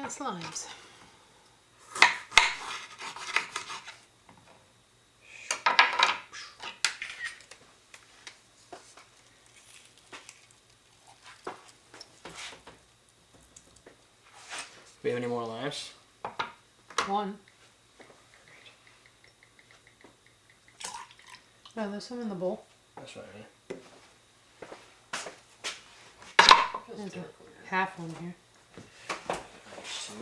and slimes. Do we have any more limes? One. Oh, there's some in the bowl. That's what I mean. There's a half one here. Nice too.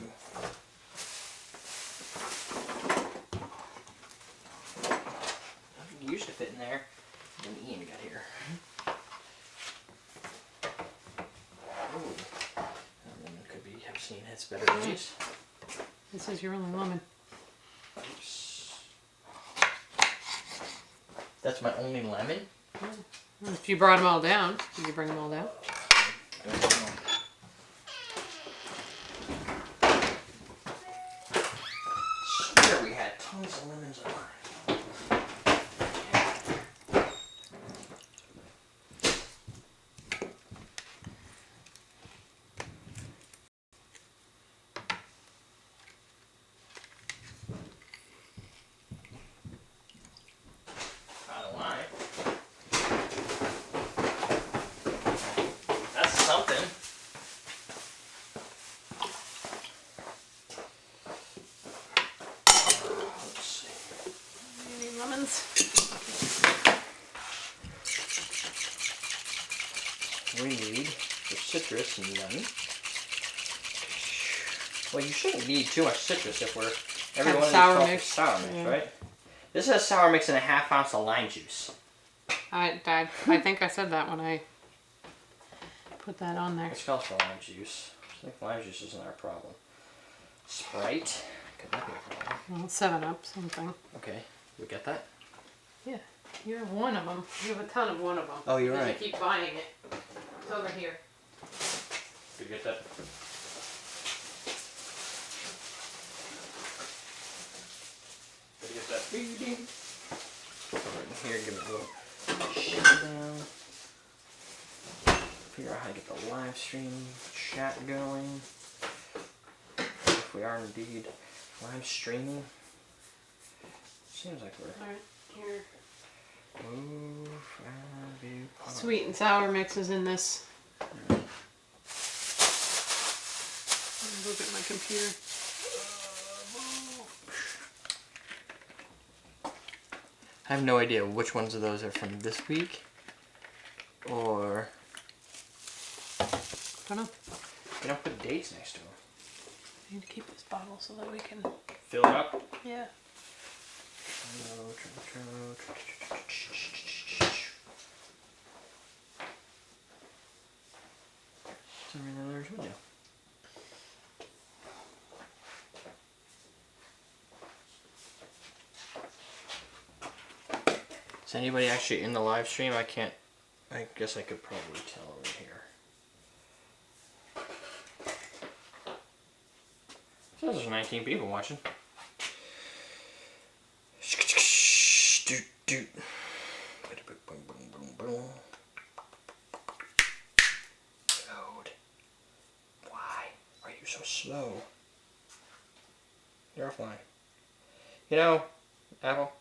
Used to fit in there when Ian got here. Ooh. That lemon could be, I've seen it's better than these. This is your only lemon. Oops. That's my only lemon? If you brought them all down, did you bring them all down? I don't know. Swear we had tons of lemons on ours. Something. Let's see. Any lemons? We need the citrus and lemon. Well, you shouldn't need too much citrus if we're every one of these sour mix. Sour mix, right? This has sour mix and a ½ ounce of lime juice. I think I said that when I put that on there. This calls for lime juice. I think lime juice isn't our problem. Sprite. Could that be a problem? Well, 7-Up, something. Okay. We get that? Yeah. You have one of them. You have a ton of one of them. Oh, you're right. You keep buying it. It's over here. Did you get that? Did you get that? Right in here, give it a little shake down. Figure out how to get the live stream chat going. If we are indeed live streaming. Seems like we're. Alright, here. Move, Sweet and sour mix is in this. Look at my computer. I have no idea which ones of those are from this week or. I don't know. They don't put dates next to them. I need to keep this bottle so that we can. Fill it up. Yeah. Is anybody actually in the live stream? I can't. I guess I could probably tell right here. So there's 19 people watching. Load. Why are you so slow? You're offline. You know, Apple.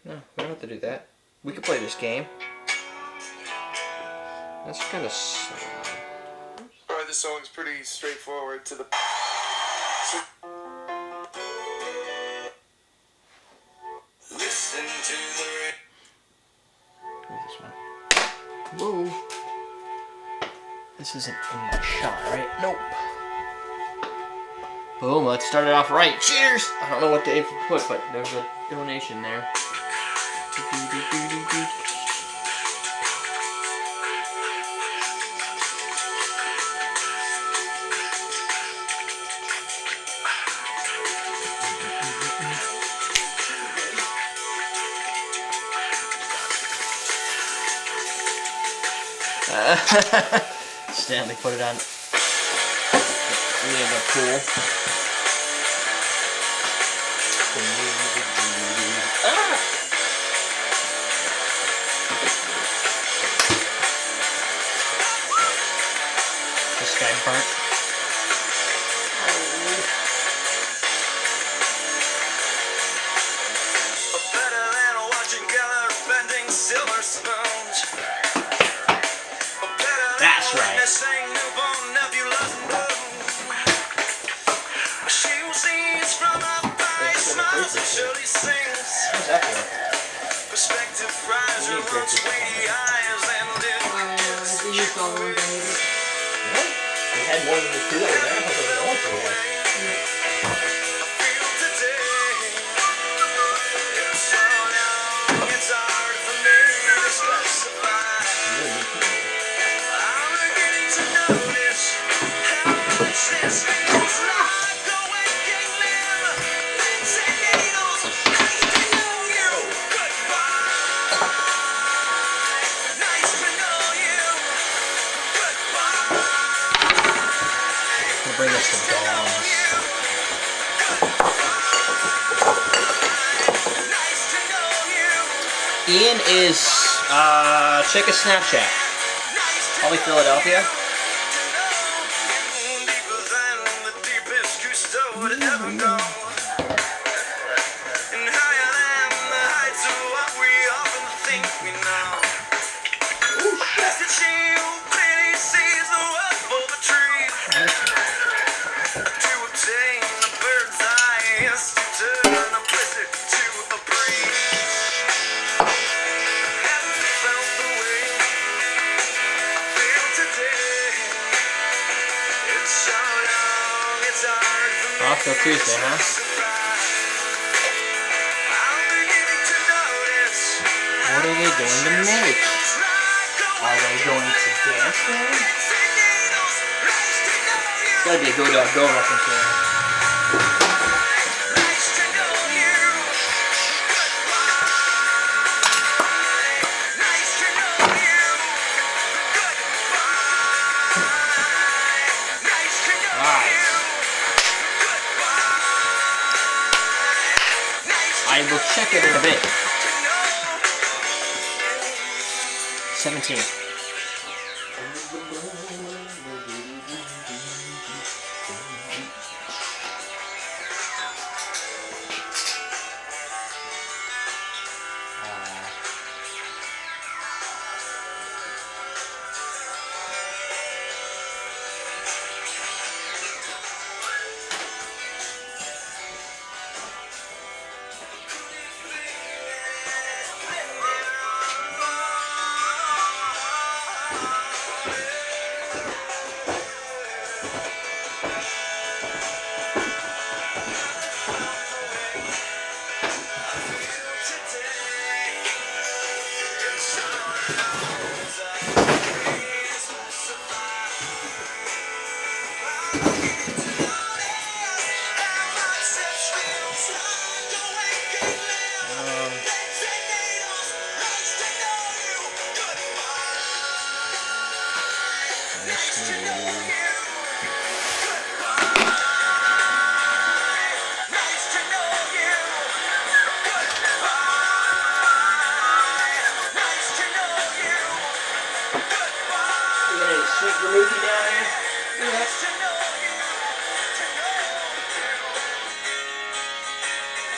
No, we don't have to do that. We could play this game. That's kind of slow. Alright, this song's pretty straightforward to the... Listen to the... Where's this one? Whoa. This isn't in my shot, right? Nope. Boom, let's start it off right. Cheers! I don't know what to put, but there's a donation there. Stanley put it on in the pool. this guy burnt. Better than watching color bending silver spoons. That's right. How's that feel? Perspective fries her rose weighty eyes and it used all of them, baby. What? We had more than the two that were there. I thought there was only two there. feel today. It's so long, it's hard for me to specify. I'm beginning to notice how much this feels like the waking limb. Say needles, nice to know you. Goodbye. Nice to know you. Goodbye. We'll bring us to dogs. Ian is, check his Snapchat. Probably Philadelphia. Deeper than the deepest Cousteau would ever go. And higher than the heights of what we often think we know. Just that she who clearly sees the wood for the tree. To obtain a bird's eye is to turn a blizzard to a breeze. Haven't felt the way feel today. It's so long, it's hard for me. Off till Tuesday, huh? I'm beginning to notice What are they going to make? Are they going to dance there? Gotta be a Go Dog Go reference there. Alright. I will check it in a bit. 17.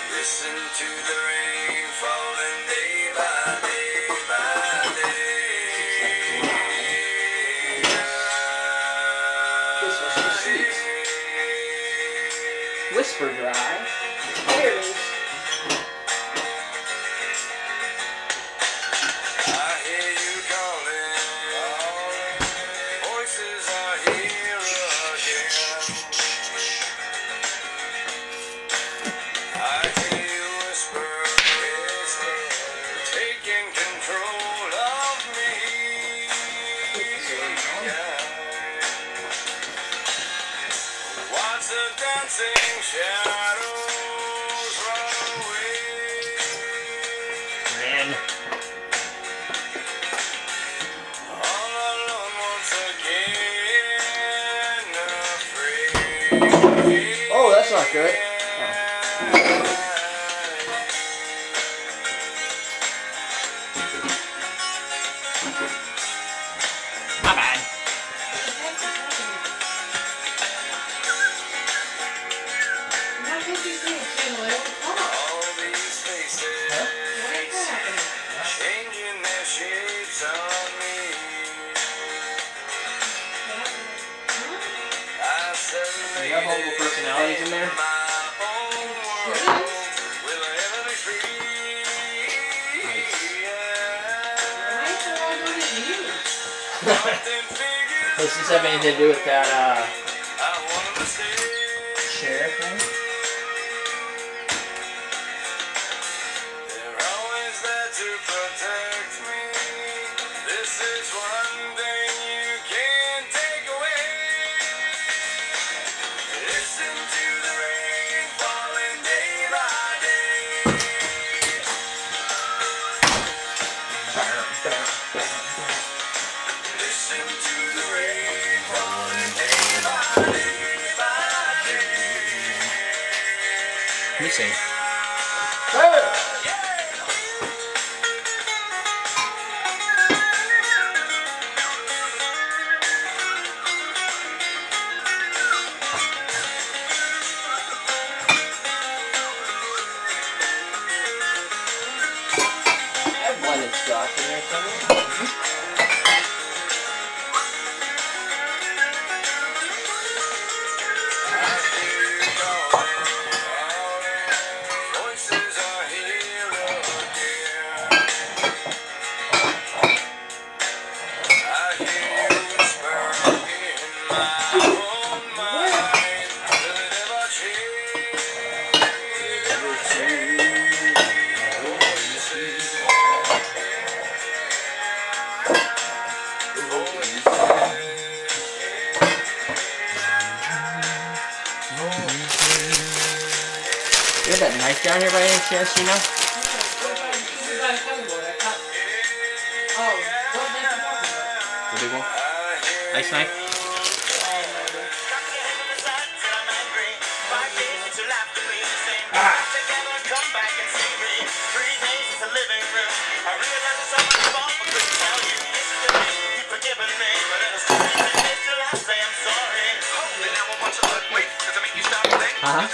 Listen to the rain falling day by day by day. This was so sweet. Whisper dry. There it is. I hear you calling. Voices are here again. I hear you whisper, taking control of me. Watch the dancing shadows run away. Man. All alone once again, afraid. Oh, that's not good. My bad. you have multiple personalities in there? Does this have anything to do with that share thing? They're always there to protect me. This is one thing you can't take away. Listen to the rain falling day by day. Listen to the rain falling day by day. Let me see. I have blended Scotch in there somewhere. Voices are here again. I hear you whisper in my own mind. Will it ever change? You have that knife down here by any chance, you know? The big one? Nice knife? Uh-huh.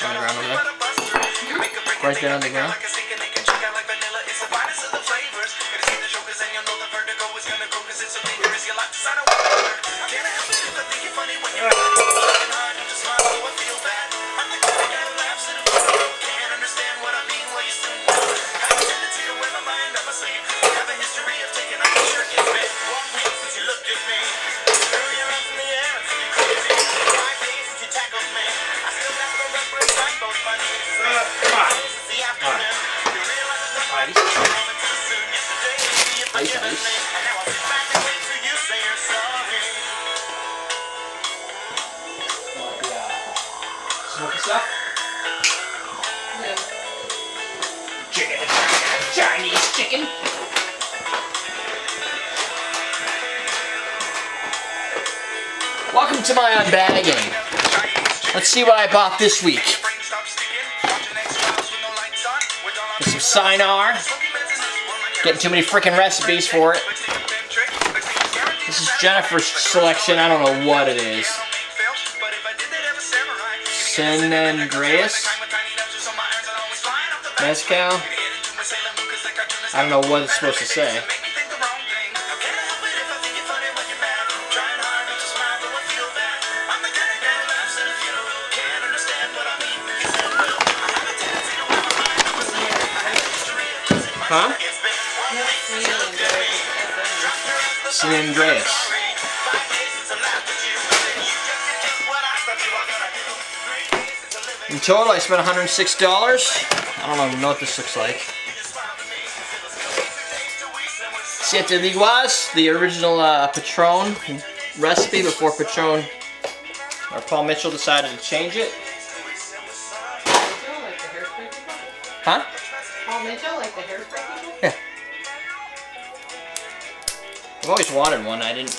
On the ground over there? Right there on the ground? Ice, ice. Smoky stuff? Chicken. Chinese chicken. Welcome to my unbagging. Let's see what I bought this week. Some Sinar. Getting too many freaking recipes for it. This is Jennifer's selection. I don't know what it is. San Andreas. Mezcal. I don't know what it's supposed to say. Huh? San Andreas. In total, I spent $106. I don't even know what this looks like. Siete Liguas, the original Patron recipe before Patron or Paul Mitchell decided to change it. Huh? Paul Mitchell, like the hairspray people? Yeah. I've always wanted one. I didn't.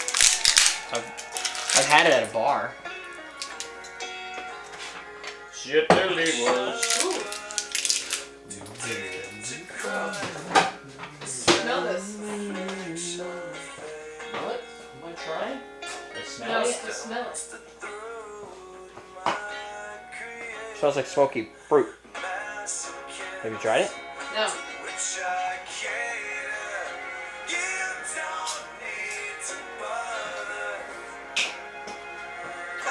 I've had it at a bar. Shit, there he was. Smell this. What? Am I trying? I smell No, it. you have to smell it. Smells like smoky fruit. Have you tried it? No. Which I cater. You don't need to bother. I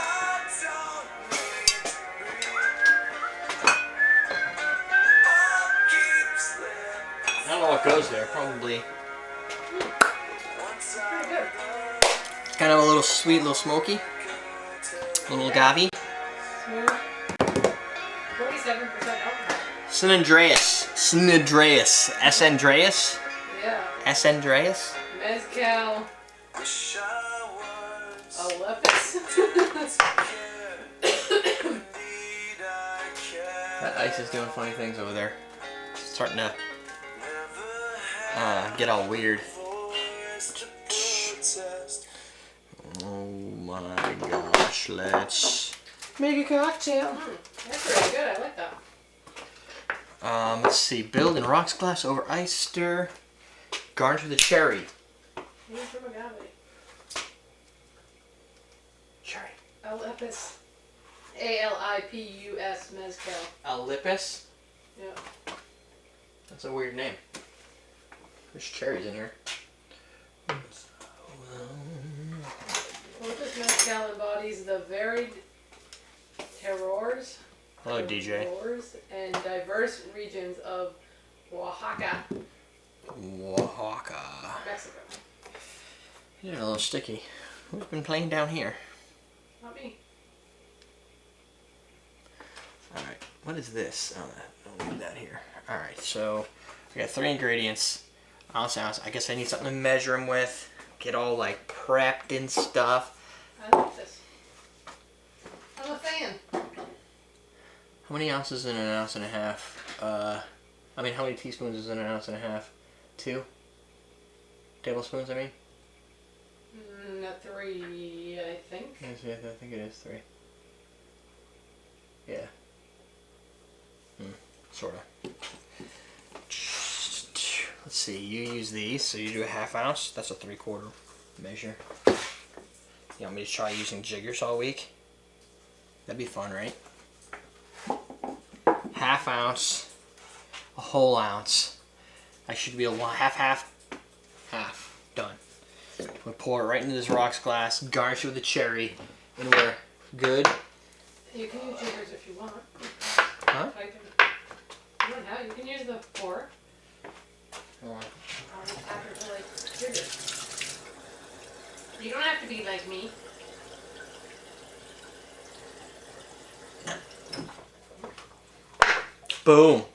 don't need to breathe. I'll keep slipping. I don't know what goes there. Probably Once Pretty I'm good. kind of a little sweet, little smoky, a little agave. Smooth. 47% alcohol. San Andreas. San Andreas. S. Andreas? Yeah. S. Andreas? Mezcal. wish I was Olympus. care. Indeed I care. That ice is doing funny things over there. It's starting to Never get all weird. voice to protest. Oh my gosh, let's make a cocktail. That's pretty good. I like that. Let's see. Build in rocks glass over ice, stir. Garnish with a cherry. Here's from agave. Cherry. Olympus. Alipus mezcal. Alipus? Yeah. That's a weird name. There's cherries in here. Olympus mezcal embodies the varied terroirs. Hello, DJ. terroirs and diverse regions of Oaxaca, Oaxaca. Mexico. You're a little sticky. Who's been playing down here? Not me. Alright, what is this? Oh, don't need that here. Alright, so I got 3 ingredients. Ounce. I guess I need something to measure them with. Get all like prepped and stuff. I like this. I'm a fan. How many ounces in an ounce and a half? I mean, how many teaspoons is in an ounce and a half? 2 tablespoons, I mean? 3, I think. Yes, yeah, I think it is 3. Yeah. Sort of. Let's see, you use these, so you do a ½ ounce. That's a 3/4 measure. You want me to try using jiggers all week? That'd be fun, right? ½ ounce, a whole ounce. I should be a half. Done. We pour it right into this rocks glass, garnish it with a cherry, and we're good. You can use jiggers if you want. Huh? I can. You don't have. You can use the fork. Or just tap it like jiggers. You don't have to be like me. Boom.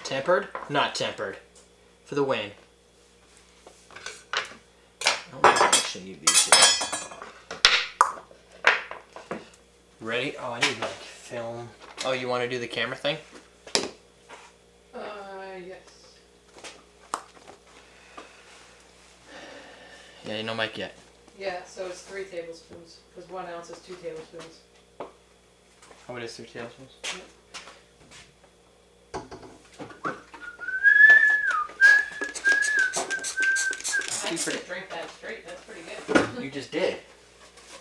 Tempered? Not tempered. For the win. I don't actually need these here. Ready? Oh, I need like film. Oh, you want to do the camera thing? Yes. Yeah, no mic yet. Yeah, so it's 3 tablespoons. Because 1 ounce is 2 tablespoons. Oh, it is 3 tablespoons? I can drink that straight. That's pretty good. You just did.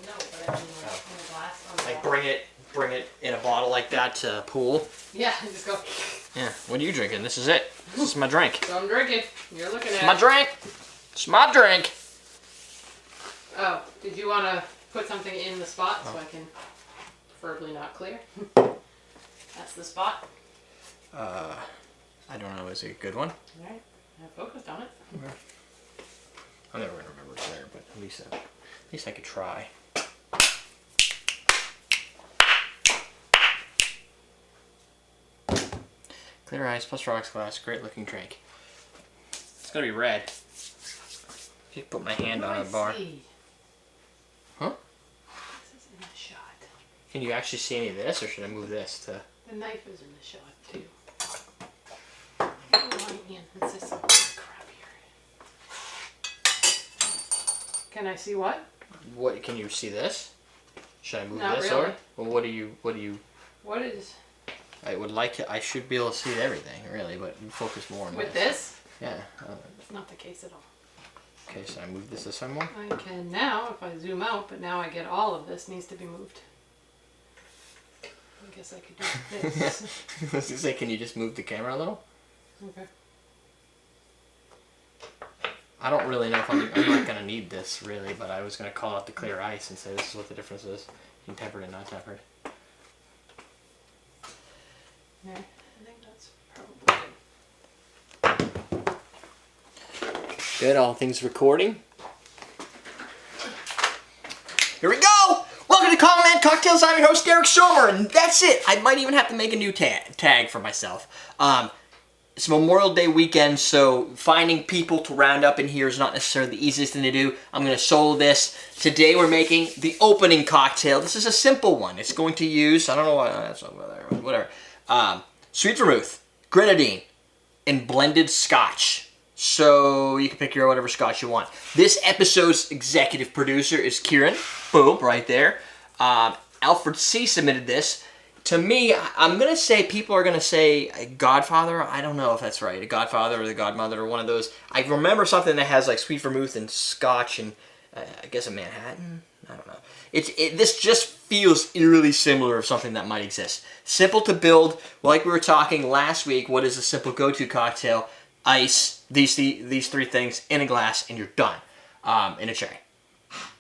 No, but I mean like in a glass. On the Like bottom. bring it in a bottle like that to pool. Yeah, just go. Yeah. What are you drinking? This is it. This is my drink. So I'm drinking. You're looking at My it. drink. It's my drink. Oh, did you want to put something in the spot so I can, preferably not clear? That's the spot. I don't know. Is it a good one? All right, I focused on it. I'm never gonna remember it's there, but at least I could try. Clear ice plus rocks glass. Great looking drink. It's gonna be red. If you put my hand on a bar. Huh? This is in the shot. Can you actually see any of this, or should I move this to? The knife is in the shot too. Oh, Ian, this is some crap here. Can I see what? What can you see this? Should I move Not this really. over? Well, what do you? What is I would like to. I should be able to see everything, really, but you focus more on with this? Yeah. It's not the case at all. Okay, so I move this way more. I can now if I zoom out, but now I get all of this needs to be moved. I guess this, I could do this. I was gonna say, can you just move the camera a little? Okay. I don't really know if I'm not gonna need this really, but I was gonna call out the clear ice and say this is what the difference is in tempered and not tempered. Yeah, I think that's probably good. Good, all things recording. Here we go! Welcome to Common Man Cocktails. I'm your host, Derek Somer, and that's it. I might even have to make a new tag for myself. It's Memorial Day weekend, so finding people to round up in here is not necessarily the easiest thing to do. I'm going to solo this. Today we're making the opening cocktail. This is a simple one. It's going to use, I don't know why, that's not whatever. Sweet vermouth, grenadine, and blended Scotch. So you can pick your whatever Scotch you want. This episode's executive producer is Kieran. Boom, right there. Alfred C. submitted this. To me, I'm going to say, people are going to say a Godfather. I don't know if that's right. A Godfather or the Godmother or one of those. I remember something that has like sweet vermouth and Scotch and I guess a Manhattan. I don't know. This just feels eerily similar of something that might exist. Simple to build. Like we were talking last week, what is a simple go-to cocktail? Ice, these three things in a glass, and you're done. In a cherry.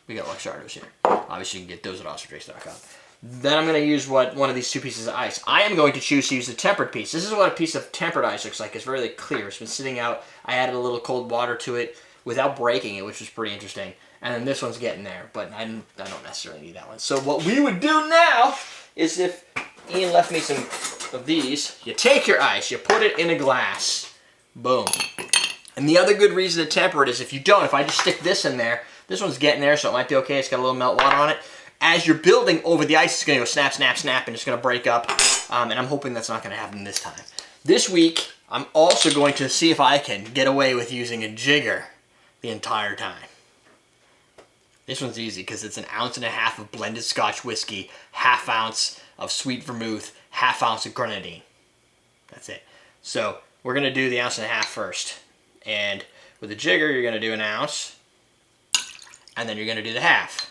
We got Luxardos here. Obviously, you can get those at awesomeDrinks.com. Then I'm going to use one of these two pieces of ice. I am going to choose to use the tempered piece. This is what a piece of tempered ice looks like. It's really clear. It's been sitting out. I added a little cold water to it without breaking it, which was pretty interesting. And then this one's getting there, but I don't necessarily need that one. So what we would do now is, if Ian left me some of these, you take your ice, you put it in a glass. Boom. And the other good reason to temper it is if I just stick this in there, this one's getting there, so it might be okay. It's got a little melt water on it. As you're building over the ice, it's going to go snap, snap, snap, and it's going to break up. And I'm hoping that's not going to happen this time. This week, I'm also going to see if I can get away with using a jigger the entire time. This one's easy because it's 1.5 ounces of blended Scotch whiskey, 1/2 ounce of sweet vermouth, 1/2 ounce of grenadine. That's it. So we're going to do the 1.5 ounces first. And with a jigger, you're going to do 1 ounce. And then you're going to do the 1/2.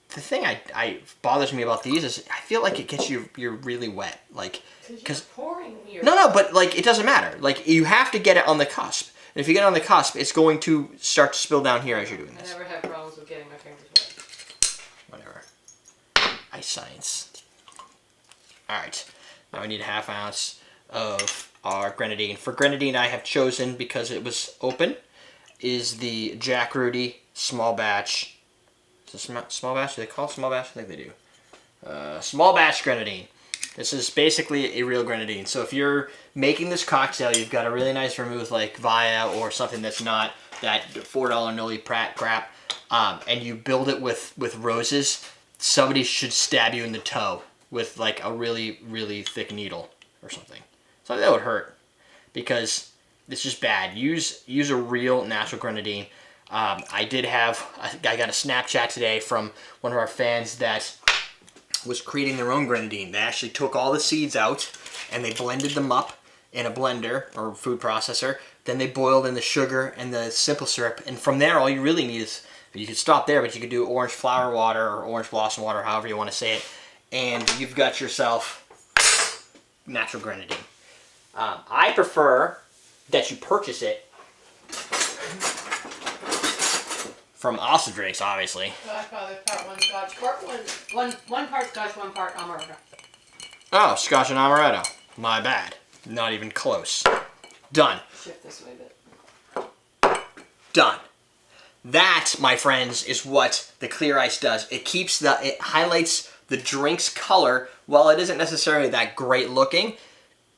The thing I bothers me about these is I feel like it gets you're really wet, like because pouring here. No, but like it doesn't matter. Like you have to get it on the cusp. And if you get it on the cusp, it's going to start to spill down here as you're doing this. I never had problems with getting my fingers wet. Whatever. Ice science. All right. Now we need 1/2 ounce of our grenadine. For grenadine, I have chosen, because it was open, is the Jack Rudy small batch. Is it small batch? Do they call it small batch? I think they do. Small batch grenadine. This is basically a real grenadine. So if you're making this cocktail, you've got a really nice vermouth like Via or something that's not that $4 Noli Prat crap, and you build it with roses, somebody should stab you in the toe with like a really, really thick needle or something. Something that would hurt, because it's just bad. Use a real natural grenadine. I got a Snapchat today from one of our fans that was creating their own grenadine. They actually took all the seeds out and they blended them up in a blender or food processor. Then they boiled in the sugar and the simple syrup. And from there, all you really need is, you could stop there, but you could do orange flower water or orange blossom water, however you want to say it. And you've got yourself natural grenadine. I prefer that you purchase it from Awesome Drinks, obviously. Godfather, part 1 Scotch, one part Scotch, 1 part amaretto. Oh, Scotch and amaretto. My bad. Not even close. Done. Shift this way a bit. Done. That, my friends, is what the clear ice does. It highlights the drink's color. While it isn't necessarily that great looking,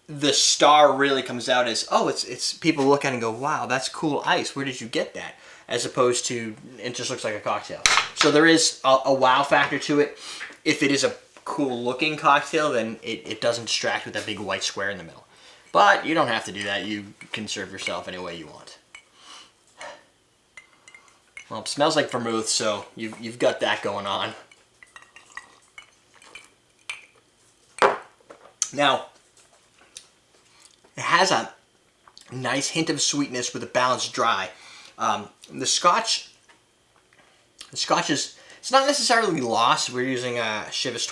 the star really comes out as, oh, it's people look at it and go, wow, that's cool ice. Where did you get that? As opposed to, it just looks like a cocktail. So there is a wow factor to it. If it is a cool looking cocktail, then it doesn't distract with that big white square in the middle. But you don't have to do that. You can serve yourself any way you want. Well, it smells like vermouth, so you've got that going on. Now, it has a nice hint of sweetness with a balanced dry. The Scotch is It's not necessarily lost. We're using Chivas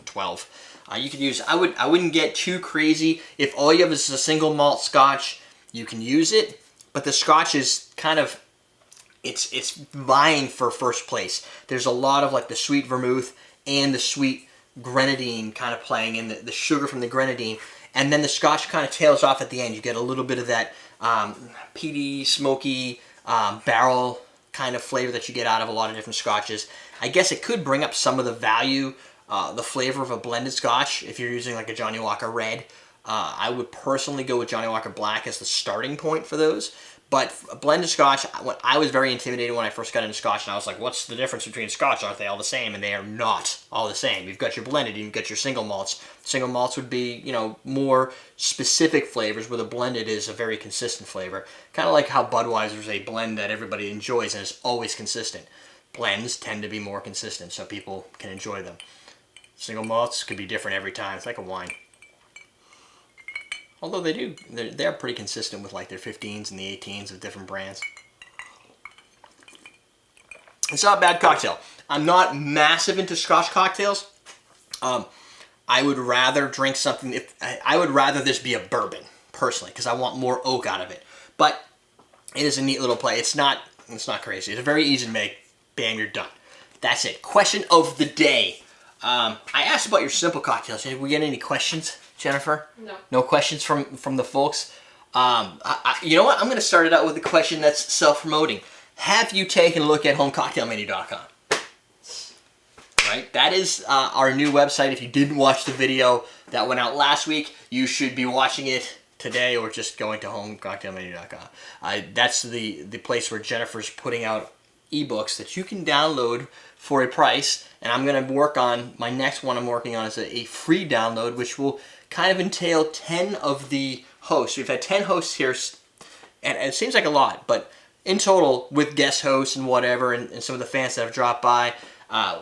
12. You could use. I wouldn't get too crazy. If all you have is a single malt Scotch, you can use it. But the Scotch is kind of, it's vying for first place. There's a lot of like the sweet vermouth and the sweet grenadine kind of playing in the sugar from the grenadine, and then the Scotch kind of tails off at the end. You get a little bit of that peaty, smoky barrel kind of flavor that you get out of a lot of different Scotches. I guess it could bring up some of the value, the flavor of a blended Scotch if you're using like a Johnnie Walker Red. I would personally go with Johnnie Walker Black as the starting point for those. But a blended Scotch, I was very intimidated when I first got into Scotch, and I was like, what's the difference between Scotch? Aren't they all the same? And they are not all the same. You've got your blended, you've got your single malts. Single malts would be, you know, more specific flavors, where the blended is a very consistent flavor. Kind of like how Budweiser's a blend that everybody enjoys and is always consistent. Blends tend to be more consistent, so people can enjoy them. Single malts could be different every time. It's like a wine. Although they're pretty consistent with like their 15s and the 18s of different brands. It's not a bad cocktail. I'm not massive into Scotch cocktails. I would rather drink something, I would rather this be a bourbon, personally, because I want more oak out of it. But it is a neat little play. It's not crazy. It's very easy to make. Bam, you're done. That's it. Question of the day. I asked about your simple cocktails. Did we get any questions, Jennifer? No. No questions from the folks? You know what? I'm going to start it out with a question that's self-promoting. Have you taken a look at homecocktailmenu.com? Right? That is our new website. If you didn't watch the video that went out last week, you should be watching it today or just going to homecocktailmenu.com. That's the place where Jennifer's putting out ebooks that you can download for a price, and I'm going to work on, my next one I'm working on is a free download, which will kind of entail 10 of the hosts. We've had 10 hosts here, and it seems like a lot, but in total, with guest hosts and whatever, and some of the fans that have dropped by,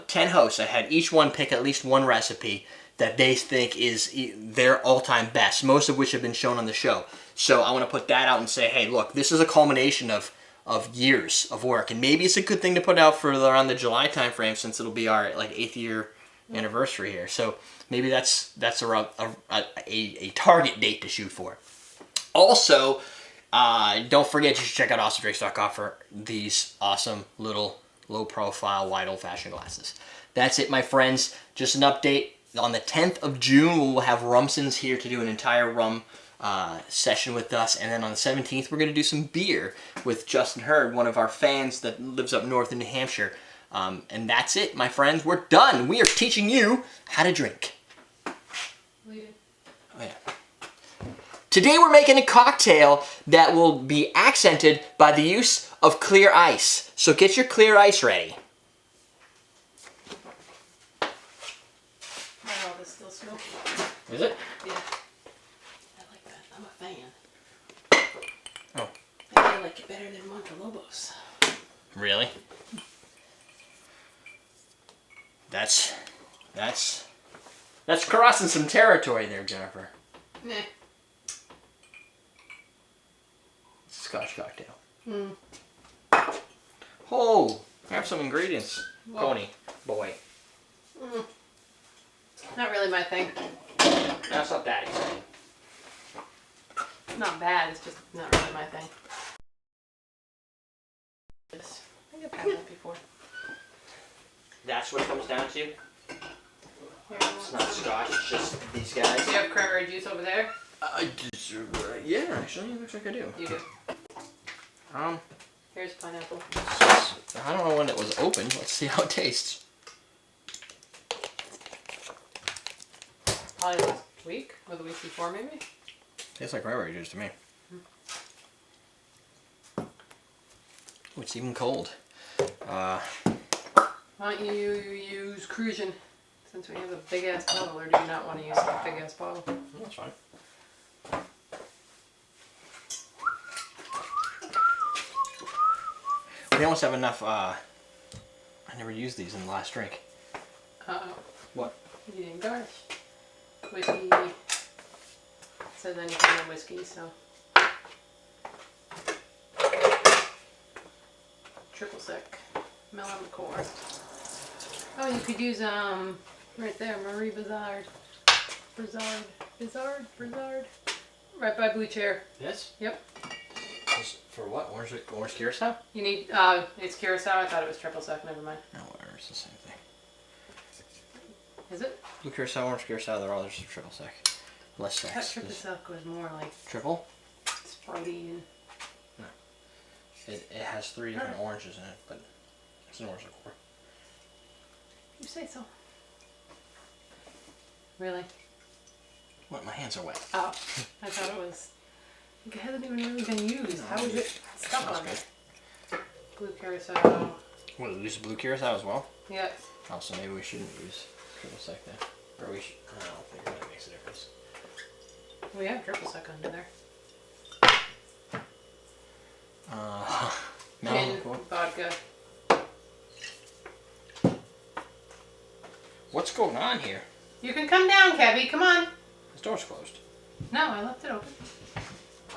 10 hosts. I had each one pick at least one recipe that they think is their all-time best, most of which have been shown on the show. So I want to put that out and say, hey, look, this is a culmination of years of work, and maybe it's a good thing to put out for around the July time frame, since it'll be our like 8th year anniversary here. So maybe that's around a target date to shoot for. Also, don't forget, you should check out awesomedrinks.com for these awesome little low profile wide old fashioned glasses. That's it, my friends. Just an update. On the 10th of June, we'll have Rumsons here to do an entire rum session with us, and then on the 17th we're going to do some beer with Justin Hurd, one of our fans that lives up north in New Hampshire. And that's it, my friends. We're done. We are teaching you how to drink. Oh yeah. Today we're making a cocktail that will be accented by the use of clear ice. So get your clear ice ready. Oh, that's still smoky. Is it? Yeah. I'm a fan. Oh. I like it better than Montelobos. Really? That's crossing some territory there, Jennifer. Nah. It's a Scotch cocktail. Hmm. Oh, have some ingredients, Whoa. Pony boy. Mm. Not really my thing. That's not that exciting. It's not bad, it's just not really my thing. I think I've had that before. That's what it comes down to. Here, It's not Scotch, it's just these guys. do you have cranberry juice over there? Yeah, actually, it looks like I do. You do. Here's pineapple. I don't know when it was opened. Let's see how it tastes. Probably last week or the week before, maybe. Tastes like cranberry juice to me. Oh, it's even cold. Why don't you use Cruisin', since we have a big ass bottle, or do you not want to use that big ass bottle? That's fine. We almost have enough. I never used these in the last drink. Uh-oh. What? You didn't garnish. Whiskey. It says anything on whiskey, so. Triple sec. Melon liqueur. Oh, you could use right there, Marie Bizard. Bizard. Right by Blue Chair. This? Yep. For what? Orange curacao? You need it's curacao. I thought it was triple sec. Never mind. No, whatever. It's the same thing. Is it? Blue curacao, orange curacao, they're all just triple sec. Less I thought sex. triple sec was more like Triple? Sprite-y and... No. It has 3 different oranges in it, but it's an orange liqueur. You say so. Really? What? My hands are wet. Oh, I thought it was. It hasn't even really been used. How is it stuck on it? Blue curacao. What, use blue curacao as well? Yeah. Oh, so maybe we shouldn't use triple sec then. Or we should. I don't think that makes a difference. We have triple sec under there. No. And vodka. What's going on here? You can come down, Kevy. Come on. This door's closed. No, I left it open.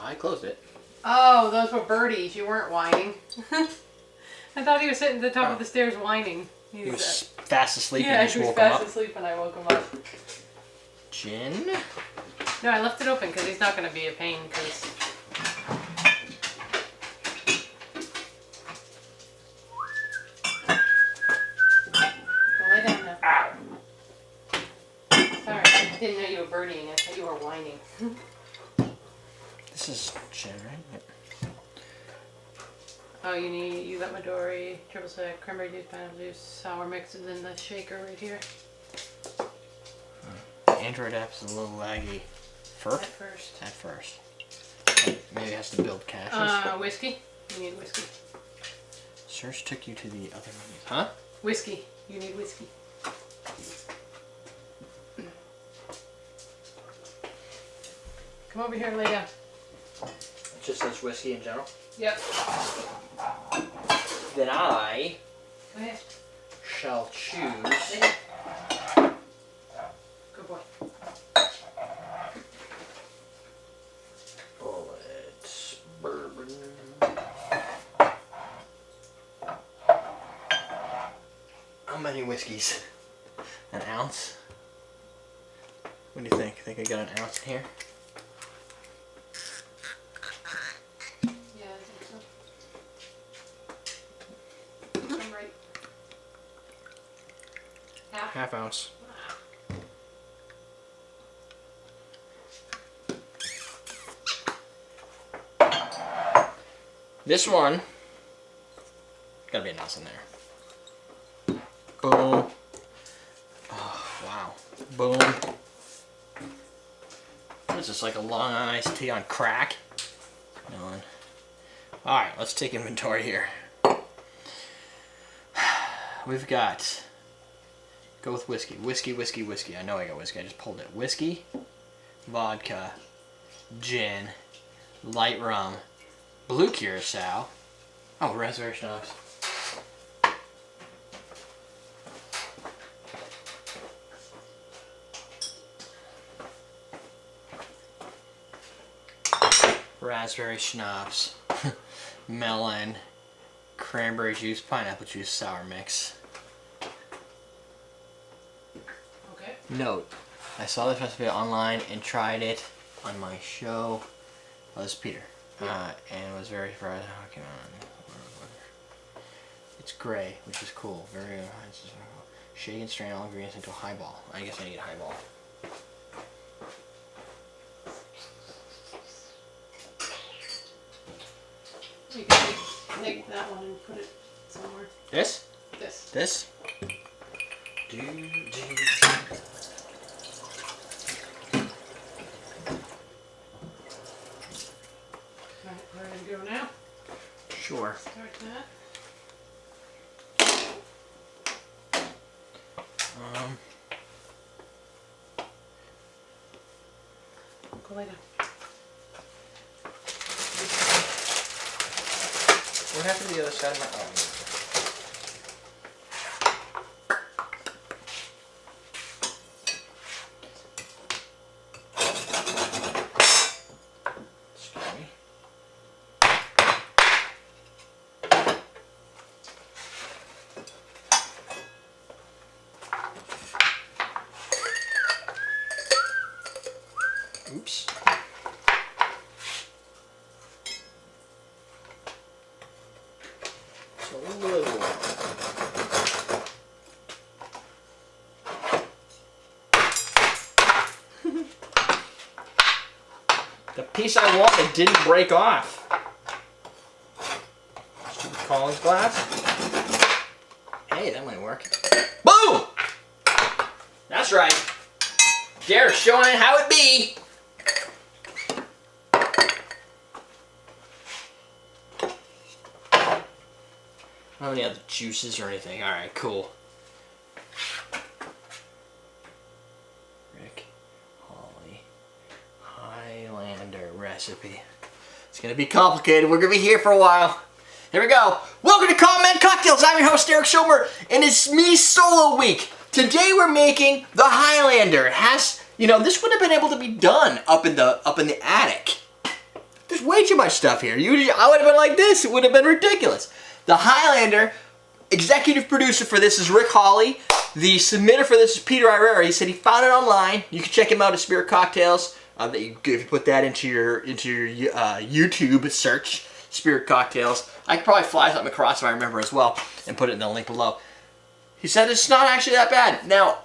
I closed it. Oh, those were birdies. You weren't whining. I thought he was sitting at the top of the stairs whining. He was fast asleep yeah, and you he just was woke him fast up. asleep and I woke him up. Gin? No, I left it open because he's not going to be a pain. Cause... Lay down now. Ow. Sorry, I didn't know you were birdieing. I thought you were whining. This is gin, right? Yep. Oh, you got Midori, triple sec, cranberry juice, pineapple juice, sour mixes in the shaker right here. Android app's a little laggy. At first. At first. Maybe it has to build caches. Whiskey. You need whiskey. Search took you to the other menus. Huh? Whiskey. You need whiskey. Come over here and lay down. It just says whiskey in general. Yep. Then I Go ahead. shall choose. Lay down. Good boy. Bullets. Bourbon. How many whiskeys? An ounce? What do you think? Think I got an ounce in here? Yeah, I think so. I'm right. Half ounce. This one, gotta be an ounce in there. Boom. Oh, wow. Boom. What is this, like a long iced tea on crack? No. Alright, let's take inventory here. We've got, go with whiskey. Whiskey. I know I got whiskey, I just pulled it. Whiskey, vodka, gin, light rum, blue curacao. Oh, raspberry schnapps. Raspberry schnapps, melon, cranberry juice, pineapple juice, sour mix. Okay. Note, I saw this recipe online and tried it on my show. Oh, this is Peter. And was very surprised how it came out. It's gray, which is cool. Very shake and strain all ingredients into a highball. I guess I need a highball. You can take that one and put it somewhere. This? This. This? Alright, we're gonna go now. Sure. Start that. Go lay down. What happened to the other side of my arm? Excuse me. Oops. Just a little. The piece I wanted didn't break off. Stupid Collins glass. Hey, that might work. Boom! That's right. Derek's showing it how it be. I don't have any other juices or anything. Alright, cool. Rick Holly Highlander recipe. It's gonna be complicated. We're gonna be here for a while. Here we go. Welcome to Comment Cocktails. I'm your host, Derek Schomer, and it's me solo week. Today we're making the Highlander. It has, you know, this would have been able to be done up in the attic. There's way too much stuff here. I would have been like this. It would have been ridiculous. The Highlander, executive producer for this is Rick Hawley. The submitter for this is Peter Herrera. He said he found it online. You can check him out at Spirit Cocktails. If you put that into your YouTube search, Spirit Cocktails. I could probably fly something across if I remember as well and put it in the link below. He said it's not actually that bad. Now,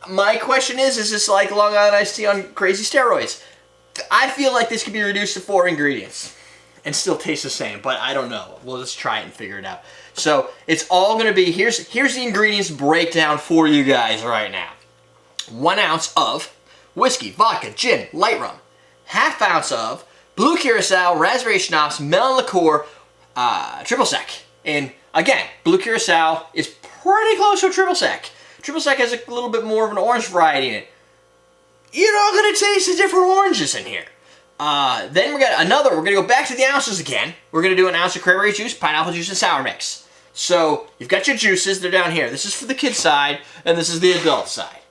my question is this like Long Island iced tea on crazy steroids? I feel like this could be reduced to 4 ingredients and still taste the same, but I don't know. We'll just try it and figure it out. So it's all going to be, here's the ingredients breakdown for you guys right now. 1 ounce of whiskey, vodka, gin, light rum. 1/2 ounce of blue curacao, raspberry schnapps, melon liqueur, triple sec. And again, blue curacao is pretty close to a triple sec. Triple sec has a little bit more of an orange variety in it. You're not going to taste the different oranges in here. Then we're going to go back to the ounces again. We're going to do 1 ounce of cranberry juice, pineapple juice, and sour mix. So you've got your juices, they're down here. This is for the kid side, and this is the adult side.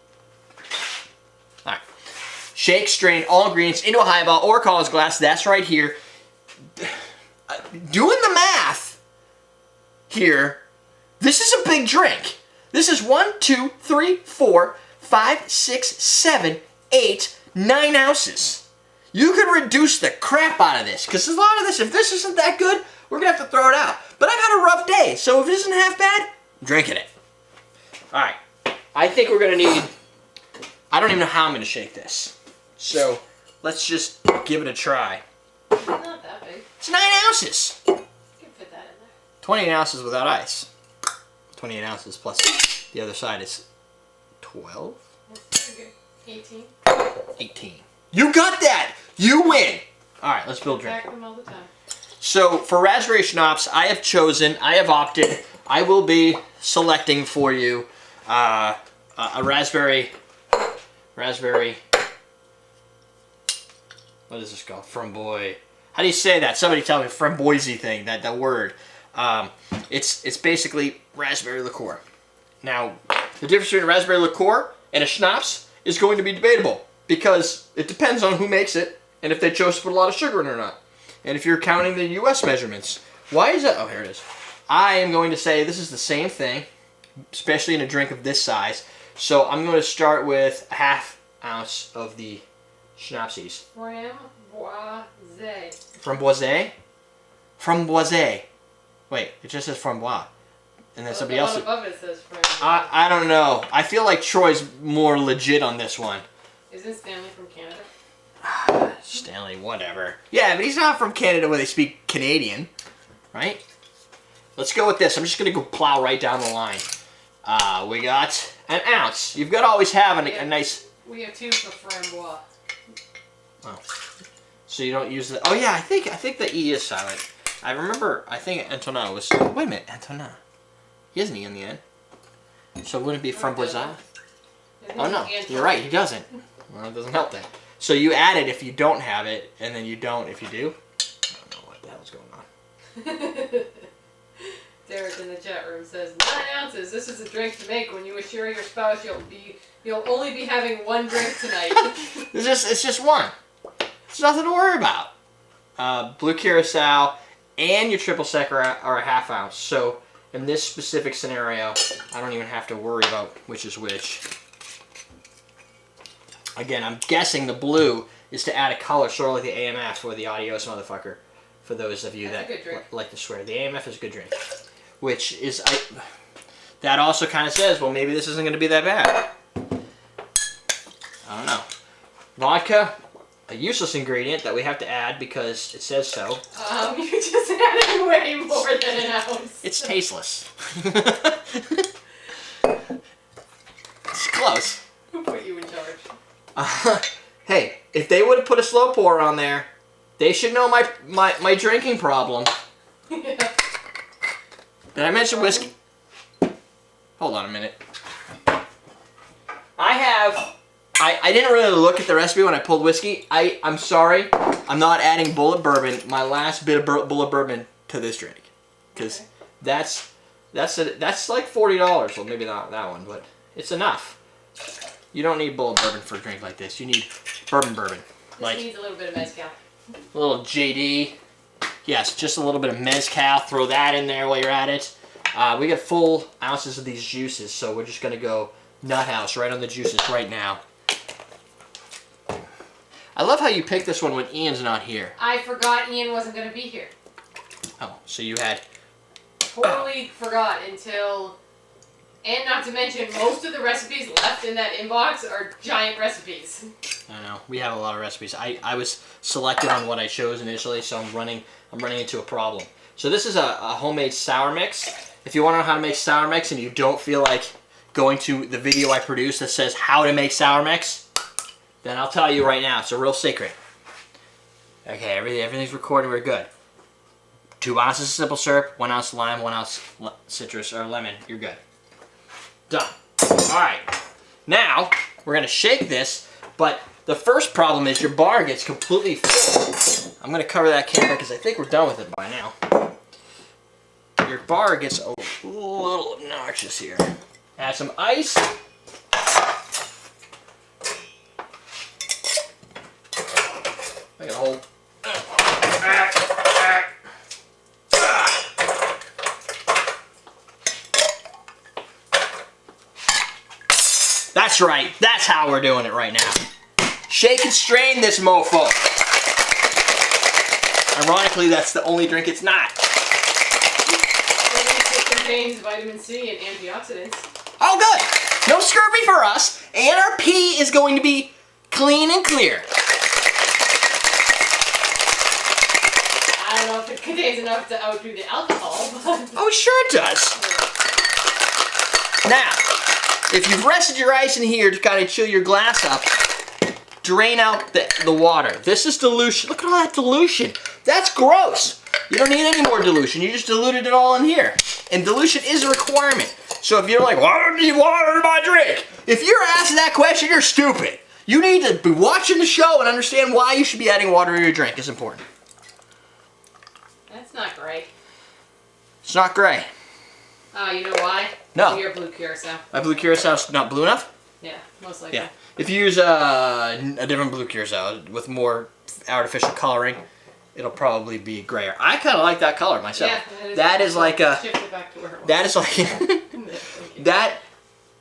All right. Shake, strain all ingredients into a highball or Collins glass. That's right here. Doing the math here, this is a big drink. This is 1, 2, 3, 4, 5, 6, 7, 8, 9 ounces. You could reduce the crap out of this, because a lot of this, if this isn't that good, we're going to have to throw it out. But I've had a rough day, so if it isn't half bad, I'm drinking it. Alright, I think we're going to need, I don't even know how I'm going to shake this. So, let's just give it a try. It's not that big. It's 9 ounces. You can fit that in there. 28 ounces without ice. 28 ounces plus the other side is 12? That's pretty good. 18. 18. You got that! You win! Alright, let's build drink. Back them all the time. So, for raspberry schnapps, I have opted, I will be selecting for you a raspberry, what is this called? Framboy. How do you say that? Somebody tell me, framboise thing, that word. It's basically raspberry liqueur. Now, the difference between a raspberry liqueur and a schnapps is going to be debatable because it depends on who makes it and if they chose to put a lot of sugar in it or not. And if you're counting the U.S. measurements, why is that? Oh, here it is. I am going to say this is the same thing, especially in a drink of this size. So I'm going to start with 1/2 ounce of the schnapsies. Framboise. Framboise? Wait, it just says framboise. And then somebody else. The one above it says framboise. I don't know. I feel like Troy's more legit on this one. Isn't Stanley from Canada? Stanley, whatever. Yeah, but he's not from Canada where they speak Canadian, right? Let's go with this. I'm just going to go plow right down the line. We got 1 ounce. You've got to always have a nice... We have 2 for framboise. Oh. So you don't use the... Oh, yeah, I think the E is silent. I remember, I think Antonin was... Wait a minute, Antonin. He has an E in the end. So wouldn't it be framboise? Oh, no. You're right, he doesn't. Well, it doesn't help that. So you add it if you don't have it, and then you don't if you do. I don't know what the hell's going on. Derek in the chat room says 9 ounces. This is a drink to make when you assure your spouse you'll only be having 1 drink tonight. It's just 1. It's nothing to worry about. Blue curacao and your triple sec are 1/2 ounce. So in this specific scenario, I don't even have to worry about which is which. Again, I'm guessing the blue is to add a color, sort of like the AMF or the Adios motherfucker. For those of you That's a that good drink. like to swear, the AMF is a good drink. Which is, that also kind of says, well, maybe this isn't going to be that bad. I don't know. Vodka, a useless ingredient that we have to add because it says so. You just added way more than an ounce. It's tasteless. It's close. Who put you in charge? Hey, if they would have put a slow pour on there, they should know my drinking problem. Yeah. Did I mention whiskey? Hold on a minute. I didn't really look at the recipe when I pulled whiskey. I'm sorry. I'm not adding bullet bourbon, my last bit of bullet bourbon, to this drink. Because that's like $40. Well, maybe not that one, but it's enough. You don't need bullet bourbon for a drink like this. You need bourbon. This needs a little bit of mezcal. A little JD. Yes, just a little bit of mezcal. Throw that in there while you're at it. We got full ounces of these juices, so we're just going to go nut house right on the juices right now. I love how you picked this one when Ian's not here. I forgot Ian wasn't going to be here. Oh, so you had... Totally forgot until... And not to mention, most of the recipes left in that inbox are giant recipes. I know. We have a lot of recipes. I was selected on what I chose initially, so I'm running into a problem. So this is a homemade sour mix. If you want to know how to make sour mix and you don't feel like going to the video I produced that says how to make sour mix, then I'll tell you right now. It's a real secret. Okay, everything's recording. We're good. 2 ounces of simple syrup, 1 ounce lime, 1 ounce citrus or lemon. You're good. Done. Alright. Now, we're going to shake this, but the first problem is your bar gets completely full. I'm going to cover that camera because I think we're done with it by now. Your bar gets a little obnoxious here. Add some ice. I got a whole... That's right. That's how we're doing it right now. Shake and strain this mofo. Ironically, that's the only drink it's not. It contains vitamin C and antioxidants. Oh, good. No scurvy for us. And our pee is going to be clean and clear. I don't know if it contains enough to outdo the alcohol, but... Oh, sure it does. Now, if you've rested your ice in here to kind of chill your glass up, drain out the water. This is dilution. Look at all that dilution. That's gross. You don't need any more dilution. You just diluted it all in here. And dilution is a requirement. So if you're like, why don't you need water in my drink? If you're asking that question, you're stupid. You need to be watching the show and understand why you should be adding water in your drink. It's important. That's not great. It's not gray. Oh, you know why? No. You're blue curacao. My blue curacau's not blue enough? Yeah, most likely. Yeah. If you use a different blue curacao with more artificial coloring, it'll probably be grayer. I kind of like that color myself. Yeah, that is like a... Shift it back to where it was. That is like... that...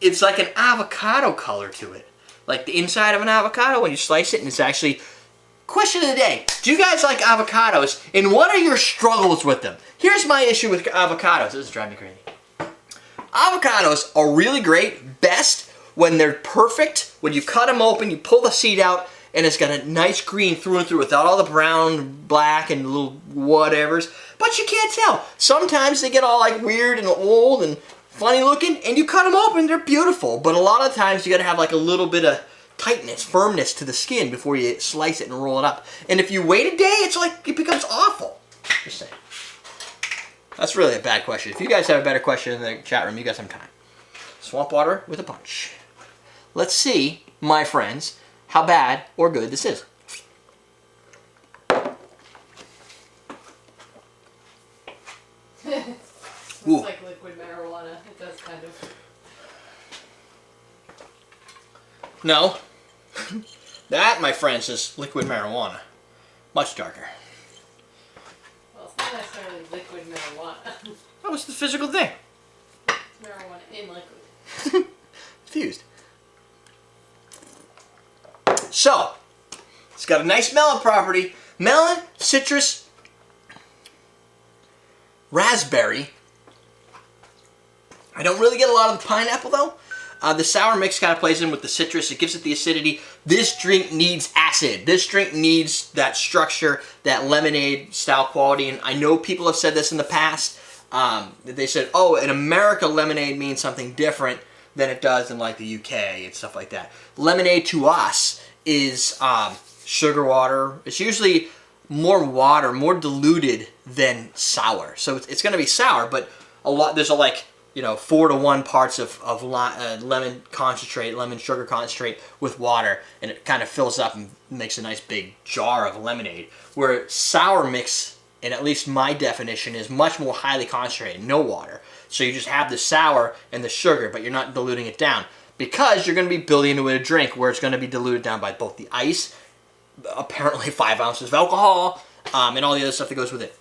It's like an avocado color to it. Like the inside of an avocado when you slice it, and it's actually... Question of the day. Do you guys like avocados? And what are your struggles with them? Here's my issue with avocados. This is driving me crazy. Avocados are really great, best when they're perfect. When you cut them open, you pull the seed out, and it's got a nice green through and through without all the brown, black, and little whatevers. But you can't tell. Sometimes they get all like weird and old and funny looking, and you cut them open, they're beautiful. But a lot of times you gotta have like a little bit of tightness, firmness to the skin before you slice it and roll it up. And if you wait a day, it's like it becomes awful. Just saying. That's really a bad question. If you guys have a better question in the chat room, you got some time. Swamp water with a punch. Let's see, my friends, how bad or good this is. Looks Ooh. like liquid marijuana. It does kind of. No. That, my friends, is liquid marijuana. Much darker. Well, it's not necessarily liquid marijuana. That was the physical thing. It's marijuana in liquid. Fused. So, It's got a nice melon property. Melon, citrus, raspberry. I don't really get a lot of the pineapple though. The sour mix kind of plays in with the citrus. It gives it the acidity. This drink needs acid. This drink needs that structure, that lemonade style quality. And I know people have said this in the past. They said, oh, in America, lemonade means something different than it does in like the UK and stuff like that. Lemonade to us is sugar water. It's usually more water, more diluted than sour. So it's going to be sour, but there's 4-to-1 parts of lemon concentrate, lemon sugar concentrate with water, and it kind of fills up and makes a nice big jar of lemonade. Where sour mix, and at least my definition, is much more highly concentrated, no water. So you just have the sour and the sugar, but you're not diluting it down. Because you're going to be building into a drink where it's going to be diluted down by both the ice, apparently 5 ounces of alcohol, and all the other stuff that goes with it.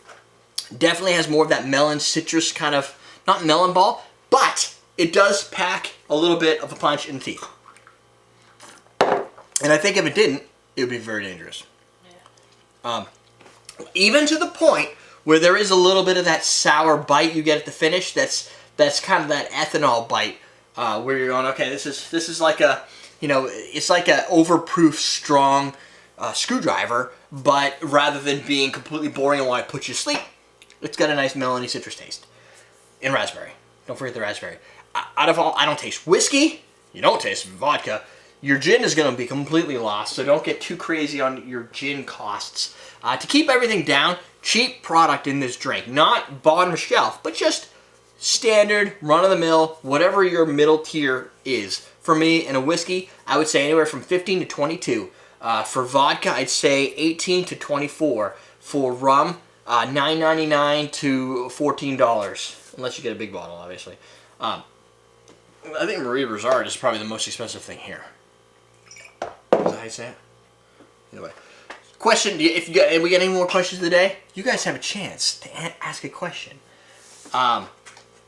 Definitely has more of that melon citrus kind of, not melon ball, but it does pack a little bit of a punch in the teeth. And I think if it didn't, it would be very dangerous. Yeah. Even to the point where there is a little bit of that sour bite you get at the finish. That's kind of that ethanol bite where you're going, okay, this is like a, it's like a overproof strong screwdriver, but rather than being completely boring and want to put you to sleep, it's got a nice melony citrus taste. And raspberry. Don't forget the raspberry. Out of all, I don't taste whiskey. You don't taste vodka. Your gin is going to be completely lost, so don't get too crazy on your gin costs. To keep everything down, cheap product in this drink. Not bottom shelf, but just standard, run-of-the-mill, whatever your middle tier is. For me, in a whiskey, I would say anywhere from 15 to 22. For vodka, I'd say 18 to 24. For rum, $9.99 to $14. Unless you get a big bottle, obviously. I think Marie Brizard is probably the most expensive thing here. Is that how you say it? Anyway. Question, if we get any more questions today, you guys have a chance to ask a question.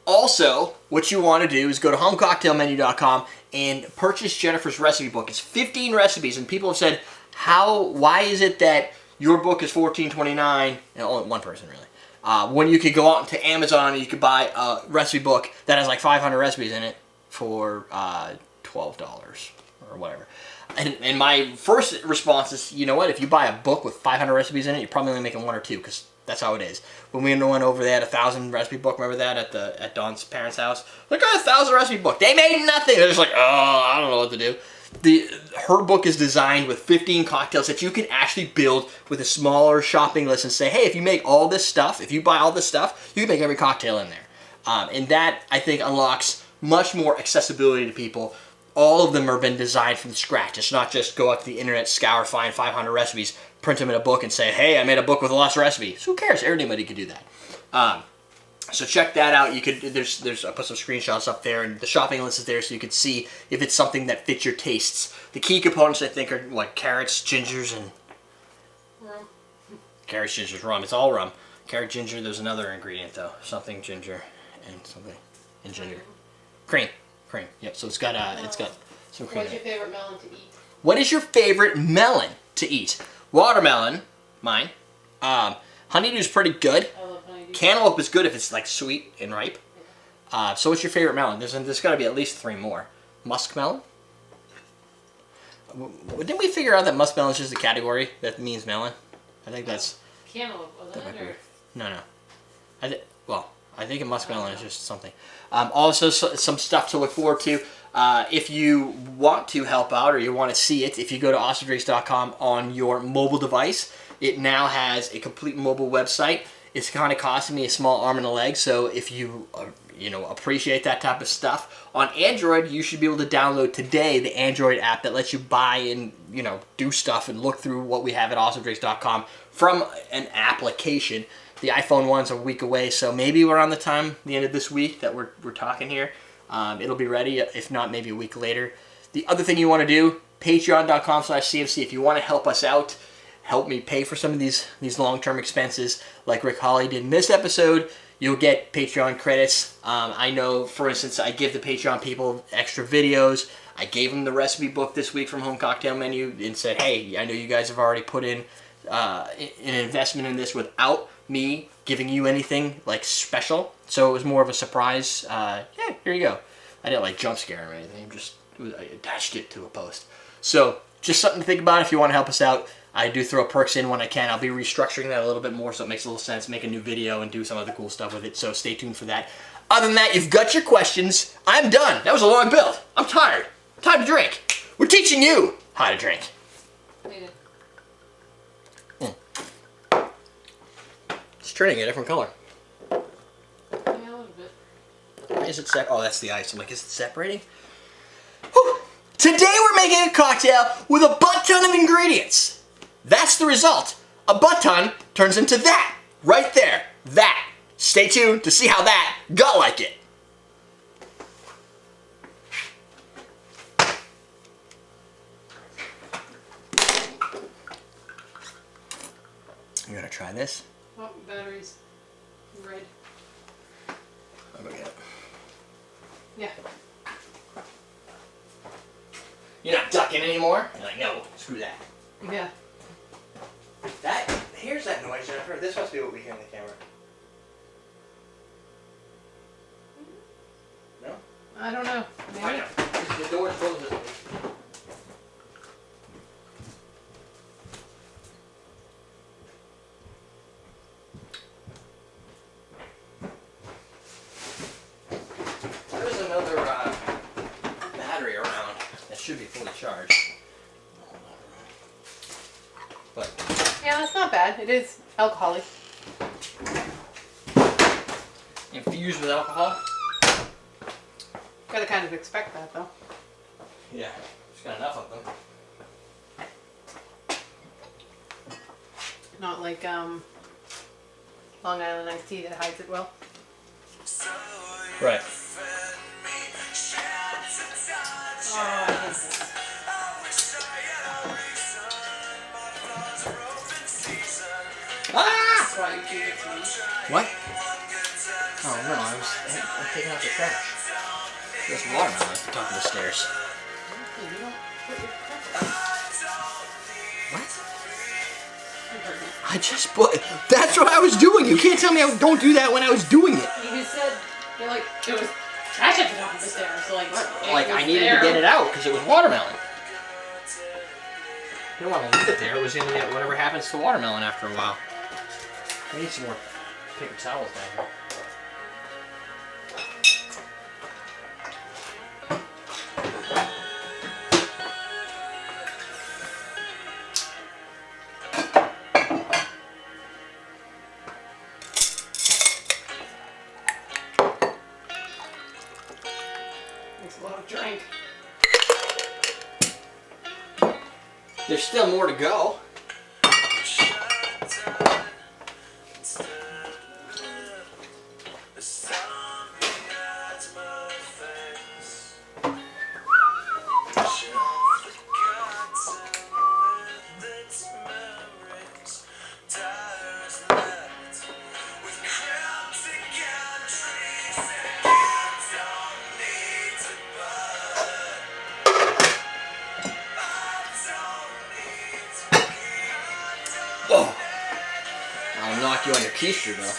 Also, what you want to do is go to homecocktailmenu.com and purchase Jennifer's recipe book. It's 15 recipes, and people have said, why is it that your book is $14.29, and only one person really, when you could go out to Amazon and you could buy a recipe book that has like 500 recipes in it for $12 or whatever. And my first response is, you know what, if you buy a book with 500 recipes in it, you're probably only making one or two, because that's how it is. When we went over, they had a 1,000 recipe book, remember that, at Dawn's parents' house? Look at a 1,000 recipe book. They made nothing. They're just like, oh, I don't know what to do. Her book is designed with 15 cocktails that you can actually build with a smaller shopping list and say, hey, if you make all this stuff, if you buy all this stuff, you can make every cocktail in there. And that, I think, unlocks much more accessibility to people. All of them have been designed from scratch. It's not just go out to the internet, scour, find 500 recipes, print them in a book, and say, hey, I made a book with lots of recipes. Who cares? Anybody could do that. So check that out. You could I put some screenshots up there, and the shopping list is there, so you can see if it's something that fits your tastes. The key components, I think, are what, carrots, gingers, and rum. Carrots, gingers, rum. It's all rum. Carrot, ginger. There's another ingredient though. Something ginger and something and ginger. Cream. Yep. So it's got some cream. What's your favorite melon to eat? What is your favorite melon to eat? Watermelon, mine. Honeydew's pretty good. I love honeydew. Cantaloupe is good if it's like sweet and ripe. So what's your favorite melon? There's got to be at least 3 more. Muskmelon? Didn't we figure out that muskmelon is just a category that means melon? I think that's... Cantaloupe, wasn't it? Or... No. I think a muskmelon is just something. Also, some stuff to look forward to. If you want to help out or you want to see it, if you go to awesomedrinks.com on your mobile device, it now has a complete mobile website. It's kind of costing me a small arm and a leg, so if you appreciate that type of stuff, on Android, you should be able to download today the Android app that lets you buy and do stuff and look through what we have at awesomedrinks.com from an application. The iPhone one's a week away, so maybe around the end of this week that we're talking here, it'll be ready. If not, maybe a week later. The other thing you want to do, patreon.com/CMC. If you want to help us out, help me pay for some of these long-term expenses, like Rick Hawley did in this episode, you'll get Patreon credits. I know, for instance, I give the Patreon people extra videos. I gave them the recipe book this week from Home Cocktail Menu and said, hey, I know you guys have already put in an investment in this without me giving you anything like special. So it was more of a surprise. Yeah, here you go. I didn't like jump scare him or anything. I attached it to a post. So just something to think about if you want to help us out. I do throw perks in when I can. I'll be restructuring that a little bit more so it makes a little sense, make a new video and do some other cool stuff with it. So stay tuned for that. Other than that, you've got your questions. I'm done. That was a long build. I'm tired. Time to drink. We're teaching you how to drink. It's turning a different color. Yeah, a little bit. Why is it oh, that's the ice. I'm like, is it separating? Whew. Today we're making a cocktail with a butt ton of ingredients. That's the result. A butt ton turns into that. Right there. That. Stay tuned to see how that got like it. You gonna try this? Oh, battery's red. I'll go get it. Yeah. You're not ducking anymore? You're like, no, screw that. Yeah. Here's that noise, Jennifer. This must be what we hear in the camera. No? I don't know. Maybe. I know. The door's closed this way. There's another battery around that should be fully charged. But Yeah, that's not bad. It is alcoholic. infused with alcohol? Gotta kind of expect that though. Yeah, just got enough of them. Not like Long Island iced tea that hides it well. Right. Oh, I hate this. Ah! That's why you gave it to me. What? Oh no, I'm taking out the trash. There's watermelon at the top of the stairs. You don't put your pepper. What? You heard me. I just put. That's what I was doing. You can't tell me I don't do that when I was doing it. You said you're like it was trash at the top of the stairs, so like Like I needed to get it out because it was watermelon. You don't want to leave it there. It was gonna get whatever happens to watermelon after a while. I need some more paper towels down here. It's a lot of drink. There's still more to go. I'll knock you on your keister though.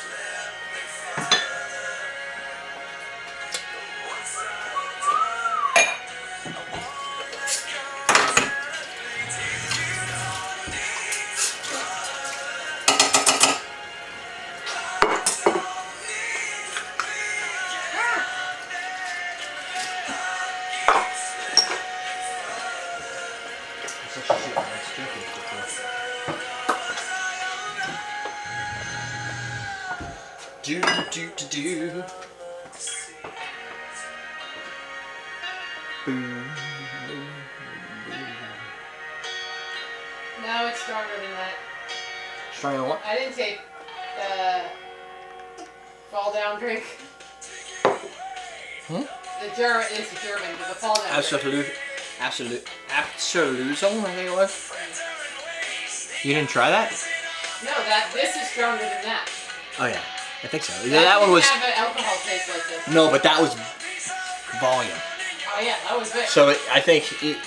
Do. No, it's stronger than that. Stronger than what? I didn't take the fall down drink. Hmm? The German is German, but the fall down drink. Absolute, Absolutism, I think it was. You didn't try that? No, this is stronger than that. Oh yeah, I think so. That one was. Have an alcohol taste like this. No, but that was volume. Oh, Oh yeah, that was it. So I think it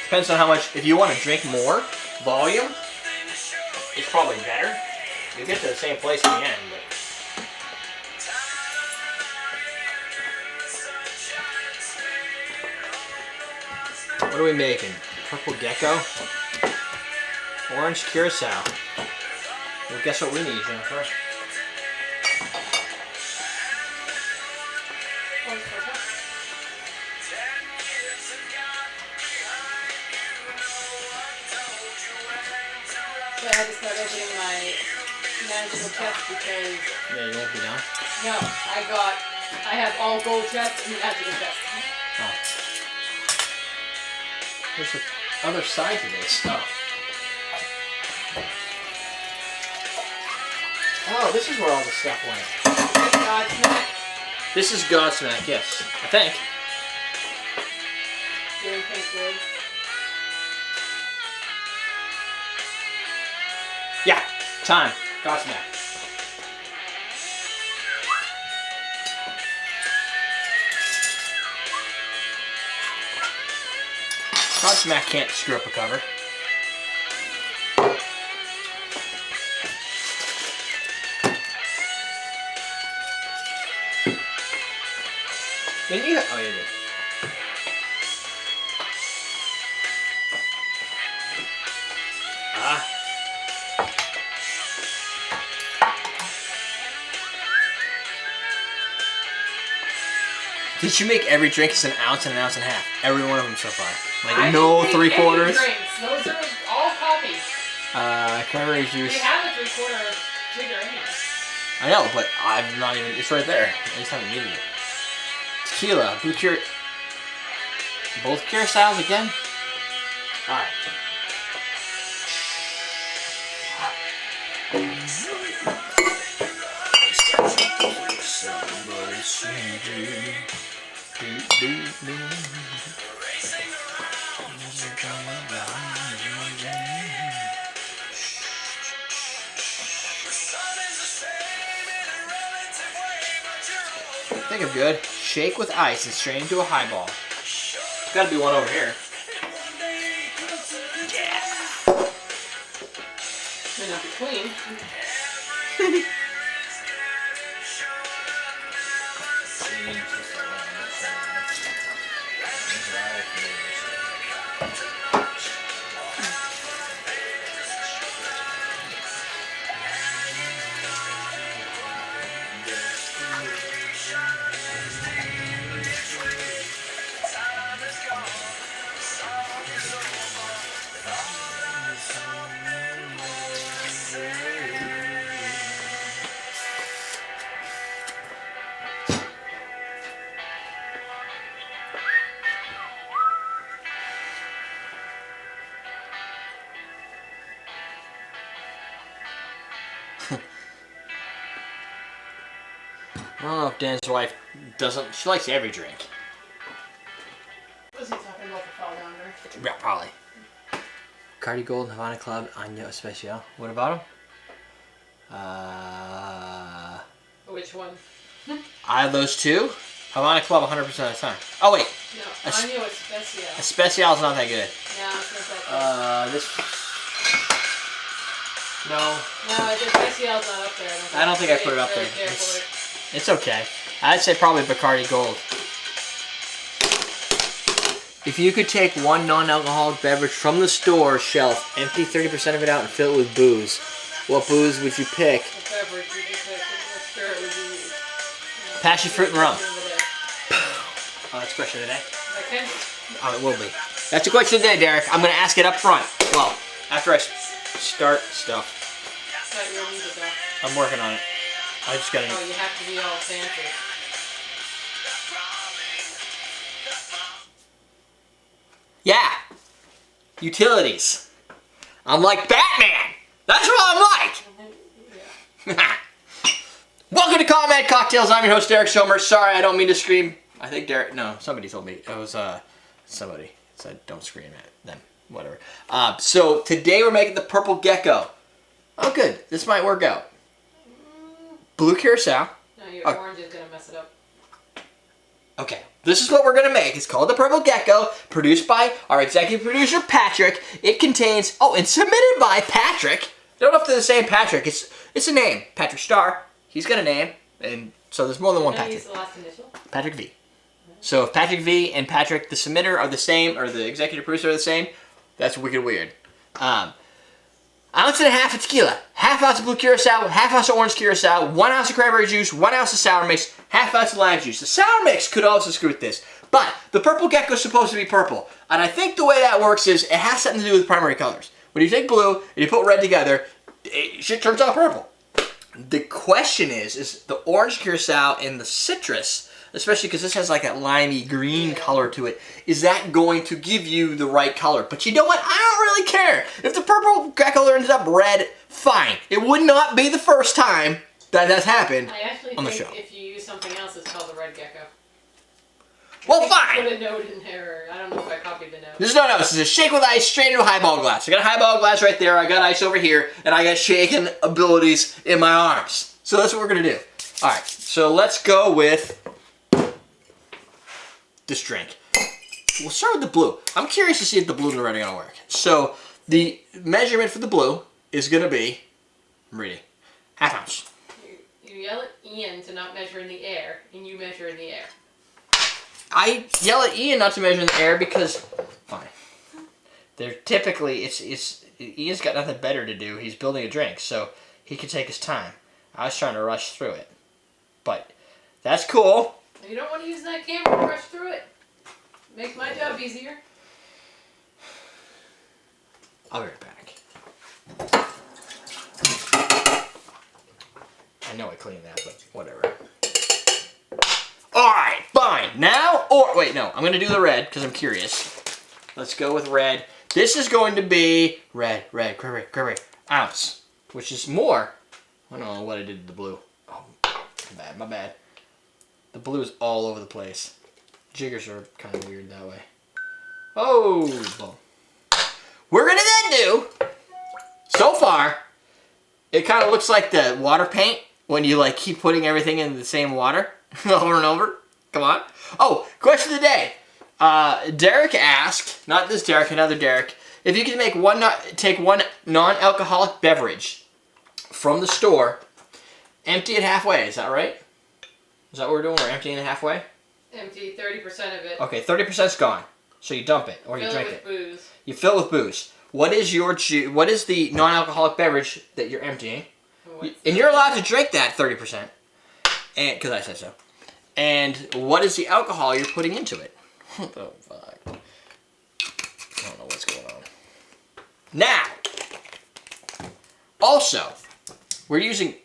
depends on how much. If you want to drink more volume, it's probably better. You get to the same place in the end. But. What are we making? Purple gecko? Orange curacao. Well, guess what we need, Jennifer? So I had to start opening my magical chest because... Yeah, you won't be down? No, I have all gold chests and magical chest. Oh. There's the other side to this. Oh. Oh, this is where all the stuff went. Godsmack. This is Godsmack, yes. I think. Doing pretty good. Yeah, time. Godsmack. Godsmack can't screw up a cover. Didn't you? Oh, you did. Ah. Did you make every drink as an ounce and a half? Every one of them so far. Like no 3/4. Drinks. Those are all copies. Cranberry juice. They have a 3/4 jigger anyway. I know, but I'm not even. It's right there. I just haven't needed it. Tequila, blue cure. Both curaçaos again. All right. I think I'm good. Shake with ice and strain into a highball. There's gotta be one over here. Yeah. May not be clean. I don't know if Dan's wife doesn't. She likes every drink. Was he talking about the fall down there? Yeah, probably. Cardi Gold, Havana Club, Año Especial. What about him? Which one? I have those two. Havana Club 100% of the time. Oh, wait. No, Año Especial. Especial's not that good. No, it's not that good. This. No. No, the Especial's not up there. I don't think I put it up there. It's okay. I'd say probably Bacardi Gold. If you could take one non-alcoholic beverage from the store shelf, empty 30% of it out, and fill it with booze, what booze would you pick? What beverage would you pick? What spirit would you use? Passion fruit and rum. Oh, that's a question of the day? Okay. Oh, it will be. That's a question of the day, Derek. I'm going to ask it up front. Well, after I start stuff. Not real music though. I'm working on it. I just got to... Oh, you have to be all fancy. Yeah. Utilities. I'm like Batman. That's what I'm like. Welcome to Comment Cocktails. I'm your host, Derek Somer. Sorry, I don't mean to scream. I think Derek... No, somebody told me. It was somebody said don't scream at them. Whatever. So today we're making the purple gecko. Oh, good. This might work out. Blue curacao. No, your orange is going to mess it up. Okay, this is what we're gonna make. It's called the Purple Gecko, produced by our executive producer, Patrick. It contains, and submitted by Patrick. I don't know if they're the same Patrick. It's a name. Patrick Starr. He's got a name, and so there's more than one Patrick. Use the last initial? Patrick V. So if Patrick V and Patrick, the submitter, are the same, or the executive producer are the same, that's wicked weird. Ounce and a half of tequila, half ounce of blue curacao, half ounce of orange curacao, 1 ounce of cranberry juice, 1 ounce of sour mix, half ounce of lime juice. The sour mix could also screw with this, but the Purple Gecko is supposed to be purple, and I think the way that works is it has something to do with primary colors. When you take blue and you put red together, shit turns out purple. The question is the orange curacao and the citrus, especially because this has like that limey green color to it, is that going to give you the right color? But you know what? I don't really care. If the Purple Gecko ends up red, fine. It would not be the first time that that's happened on the show. If you use something else, it's called the Red Gecko. Well, fine. Put a note in there. I don't know if I copied the note. There's no notes. This is a shake with ice straight into a highball glass. I got a highball glass right there. I got ice over here, and I got shaking abilities in my arms. So that's what we're gonna do. All right. So let's go with this drink. We'll start with the blue. I'm curious to see if the blue and the red are gonna work. So the measurement for the blue is gonna be, I'm reading, half ounce. You yell at Ian to not measure in the air, and you measure in the air. I yell at Ian not to measure in the air because, fine. They're typically, Ian's got nothing better to do. He's building a drink, so he can take his time. I was trying to rush through it, but that's cool. You don't want to use that camera to rush through it. Makes my job easier. I'll be right back. I know I cleaned that, but whatever. Alright, fine. Now, wait, no. I'm going to do the red because I'm curious. Let's go with red. This is going to be red, ounce, which is more. I don't know what I did to the blue. Oh, my bad. The blue is all over the place. Jiggers are kind of weird that way. Oh, boom. We're going to then do, so far, it kind of looks like the water paint when you like keep putting everything in the same water over and over. Come on. Oh, question of the day. Derek asked, not this Derek, another Derek, if you could take one non-alcoholic beverage from the store, empty it halfway. Is that right? Is that what we're doing? We're emptying it halfway? Empty 30% of it. Okay, 30%'s gone. So you dump it or you drink it. Fill it with booze. You fill it with booze. What is the non-alcoholic beverage that you're emptying? And you're allowed to drink that 30%. And because I said so. And what is the alcohol you're putting into it? What the fuck? I don't know what's going on. Now, also, we're using,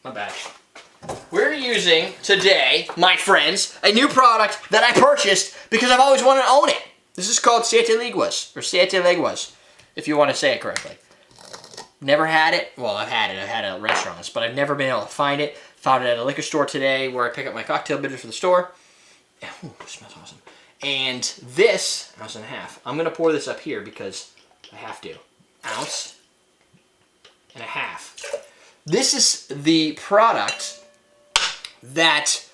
my bad. We're using today, my friends, a new product that I purchased because I've always wanted to own it. This is called Siete Leguas, or Siete Leguas, if you want to say it correctly. Never had it. Well, I've had it. I've had it at restaurants, but I've never been able to find it. Found it at a liquor store today where I pick up my cocktail bitters for the store. Ooh, it smells awesome. And this, ounce and a half. I'm going to pour this up here because I have to. Ounce and a half. This is the product that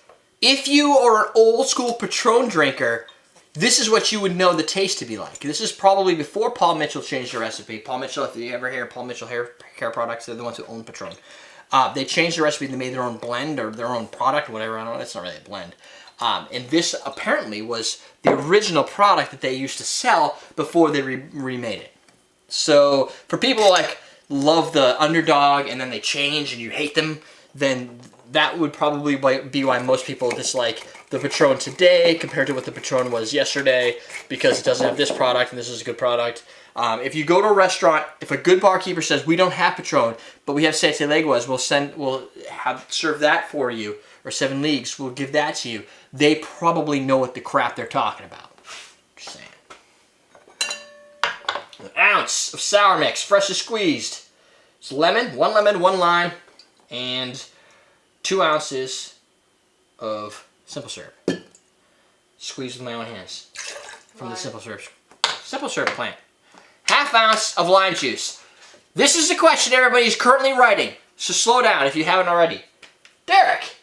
if you are an old school Patron drinker, this is what you would know the taste to be like. This is probably before Paul Mitchell changed the recipe. Paul Mitchell, if you ever hear Paul Mitchell hair products, they're the ones who own Patron. They changed the recipe. They made their own blend or their own product, whatever. I don't know. It's not really a blend. And this apparently was the original product that they used to sell before they remade it. So for people like love the underdog and then they change and you hate them, then that would probably be why most people dislike the Patron today compared to what the Patron was yesterday, because it doesn't have this product and this is a good product. If you go to a restaurant, if a good barkeeper says, we don't have Patron, but we have Siete Leguas, we'll serve that for you, or 7 Leagues, we'll give that to you, they probably know what the crap they're talking about. Just saying. An ounce of sour mix, freshly squeezed. It's lemon, 1 lime, and 2 ounces of simple syrup. Squeezed with my own hands from the simple syrup plant. Half ounce of lime juice. This is the question everybody's currently writing, so slow down if you haven't already. Derek,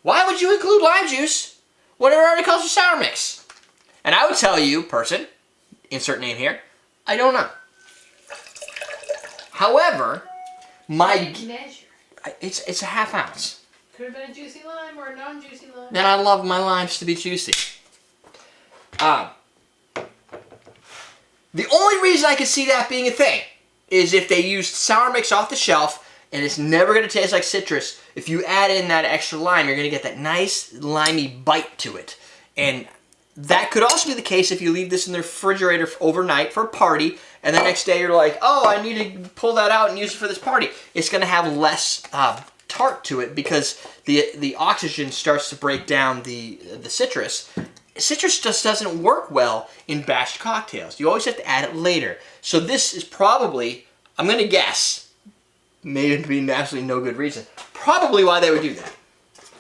why would you include lime juice when it already calls for sour mix? And I would tell you, person, insert name here, I don't know. However, Measure. it's a half ounce. Could have been a juicy lime or a non-juicy lime. And I love my limes to be juicy. The only reason I could see that being a thing is if they used sour mix off the shelf and it's never going to taste like citrus. If you add in that extra lime, you're going to get that nice limey bite to it. And that could also be the case if you leave this in the refrigerator overnight for a party and the next day you're like, oh, I need to pull that out and use it for this party. It's going to have less tart to it because the oxygen starts to break down the citrus. Citrus just doesn't work well in batched cocktails. You always have to add it later. So this is probably, I'm going to guess, maybe being absolutely no good reason, probably why they would do that.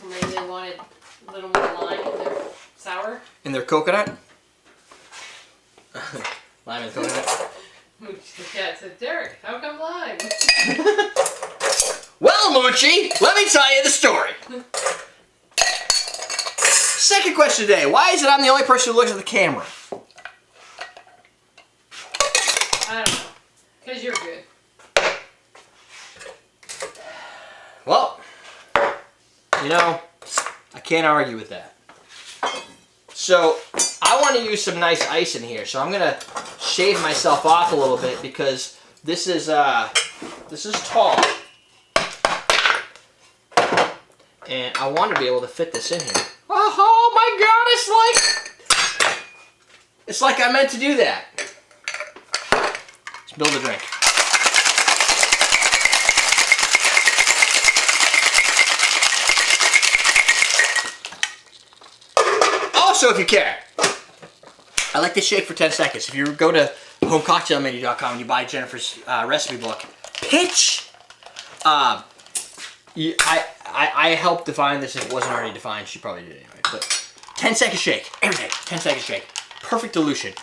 Or maybe they wanted a little more lime in their sour. In their coconut? Lime and coconut? The cat said, Derek, how come lime? Well, Moochie, let me tell you the story. Second question today. Why is it I'm the only person who looks at the camera? I don't know. Because you're good. Well, you know, I can't argue with that. So, I want to use some nice ice in here. So I'm going to shave myself off a little bit because this is tall. And I want to be able to fit this in here. Oh my God, it's like I meant to do that. Let's build a drink. Also, if you care, I like to shake for 10 seconds. If you go to homecocktailmenu.com and you buy Jennifer's recipe book, pitch. I helped define this. If it wasn't already defined, she probably did anyway. But 10-second shake every day. 10-second shake. Perfect dilution.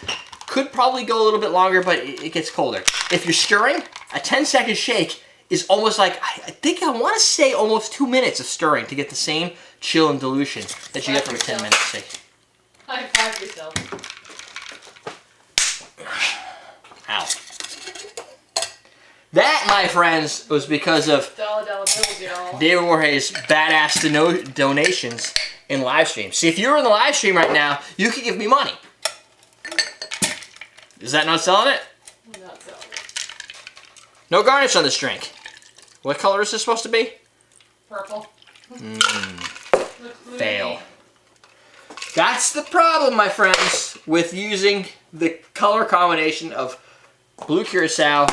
Could probably go a little bit longer, but it gets colder. If you're stirring, a 10-second shake is almost like, I think I want to say almost 2 minutes of stirring to get the same chill and dilution that you get from a 10-minute shake. High five yourself. Ow. That, my friends, was because of Dollar bills, y'all. David Jorge's badass donations in live stream. See, if you're in the live stream right now, you could give me money. Is that not selling it? Not selling it. No garnish on this drink. What color is this supposed to be? Purple. Fail. That's the problem, my friends, with using the color combination of blue curacao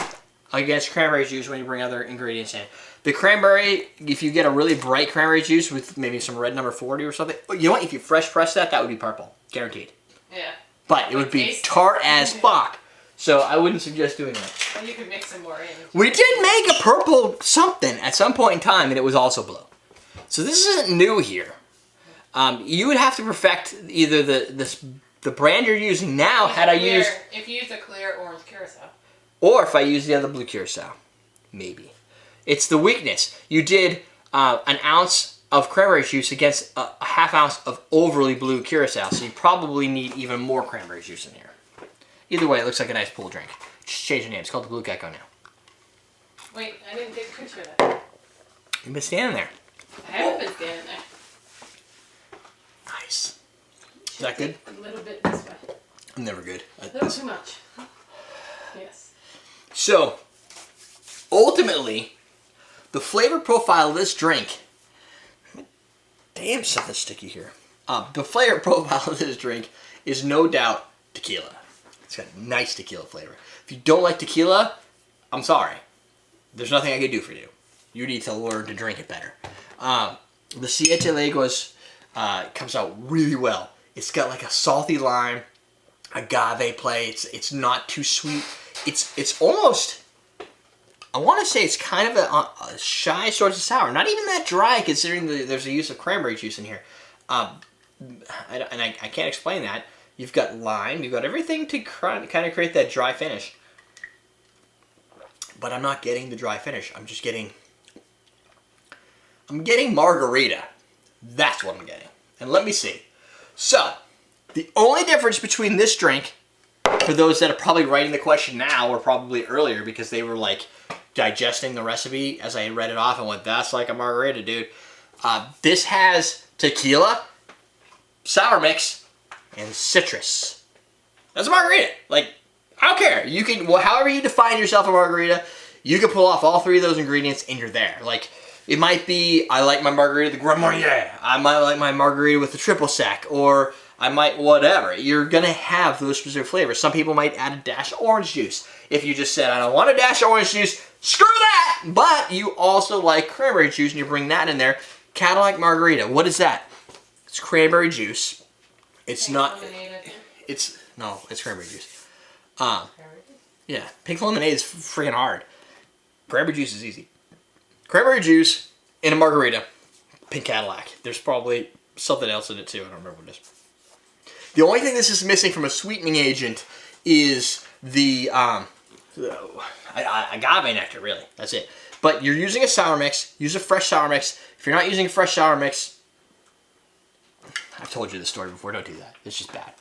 against cranberry juice when you bring other ingredients in. The cranberry, if you get a really bright cranberry juice with maybe some red number 40 or something, you know what? If you fresh press that, that would be purple. Guaranteed. Yeah. But it would be tart as fuck. So I wouldn't suggest doing that. Well, you could mix some more in. We did make a purple something at some point in time, and it was also blue. So this isn't new here. You would have to perfect either the brand you're using now, If you use a clear orange curacao. Or if I use the other blue curacao. Maybe. It's the weakness. You did an ounce of cranberry juice against a half ounce of overly blue curacao, so you probably need even more cranberry juice in here. Either way, it looks like a nice pool drink. Just change the name. It's called the Blue Gecko now. Wait, I didn't take a picture of that. You've been standing there. I haven't been standing there. Nice. Is that good? A little bit this way. I'm never good. A little too much. Yes. So, ultimately, the flavor profile of this drink... Damn, something sticky here. The flavor profile of this drink is no doubt tequila. It's got a nice tequila flavor. If you don't like tequila, I'm sorry. There's nothing I can do for you. You need to learn to drink it better. The Siete Leguas comes out really well. It's got like a salty lime, agave play. It's not too sweet. It's almost, I want to say it's kind of a shy sort of sour. Not even that dry considering there's a use of cranberry juice in here. I can't explain that. You've got lime. You've got everything to kind of create that dry finish. But I'm not getting the dry finish. I'm getting margarita. That's what I'm getting. And let me see. So, the only difference between this drink, for those that are probably writing the question now or probably earlier because they were like digesting the recipe as I read it off and went, that's like a margarita, dude. This has tequila, sour mix, and citrus. That's a margarita. Like, I don't care. You can, however you define yourself a margarita, you can pull off all three of those ingredients and you're there. Like, it might be, I like my margarita the Grand Marnier. I might like my margarita with the triple sec, or I might whatever. You're going to have those specific flavors. Some people might add a dash of orange juice. If you just said, I don't want a dash of orange juice, screw that! But you also like cranberry juice and you bring that in there. Cadillac margarita, what is that? It's cranberry juice. It's Pink not, lemonade, it's cranberry juice. Yeah, pink lemonade is freaking hard. Cranberry juice is easy. Cranberry juice in a margarita, pink Cadillac. There's probably something else in it too. I don't remember what it is. The only thing this is missing from a sweetening agent is the agave nectar, really. That's it. But you're using a sour mix. Use a fresh sour mix. If you're not using a fresh sour mix, I've told you this story before. Don't do that. It's just bad.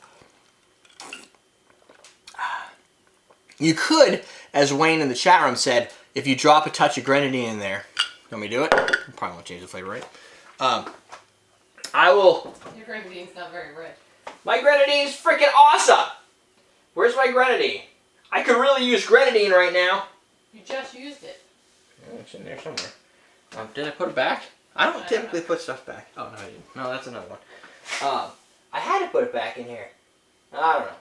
You could, as Wayne in the chat room said, if you drop a touch of grenadine in there, you want me to do it? I probably won't change the flavor, right? I will. Your grenadine's not very red. My grenadine's freaking awesome. Where's my grenadine? I could really use grenadine right now. You just used it. Oh, it's in there somewhere. Did I put it back? I don't typically put stuff back. Oh, no, I didn't. No, that's another one. I had to put it back in here. I don't know.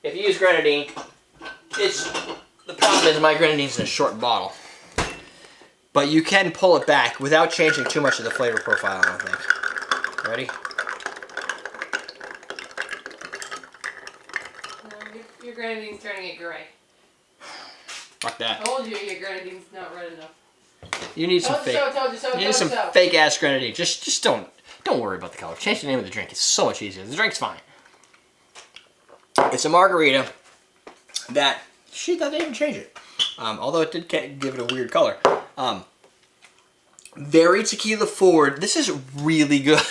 If you use grenadine, the problem is my grenadine's in a short bottle. But you can pull it back without changing too much of the flavor profile, I think. Ready? Your grenadine's turning it gray. Fuck that. I told you your grenadine's not red enough. You need some fake. Told you so. You need some fake ass grenadine. Just don't worry about the color. Change the name of the drink. It's so much easier. The drink's fine. It's a margarita that she didn't even change it. Although it did give it a weird color. Very tequila forward. This is really good.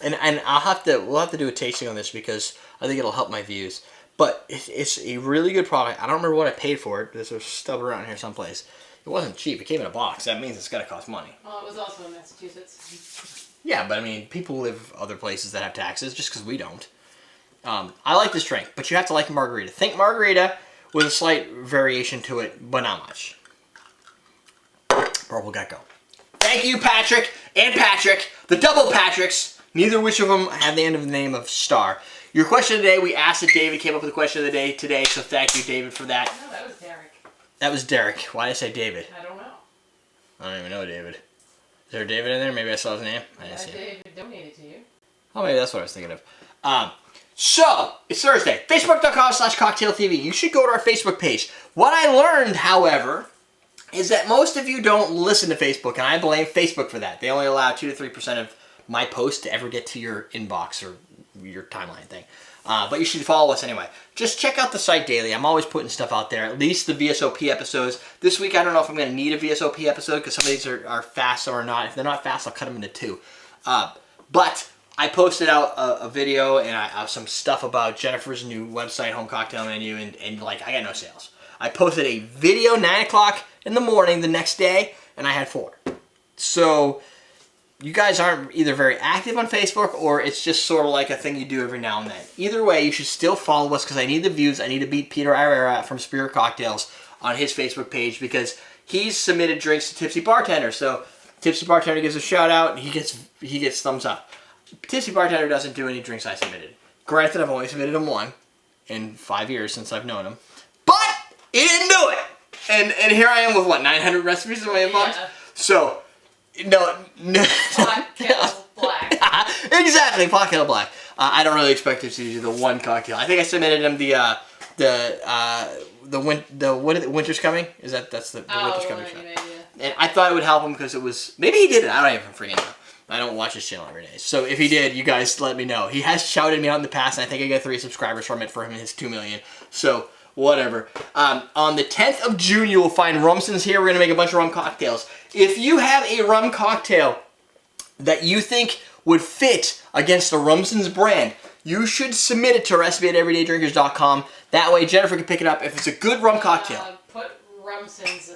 and we'll have to do a tasting on this because I think it'll help my views. But it's a really good product. I don't remember what I paid for it. There's a stub around here someplace. It wasn't cheap. It came in a box. That means it's got to cost money. Well, it was also in Massachusetts. Yeah, but I mean, people live other places that have taxes just because we don't. I like this drink, but you have to like margarita. Think margarita with a slight variation to it, but not much. Purple Gecko. Thank you, Patrick and Patrick, the double Patricks. Neither which of them have the end of the name of Star. Your question today, we asked it. David came up with the question of the day today, so thank you, David, for that. No, that was Derek. That was Derek. Why did I say David? I don't know. I don't even know David. Is there a David in there? Maybe I saw his name. I didn't see it. David donated to you. Oh, maybe that's what I was thinking of. So, it's Thursday. Facebook.com/CocktailTV. You should go to our Facebook page. What I learned, however, is that most of you don't listen to Facebook, and I blame Facebook for that. They only allow 2 to 3% of my posts to ever get to your inbox or your timeline thing. But you should follow us anyway. Just check out the site daily. I'm always putting stuff out there, at least the VSOP episodes. This week, I don't know if I'm going to need a VSOP episode because some of these are fast or not. If they're not fast, I'll cut them into 2. But I posted out a video and I have some stuff about Jennifer's new website, home cocktail menu, and like, I got no sales. I posted a video 9 o'clock in the morning the next day, and I had 4. So you guys aren't either very active on Facebook or it's just sort of like a thing you do every now and then. Either way, you should still follow us because I need the views. I need to beat Peter Irera from Spirit Cocktails on his Facebook page because he's submitted drinks to Tipsy Bartender. So Tipsy Bartender gives a shout out and he gets thumbs up. Tipsy Bartender doesn't do any drinks I submitted. Granted, I've only submitted him 1 in 5 years since I've known him. But he didn't do it! And here I am with, what, 900 recipes in my inbox? Yeah. So, no. Pot kettle black. Exactly, pot kettle black. I don't really expect him to do the 1 cocktail. I think I submitted him the Winter's Coming? That's the Winter's Coming show. Yeah. And I thought it would help him because it was, maybe he did it. I don't even freaking know. I don't watch his channel every day. So if he did, you guys let me know. He has shouted me out in the past, and I think I got 3 subscribers from it for him and his 2 million. So, whatever. On the 10th of June, you will find Rumson's here. We're going to make a bunch of rum cocktails. If you have a rum cocktail that you think would fit against the Rumson's brand, you should submit it to recipe@everydaydrinkers.com. That way Jennifer can pick it up if it's a good rum cocktail. Put Rumson's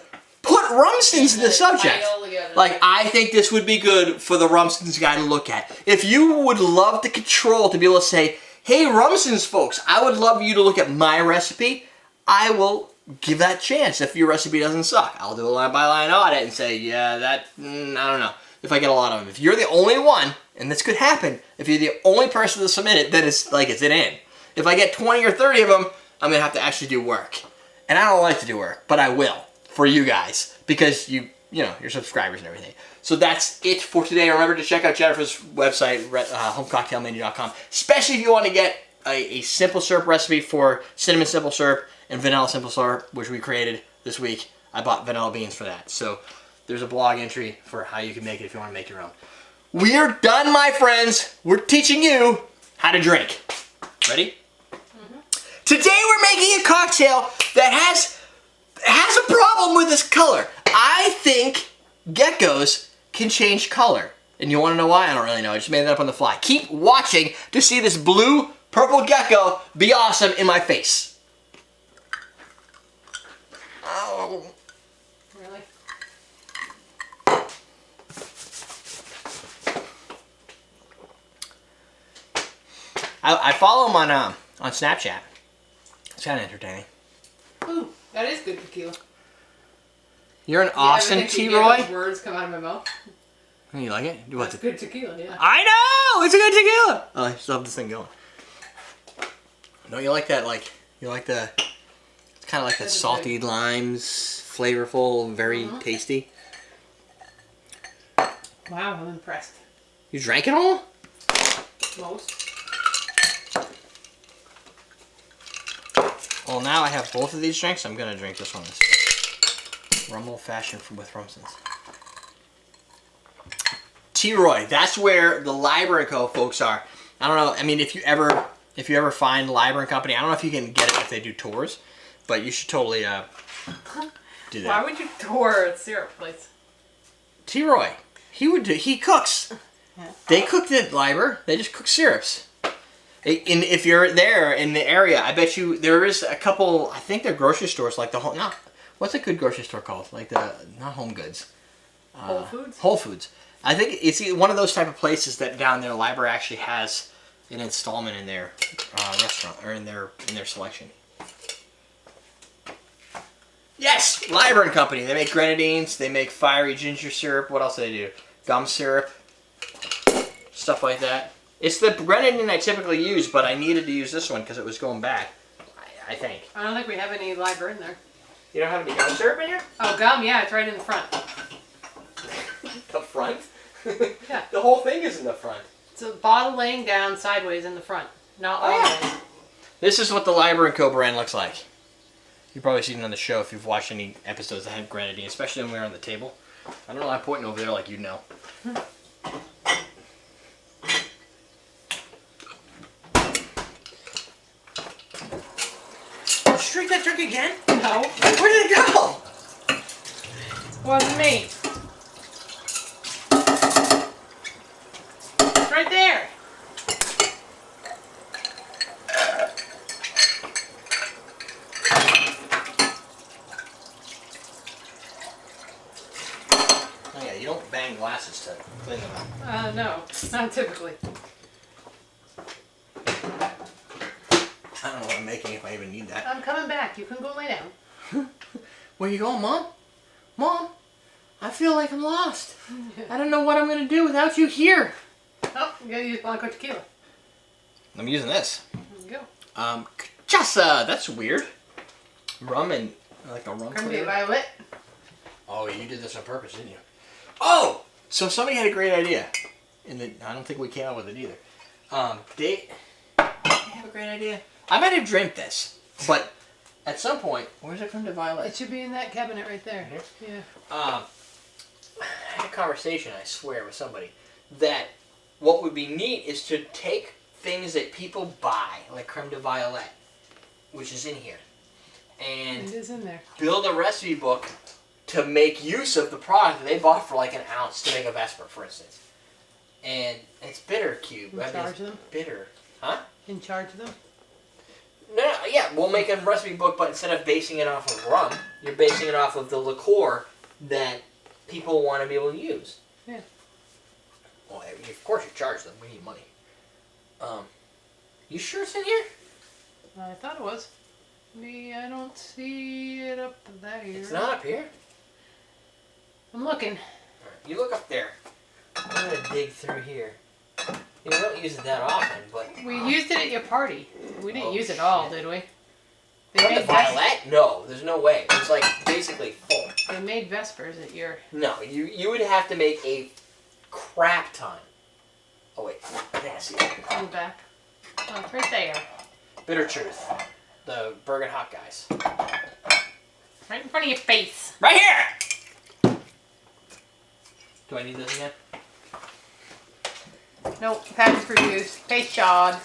In the subject. Like, I think this would be good for the Rumson's guy to look at. If you would love the control to be able to say, hey, Rumson's folks, I would love you to look at my recipe, I will give that chance if your recipe doesn't suck. I'll do a line-by-line audit and say, yeah, that, I don't know, if I get a lot of them. If you're the only one, and this could happen, if you're the only person to submit it, then it's like it's an in. If I get 20 or 30 of them, I'm going to have to actually do work. And I don't like to do work, but I will for you guys because you know, your subscribers and everything. So that's it for today. Remember to check out Jennifer's website, homecocktailmenu.com, especially if you want to get a simple syrup recipe for cinnamon simple syrup and vanilla simple syrup, which we created this week. I bought vanilla beans for that. So there's a blog entry for how you can make it if you want to make your own. We're done, my friends. We're teaching you how to drink. Ready? Today we're making a cocktail that has a problem with this color. I think geckos can change color. And you want to know why? I don't really know. I just made that up on the fly. Keep watching to see this blue-purple gecko be awesome in my face. Oh. Really? I follow him on Snapchat. It's kind of entertaining. Ooh, that is good tequila. You're an Austin T. Roy? Words come out of my mouth. You like it? Do what? It's good tequila, yeah. I know! It's a good tequila! Oh, I still have this thing going. No, you like that, like, you like the, it's kind of like that salty limes, flavorful, very tasty. Wow, I'm impressed. You drank it all? Most. Well, now I have both of these drinks. I'm going to drink this one. Rum Old Fashioned with Rumson's. T-Roy, that's where the Library Co. folks are. I don't know. I mean, if you ever find Library Company, I don't know if you can get it if they do tours, but you should totally do that. Why would you tour a syrup place? T-Roy, he cooks. Yeah. They cook the Library. They just cook syrups. If you're there in the area, I bet you there is a couple. I think they're grocery stores like the whole. No, what's a good grocery store called? Like the not Home Goods. Whole Foods. Whole Foods. I think it's one of those type of places that down there, Library actually has an installment in their restaurant or in their selection. Yes, Library Company. They make grenadines. They make fiery ginger syrup. What else do they do? Gum syrup. Stuff like that. It's the grenadine I typically use, but I needed to use this one because it was going bad, I think. I don't think we have any Library in there. You don't have any gum syrup in here? Oh, gum, yeah, it's right in the front. The front? Yeah. The whole thing is in the front. It's a bottle laying down sideways in the front, not long ways. This is what the Library Co. brand looks like. You've probably seen it on the show if you've watched any episodes that have grenadine, especially when we were on the table. I don't know why I'm pointing over there like you'd know. Drink that drink again? No. Where did it go? Wasn't me. It's right there. Oh yeah, you don't bang glasses to clean them up. No, not typically. I don't know what I'm making if I even need that. I'm coming back. You can go lay down. Where you going, Mom? Mom, I feel like I'm lost. I don't know what I'm going to do without you here. Oh, you gotta use Blanco tequila. I'm using this. There you go. Cachaça. That's weird. Rum and like a rum Crimson flavor. violet. Oh, you did this on purpose, didn't you? Oh, so somebody had a great idea. I don't think we came up with it either. They have a great idea. I might have dreamt this, but at some point, where's it from to Violet? It should be in that cabinet right there. Here? Yeah. I had a conversation, I swear, with somebody that what would be neat is to take things that people buy, like creme de violet, which is in here, and it is in there. Build a recipe book to make use of the product that they bought for like an ounce to make a Vesper, for instance. And it's bitter cube. In I mean, charge it's of them? bitter. Huh? In charge of them? No, yeah, we'll make a recipe book, but instead of basing it off of rum, you're basing it off of the liqueur that people want to be able to use. Yeah. Well, of course you charge them. We need money. You sure it's in here? I thought it was. I don't see it up there. It's not up here. I'm looking. Right, you look up there. I'm gonna dig through here. You don't use it that often, but We used it at your party. We didn't use it all, did we? They From the made, ves- violet? No, there's no way. It's like basically full. they made Vespers at your... No, you would have to make a crap ton. Oh wait, I think I see it. in the back. Oh, it's right there. Bitter Truth, the Bergen Hot guys. Right in front of your face. Right here. Do I need this again? Nope, patent for use. Paste shod.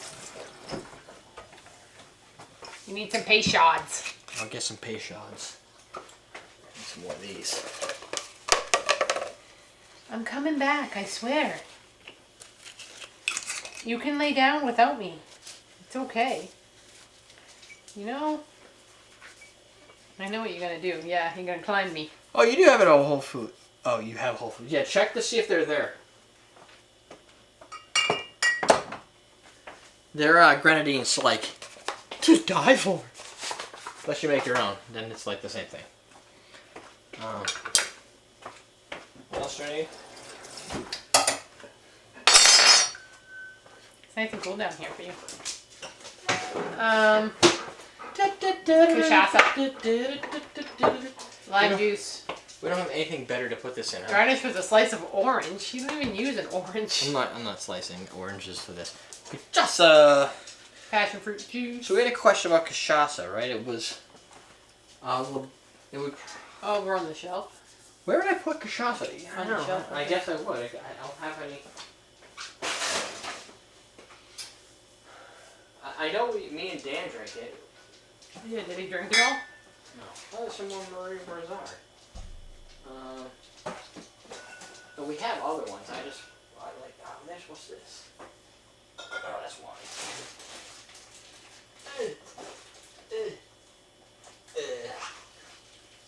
You need some paste shods. I'll get some Peychaud's. Some more of these. I'm coming back, I swear. You can lay down without me. It's okay. You know? I know what you're gonna do. Yeah, you're gonna climb me. Oh, you do have it at Whole Foods. Oh, you have Whole Foods. Yeah, check to see if they're there. Their grenadines, like, to die for. Unless you make your own, then it's like the same thing. What else do I need? It's nice and cool down here for you. Cachaça. Lime juice. We don't have anything better to put this in, huh? Garnish with a slice of orange. You don't even use an orange. I'm not slicing oranges for this. Cachaça! Passion fruit juice. So we had a question about cachaça, right? It was... it would... Oh, we're on the shelf. Where would I put cachaça? I On don't the know. shelf, I guess I would. I don't have any... I know me and Dan drank it. Yeah, did he drink it all? No. Oh, there's some more Marie Barzard. But we have other ones. I like, what's this? Oh, that's wine.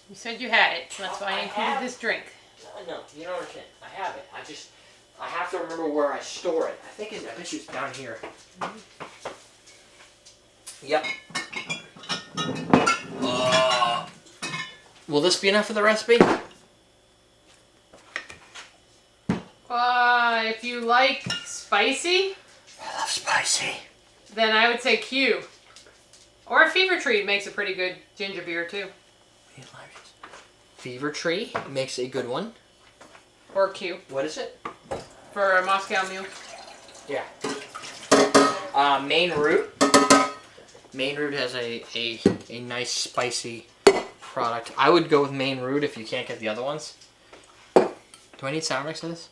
You said you had it, so that's why I included this drink. No, you don't understand. I have it. I have to remember where I store it. I bet you it's down here. Yep. Will this be enough for the recipe? If you like spicy, I love spicy. then I would say Q. Or a Fever Tree makes a pretty good ginger beer too. Fever Tree makes a good one. Or Q. What is it? For a Moscow Mule. Yeah. Maine Root. Maine Root has a nice spicy product. I would go with Maine Root if you can't get the other ones. Do I need sour mix for this?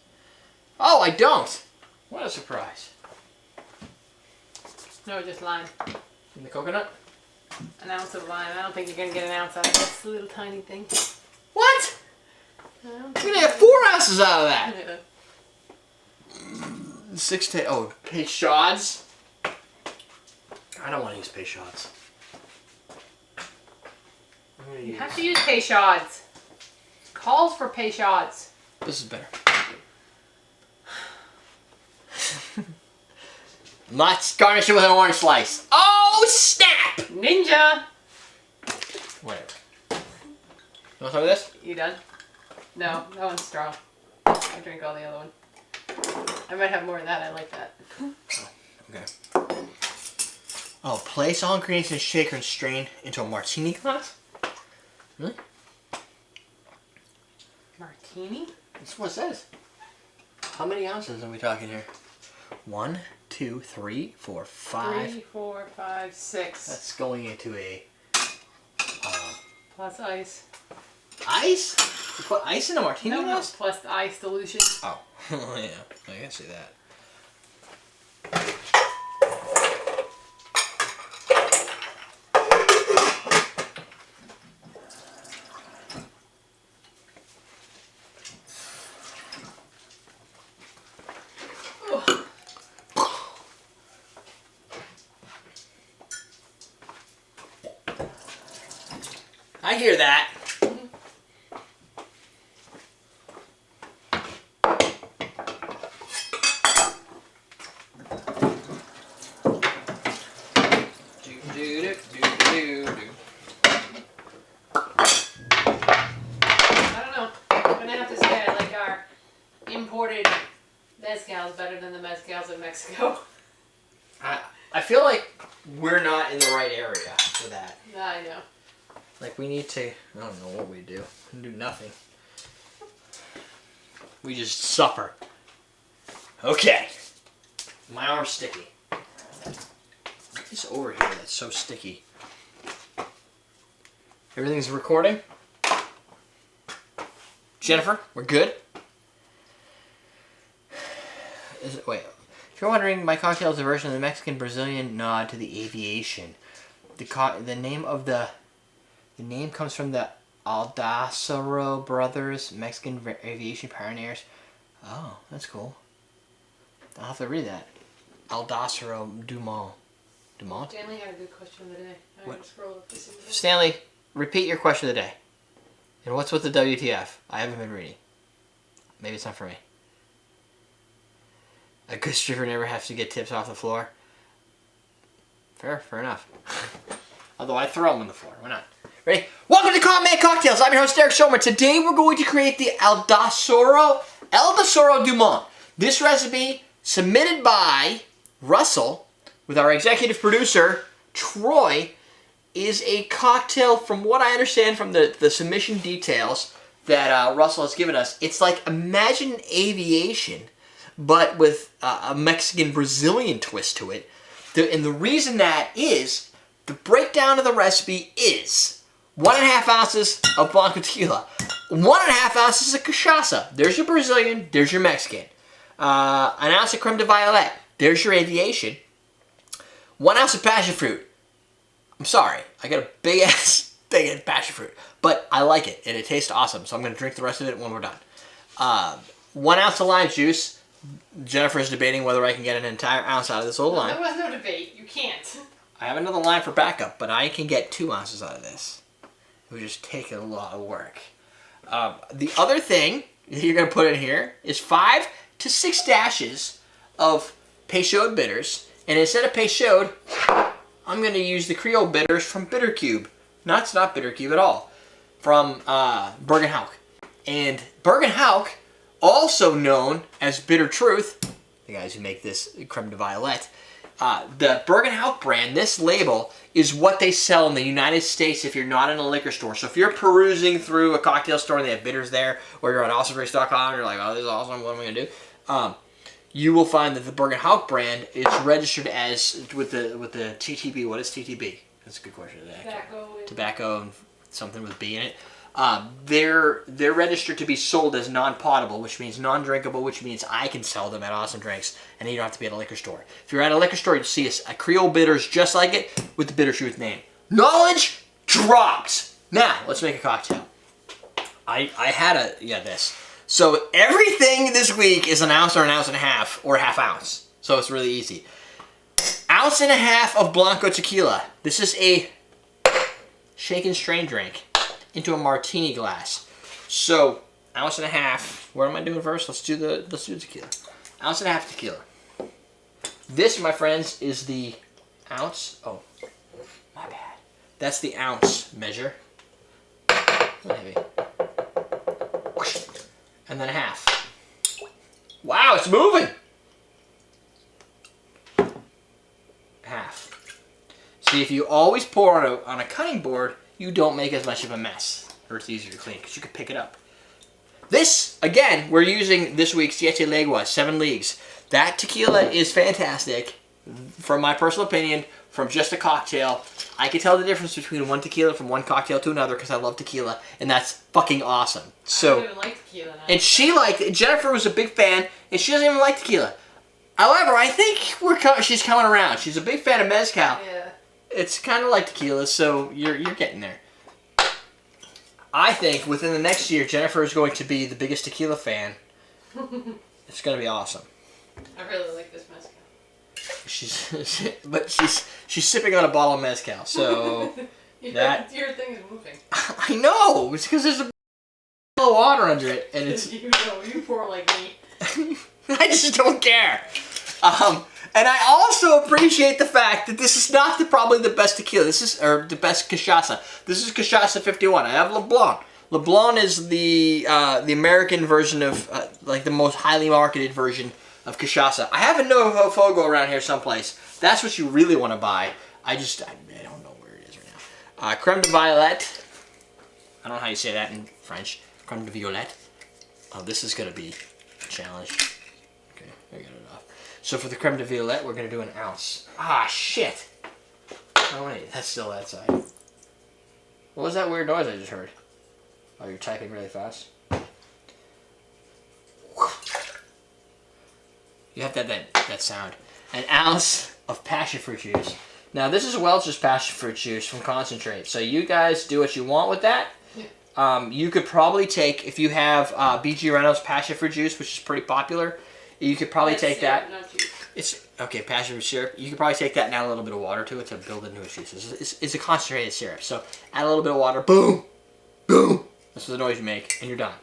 Oh, I don't! What a surprise. No, just lime. And the coconut? An ounce of lime. I don't think you're going to get an ounce out of this little tiny thing. What? I don't We're think gonna get 4 ounces out of that. Yeah. 6 to... Oh, Peychaud's? I don't want to use Peychaud's. You have to use Peychaud's. Calls for Peychaud's. This is better. Let's garnish it with an orange slice. Oh, snap! Ninja! Whatever. You want some of this? You done? No, that one's strong. I drink all the other one. I might have more of that. I like that. Okay. Oh, place all ingredients in a shaker and strain into a martini glass? Really? Martini? That's what it says. How many ounces are we talking here? 1, 2, 3, 4, 5. 3, 4, 5, 6. That's going into a... Plus ice. Ice? You put ice in a martini No, glass? plus the ice dilution. Oh. Yeah. I can see that. I hear that. I don't know. I'm gonna have to say I like our imported mezcals better than the mezcals in Mexico. I feel like we're not in the right area for that. I know. Like we need to, I don't know what we do. We do nothing. We just suffer. Okay. My arm's sticky. It's over here that's so sticky. Everything's recording? Jennifer, we're good? Wait. If you're wondering, my cocktail is a version of the Mexican-Brazilian nod to the aviation. The name comes from the Aluro brothers, Mexican aviation pioneers. Oh, that's cool. I'll have to read that. Aluro Dumont. Dumont? Stanley had a good question of the day. I What? gotta scroll up to see that. Stanley, repeat your question of the day. And what's with the WTF? I haven't been reading. Maybe it's not for me. A good stripper never has to get tips off the floor. Fair enough. Although I throw them on the floor. Why not? Ready? Welcome to Common Cocktails. I'm your host, Derek Schomer. Today we're going to create the elasaur Dumont. This recipe submitted by Russell with our executive producer, Troy, is a cocktail, from what I understand from the submission details that Russell has given us. It's like, imagine aviation, but with a Mexican-Brazilian twist to it. And the reason that is, the breakdown of the recipe is 1.5 ounces of Blanco tequila, 1.5 ounces of cachaça. There's your Brazilian, there's your Mexican. An ounce of creme de violet, there's your aviation. 1 ounce of passion fruit. I'm sorry, I got a big ass passion fruit, but I like it and it tastes awesome, so I'm going to drink the rest of it when we're done. 1 ounce of lime juice. Jennifer's debating whether I can get an entire ounce out of this little lime. There was no debate. You can't. I have another lime for backup, but I can get 2 ounces out of this. It would just take a lot of work. The other thing you're going to put in here is 5 to 6 dashes of Peychaud bitters. And instead of Peychaud, I'm going to use the Creole bitters from Bitter Cube. No, it's not Bitter Cube at all. From Bergen Houk. And Bergen Houk, also known as Bitter Truth, the guys who make this creme de violet, the Bergen Houk brand, this label, is what they sell in the United States if you're not in a liquor store. So if you're perusing through a cocktail store and they have bitters there, or you're on awesomegrace.com and you're like, oh, this is awesome, what am I going to do? You will find that the Bergen Houk brand is registered as, with the TTB. What is TTB? That's a good question today. Tobacco and something with B in it. They're registered to be sold as non-potable, which means non-drinkable, which means I can sell them at Awesome Drinks, and you don't have to be at a liquor store. If you're at a liquor store, you'll see a Creole bitters just like it with the Bitter Truth name. Knowledge dropped. Now let's make a cocktail. I had this. So everything this week is an ounce or an ounce and a half or a half ounce. So it's really easy. 1.5 ounces of Blanco tequila. This is a shake and strain drink into a martini glass. So 1.5 ounces. What am I doing first? Let's do the tequila. 1.5 ounces tequila. This, my friends, is the ounce. Oh, my bad. That's the ounce measure. Maybe. And then 1/2. Wow, it's moving. 1/2. See, if you always pour on a cutting board, you don't make as much of a mess, or it's easier to clean because you can pick it up. This, again, we're using this week's Siete Leguas, 7 Leagues. That tequila is fantastic, from my personal opinion, from just a cocktail. I can tell the difference between one tequila from one cocktail to another because I love tequila, and that's fucking awesome. So, I don't even like tequila now. And she liked it. Jennifer was a big fan, and she doesn't even like tequila. However, I think she's coming around. She's a big fan of mezcal. Yeah. It's kind of like tequila, so you're getting there. I think within the next year, Jennifer is going to be the biggest tequila fan. It's going to be awesome. I really like this mezcal. She's sipping on a bottle of mezcal, so That- Your thing is moving. I know. It's because there's a of water under it, and it's. You know, you pour like me. I just don't care. And I also appreciate the fact that this is not probably the best tequila. This is the best cachaça. This is cachaça 51. I have LeBlanc. LeBlanc is the American version of like the most highly marketed version of cachaça. I have a Novo Fogo around here someplace. That's what you really want to buy. I don't know where it is right now. Creme de Violette. I don't know how you say that in French. Creme de Violette. Oh, this is gonna be a challenge. Okay, I got it off. So for the creme de violette, we're gonna do an ounce. Ah, shit! Oh wait, that's still that side. What was that weird noise I just heard? Oh, you're typing really fast? You have to have that sound. An ounce of passion fruit juice. Now this is Welch's passion fruit juice from concentrate. So you guys do what you want with that. You could probably take, if you have B.G. Reynolds passion fruit juice, which is pretty popular, you could probably take syrup, that. not juice. It's okay, passion fruit syrup. You could probably take that and add a little bit of water to it to build into a juice. It's a concentrated syrup. So add a little bit of water. Boom, boom. That's the noise you make, and you're done.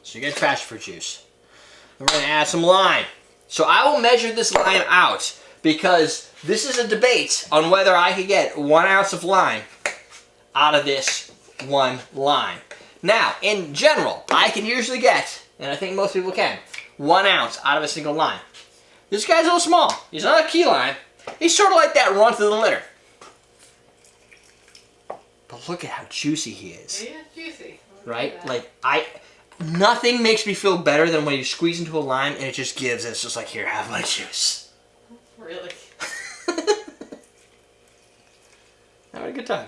So you get passion fruit juice. Then we're gonna add some lime. So I will measure this lime out because this is a debate on whether I could get 1 ounce of lime out of this one lime. Now, in general, I can usually get, and I think most people can, 1 ounce out of a single lime. This guy's a little small. He's not a key lime. He's sort of like that run through the litter. But look at how juicy he is. He is juicy. Right? Like, nothing makes me feel better than when you squeeze into a lime and it just gives, and it's just like, here, have my juice. Really? Having a good time.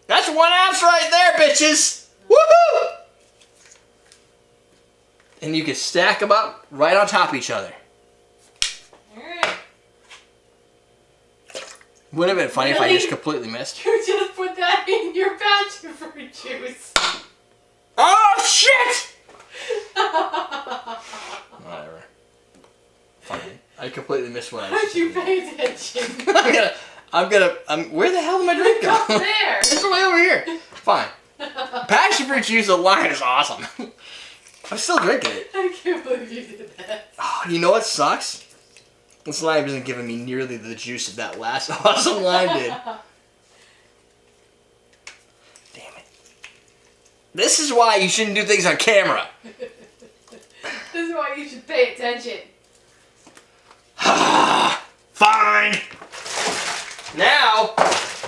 That's 1 ounce right there, bitches! Woohoo! And you can stack them up right on top of each other. Alright. Wouldn't it have been funny if I Really? just completely missed? You just put that in your passion fruit juice. Oh, shit! Whatever. Fine. I completely missed what I was How'd you pay attention? where the hell did my drink go? Up there. It's way over here. Fine. Passion fruit juice of lime is awesome. I'm still drinking it. I can't believe you did that. Oh, you know what sucks? This lime isn't giving me nearly the juice of that last awesome lime did. Damn it. This is why you shouldn't do things on camera. This is why you should pay attention. Fine. Now,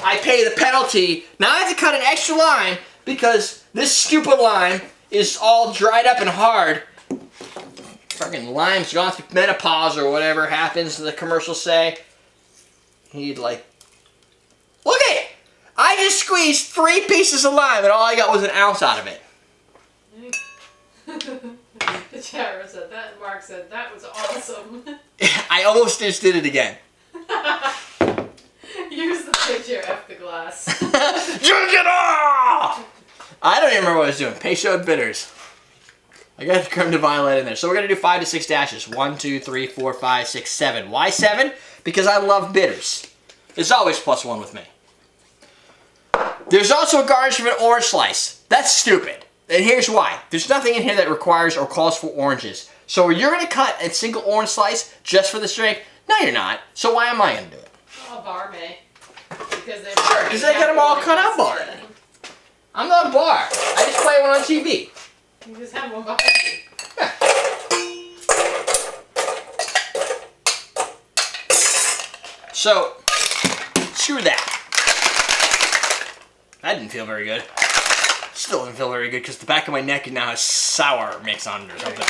I pay the penalty. Now I have to cut an extra lime because this stupid lime is all dried up and hard. Fucking lime's gone through menopause or whatever happens, the commercials say. He'd like... Look at it! I just squeezed 3 pieces of lime and all I got was an ounce out of it. The chat room said that. Mark said that was awesome. I almost just did it again. Use the picture of the glass. Drink it all! I don't even remember what I was doing. Peychaud bitters. I got the creme de violette in there. So we're going to do 5 to 6 dashes. 1, 2, 3, 4, 5, 6, 7. Why 7? Because I love bitters. There's always +1 with me. There's also a garnish of an orange slice. That's stupid. And here's why. There's nothing in here that requires or calls for oranges. So you're going to cut a single orange slice just for this drink? No, you're not. So why am I going to do it? Oh, bar may. Because they got them all cut up already. I'm not a bar. I just play one on TV. You just have one behind you. Yeah. So, screw that. That didn't feel very good. Still didn't feel very good because the back of my neck now has sour mix on it or something.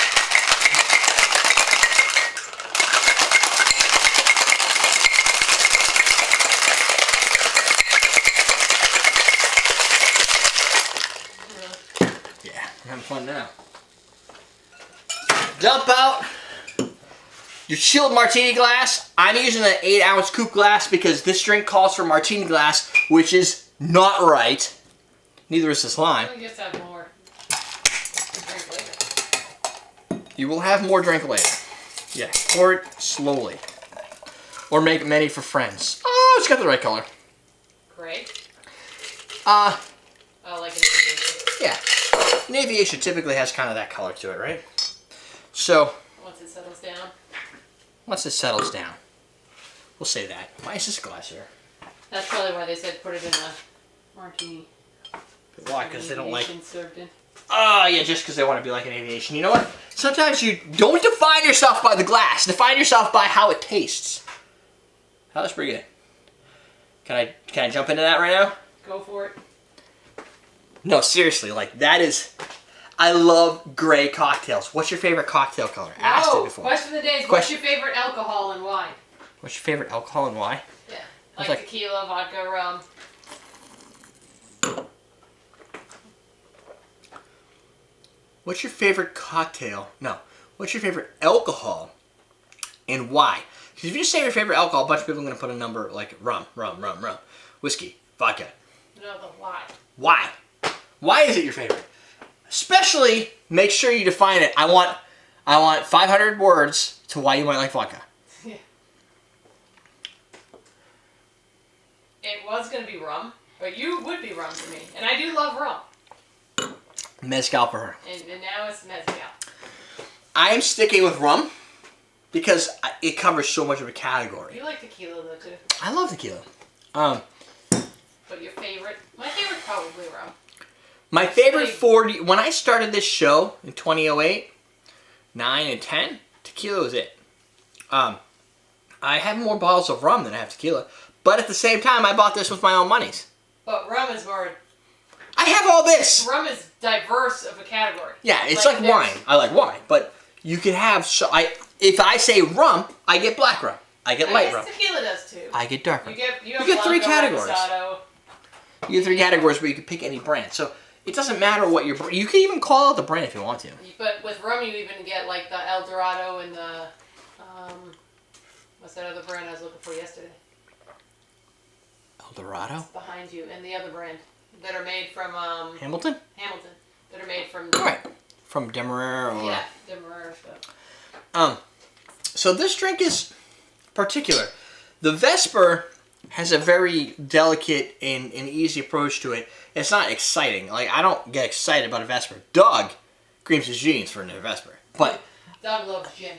Yeah, I'm having fun now. Dump out your chilled martini glass. I'm using an 8-ounce coupe glass because this drink calls for martini glass, which is not right. Neither is this lime. You just have more. Drink later. You will have more drink later. Yeah, pour it slowly. Or make many for friends. Oh, it's got the right color. Gray? Uh, Oh, like an aviation. yeah. An aviation typically has kind of that color to it, right? So, Once it settles down. once it settles down, we'll say that. Why is this glass here? That's probably why they said put it in a martini. Why? Because they don't like... Aviation served in. Oh, yeah, just because they want to be like an aviation. You know what? Sometimes you don't define yourself by the glass. Define yourself by how it tastes. Oh, that's pretty good. Can I jump into that right now? Go for it. No, seriously, like that is... I love gray cocktails. What's your favorite cocktail color? Asked it before. Question of the day is what's your favorite alcohol and why? What's your favorite alcohol and why? Yeah. Like- Like tequila, vodka, rum. What's your favorite cocktail? No. What's your favorite alcohol and why? Because if you say your favorite alcohol, a bunch of people are going to put a number like rum, whiskey, vodka. No, the why. Why? Why is it your favorite? Especially, make sure you define it. I want 500 words to why you might like vodka. Yeah. It was going to be rum, but you would be rum to me. And I do love rum. Mezcal for her. And now it's mezcal. I am sticking with rum because it covers so much of a category. You like tequila though too. I love tequila. But your favorite? My favorite's probably rum. My favorite 40, when I started this show in 2008, 9 and 10, tequila was it. I have more bottles of rum than I have tequila, but at the same time, I bought this with my own monies. But rum is more... I have all this. Rum is diverse of a category. Yeah, it's like wine. I like wine, but you can have... if I say rum, I get black rum. I get light rum. Tequila does too. I get dark rum. You get three categories. Reposado. You get 3 categories where you can pick any brand. So it doesn't matter what your... You can even call out the brand if you want to. But with rum, you even get like the El Dorado and the... what's that other brand I was looking for yesterday? El Dorado? It's behind you. And the other brand that are made from... Hamilton? Hamilton. That are made from... Right. From Demerara or... Yeah, Demerara stuff. So this drink is particular. The Vesper has a very delicate and easy approach to it. It's not exciting. Like, I don't get excited about a Vesper. Doug creams his jeans for a Vesper. But... Doug loves gin.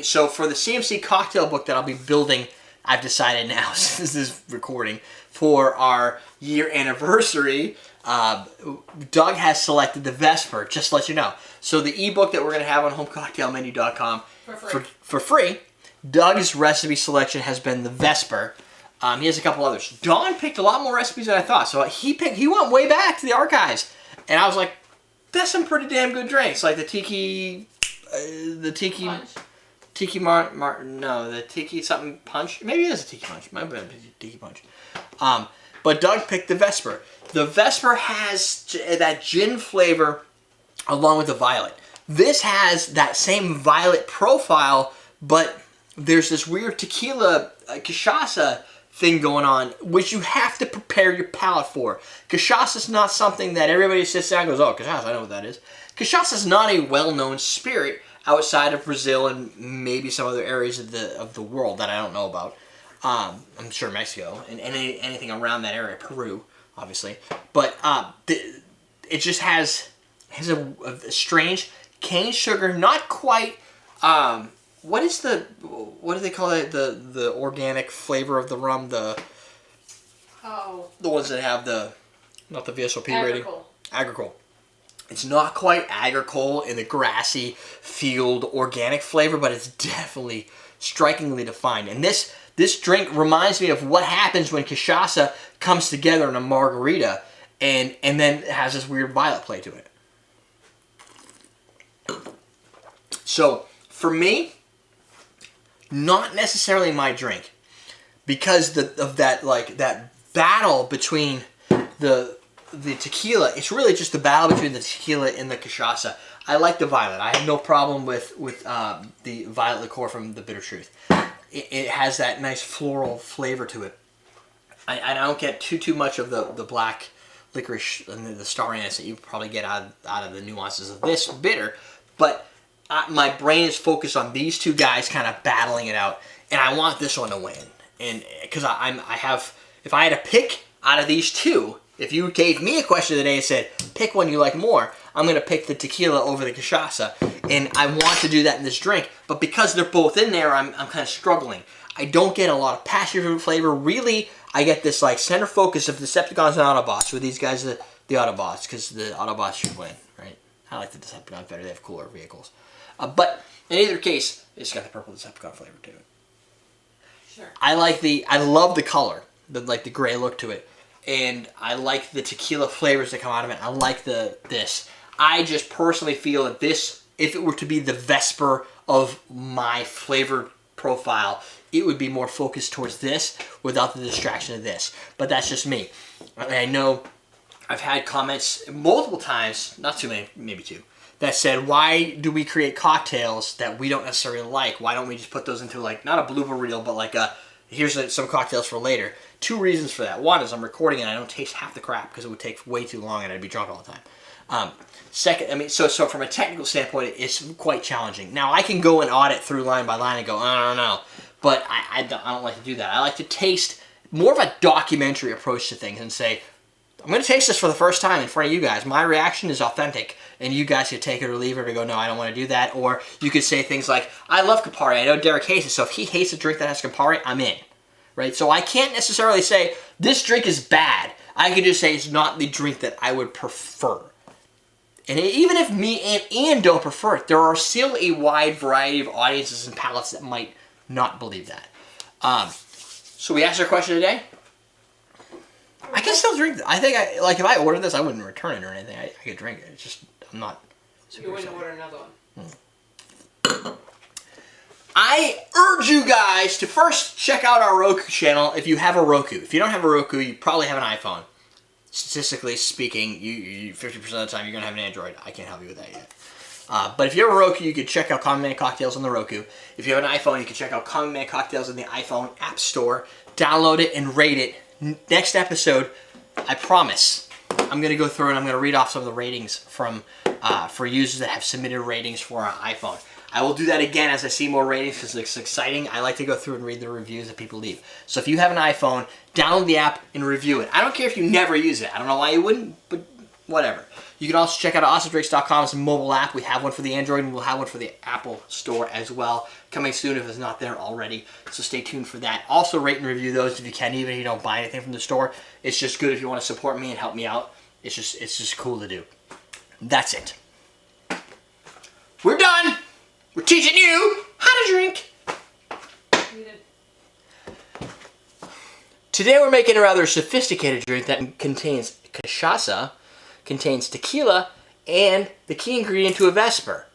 So for the CMC cocktail book that I'll be building, I've decided now, since this is recording, for our year anniversary, Doug has selected the Vesper, just to let you know. So the ebook that we're going to have on homecocktailmenu.com for free, Doug's recipe selection has been the Vesper. He has a couple others. Don picked a lot more recipes than I thought. So he went way back to the archives. And I was like, that's some pretty damn good drinks. Like the Tiki Punch? Tiki the Tiki something punch. Maybe it is a Tiki punch. Might be a Tiki punch. But Doug picked the Vesper. The Vesper has that gin flavor along with the violet. This has that same violet profile, but there's this weird tequila cachaça thing going on, which you have to prepare your palate for. Cachaça is not something that everybody sits down and goes, oh, cachaça, I know what that is. Cachaça is not a well-known spirit outside of Brazil and maybe some other areas of the world that I don't know about. I'm sure Mexico and anything around that area, Peru, obviously. But it just has a strange cane sugar, not quite. What do they call it? The organic flavor of the rum. The ones that have not the VSOP rating. Agricole. It's not quite agricole in the grassy field organic flavor, but it's definitely strikingly defined. And this drink reminds me of what happens when cachaça comes together in a margarita and then it has this weird violet play to it. So, for me, not necessarily my drink, because of that battle between the tequila. It's really just the battle between the tequila and the cachaça. I like the violet. I have no problem with the violet liqueur from the Bitter Truth. It has that nice floral flavor to it. I don't get too much of the black licorice and the starriness that you probably get out of the nuances of this bitter, but my brain is focused on these two guys kind of battling it out, and I want this one to win. And because if I had to pick out of these two, if you gave me a question today and said, pick one you like more, I'm going to pick the tequila over the cachaça. And I want to do that in this drink. But because they're both in there, I'm kind of struggling. I don't get a lot of passion fruit flavor. Really, I get this like center focus of Decepticons and Autobots, with these guys the Autobots, because the Autobots should win, right? I like the Decepticons better. They have cooler vehicles. But in either case, it's got the purple Decepticon flavor to it. Sure. I love the color, the gray look to it. And I like the tequila flavors that come out of it. I like this. I just personally feel that this, if it were to be the Vesper of my flavor profile, it would be more focused towards this without the distraction of this. But that's just me. I know I've had comments multiple times, not too many, maybe two, that said, why do we create cocktails that we don't necessarily like? Why don't we just put those into like, not a blooper reel, but like here's some cocktails for later. Two reasons for that. One is I'm recording and I don't taste half the crap because it would take way too long and I'd be drunk all the time. Second, I mean, so from a technical standpoint, it's quite challenging. Now, I can go and audit through line by line and go, I don't know. But I don't like to do that. I like to taste more of a documentary approach to things and say, I'm going to taste this for the first time in front of you guys. My reaction is authentic, and you guys could take it or leave it or go, no, I don't want to do that. Or you could say things like, I love Campari. I know Derek hates it, so if he hates a drink that has Campari, I'm in. Right? So I can't necessarily say, this drink is bad. I could just say it's not the drink that I would prefer. And even if me and Ian don't prefer it, there are still a wide variety of audiences and palates that might not believe that. So we asked our question today. I can still drink this. I think, if I ordered this, I wouldn't return it or anything. I could drink it. It's just, I'm not. You wouldn't order another one. I urge you guys to first check out our Roku channel if you have a Roku. If you don't have a Roku, you probably have an iPhone. Statistically speaking, you 50% of the time you're going to have an Android. I can't help you with that yet. But if you have a Roku, you can check out Common Man Cocktails on the Roku. If you have an iPhone, you can check out Common Man Cocktails in the iPhone App Store. Download it and rate it. Next episode, I promise, I'm going to go through and I'm going to read off some of the ratings from for users that have submitted ratings for our iPhone. I will do that again as I see more ratings because it's exciting. I like to go through and read the reviews that people leave. So if you have an iPhone, download the app and review it. I don't care if you never use it. I don't know why you wouldn't, but whatever. You can also check out awesomedrinks.com. It's a mobile app. We have one for the Android and we'll have one for the Apple Store as well. Coming soon if it's not there already. So stay tuned for that. Also rate and review those if you can, even if you don't buy anything from the store. It's just good if you want to support me and help me out. It's just cool to do. That's it. We're done. We're teaching you how to drink. Today we're making a rather sophisticated drink that contains cachaça, contains tequila, and the key ingredient to a Vesper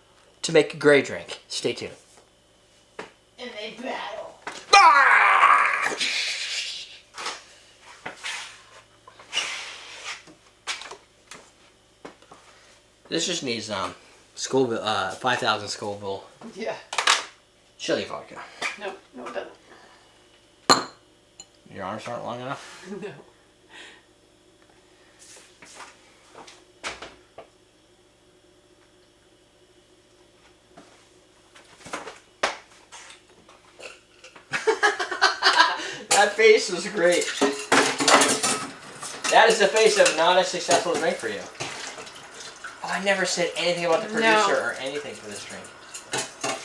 to make a great drink. Stay tuned. And they battle. Ah! This just needs Scoville, 5,000 Scoville. Yeah. Chili vodka. No, it doesn't. Your arms aren't long enough? No. That face was great. That is the face of not a successful drink for you. Oh, I never said anything about the producer or anything for this drink.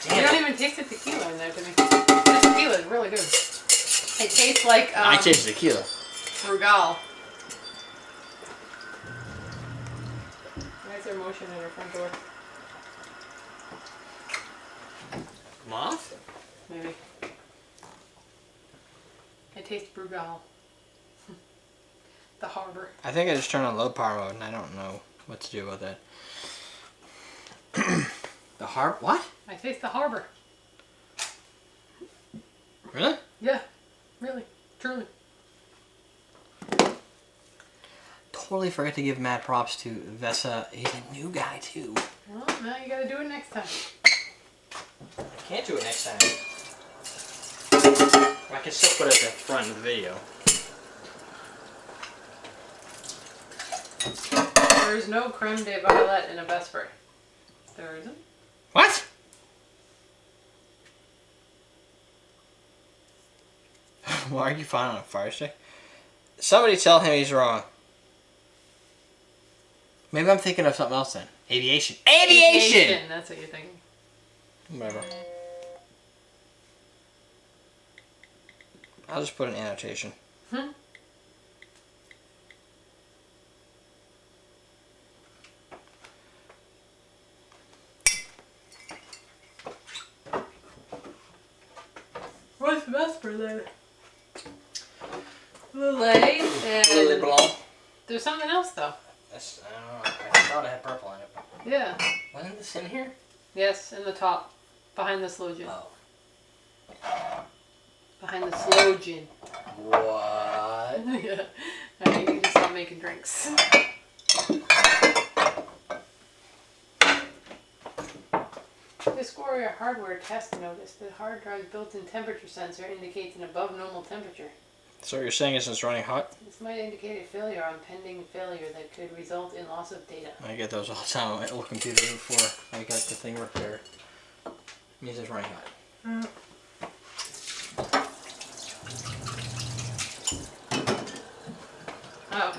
Damn. You don't even taste the tequila in there to me. The tequila is really good. It tastes like I taste tequila. Frugal. Why is there motion in her front door? Moth? Maybe. I taste Brugal. The harbor. I think I just turned on low power mode and I don't know what to do about that. The harbor? What? I taste the harbor. Really? Yeah. Really. Truly. Totally forgot to give mad props to Vesa. He's a new guy too. Well, now you gotta do it next time. I can't do it next time. I can still put it at the front of the video. There is no creme de violet in a Vesper. There isn't? What? Why are you fine on a fire stick? Somebody tell him he's wrong. Maybe I'm thinking of something else then. Aviation. Aviation! That's what you're thinking. Whatever. I'll just put an annotation. What's Vesper then? Lillet and... Lily Blanc. There's something else though. That's, I don't know. I thought it had purple in it. But Yeah. wasn't this in here? Yes, in the top. Behind the slogan. Oh. Behind the slogan. What? Yeah. I think you need to stop making drinks. This Warrior hardware test notice. The hard drive's built-in temperature sensor indicates an above normal temperature. So what you're saying is it's running hot? This might indicate a failure on pending failure that could result in loss of data. I get those all the time on my old computer before I got the thing repaired. It means it's running hot. Oh,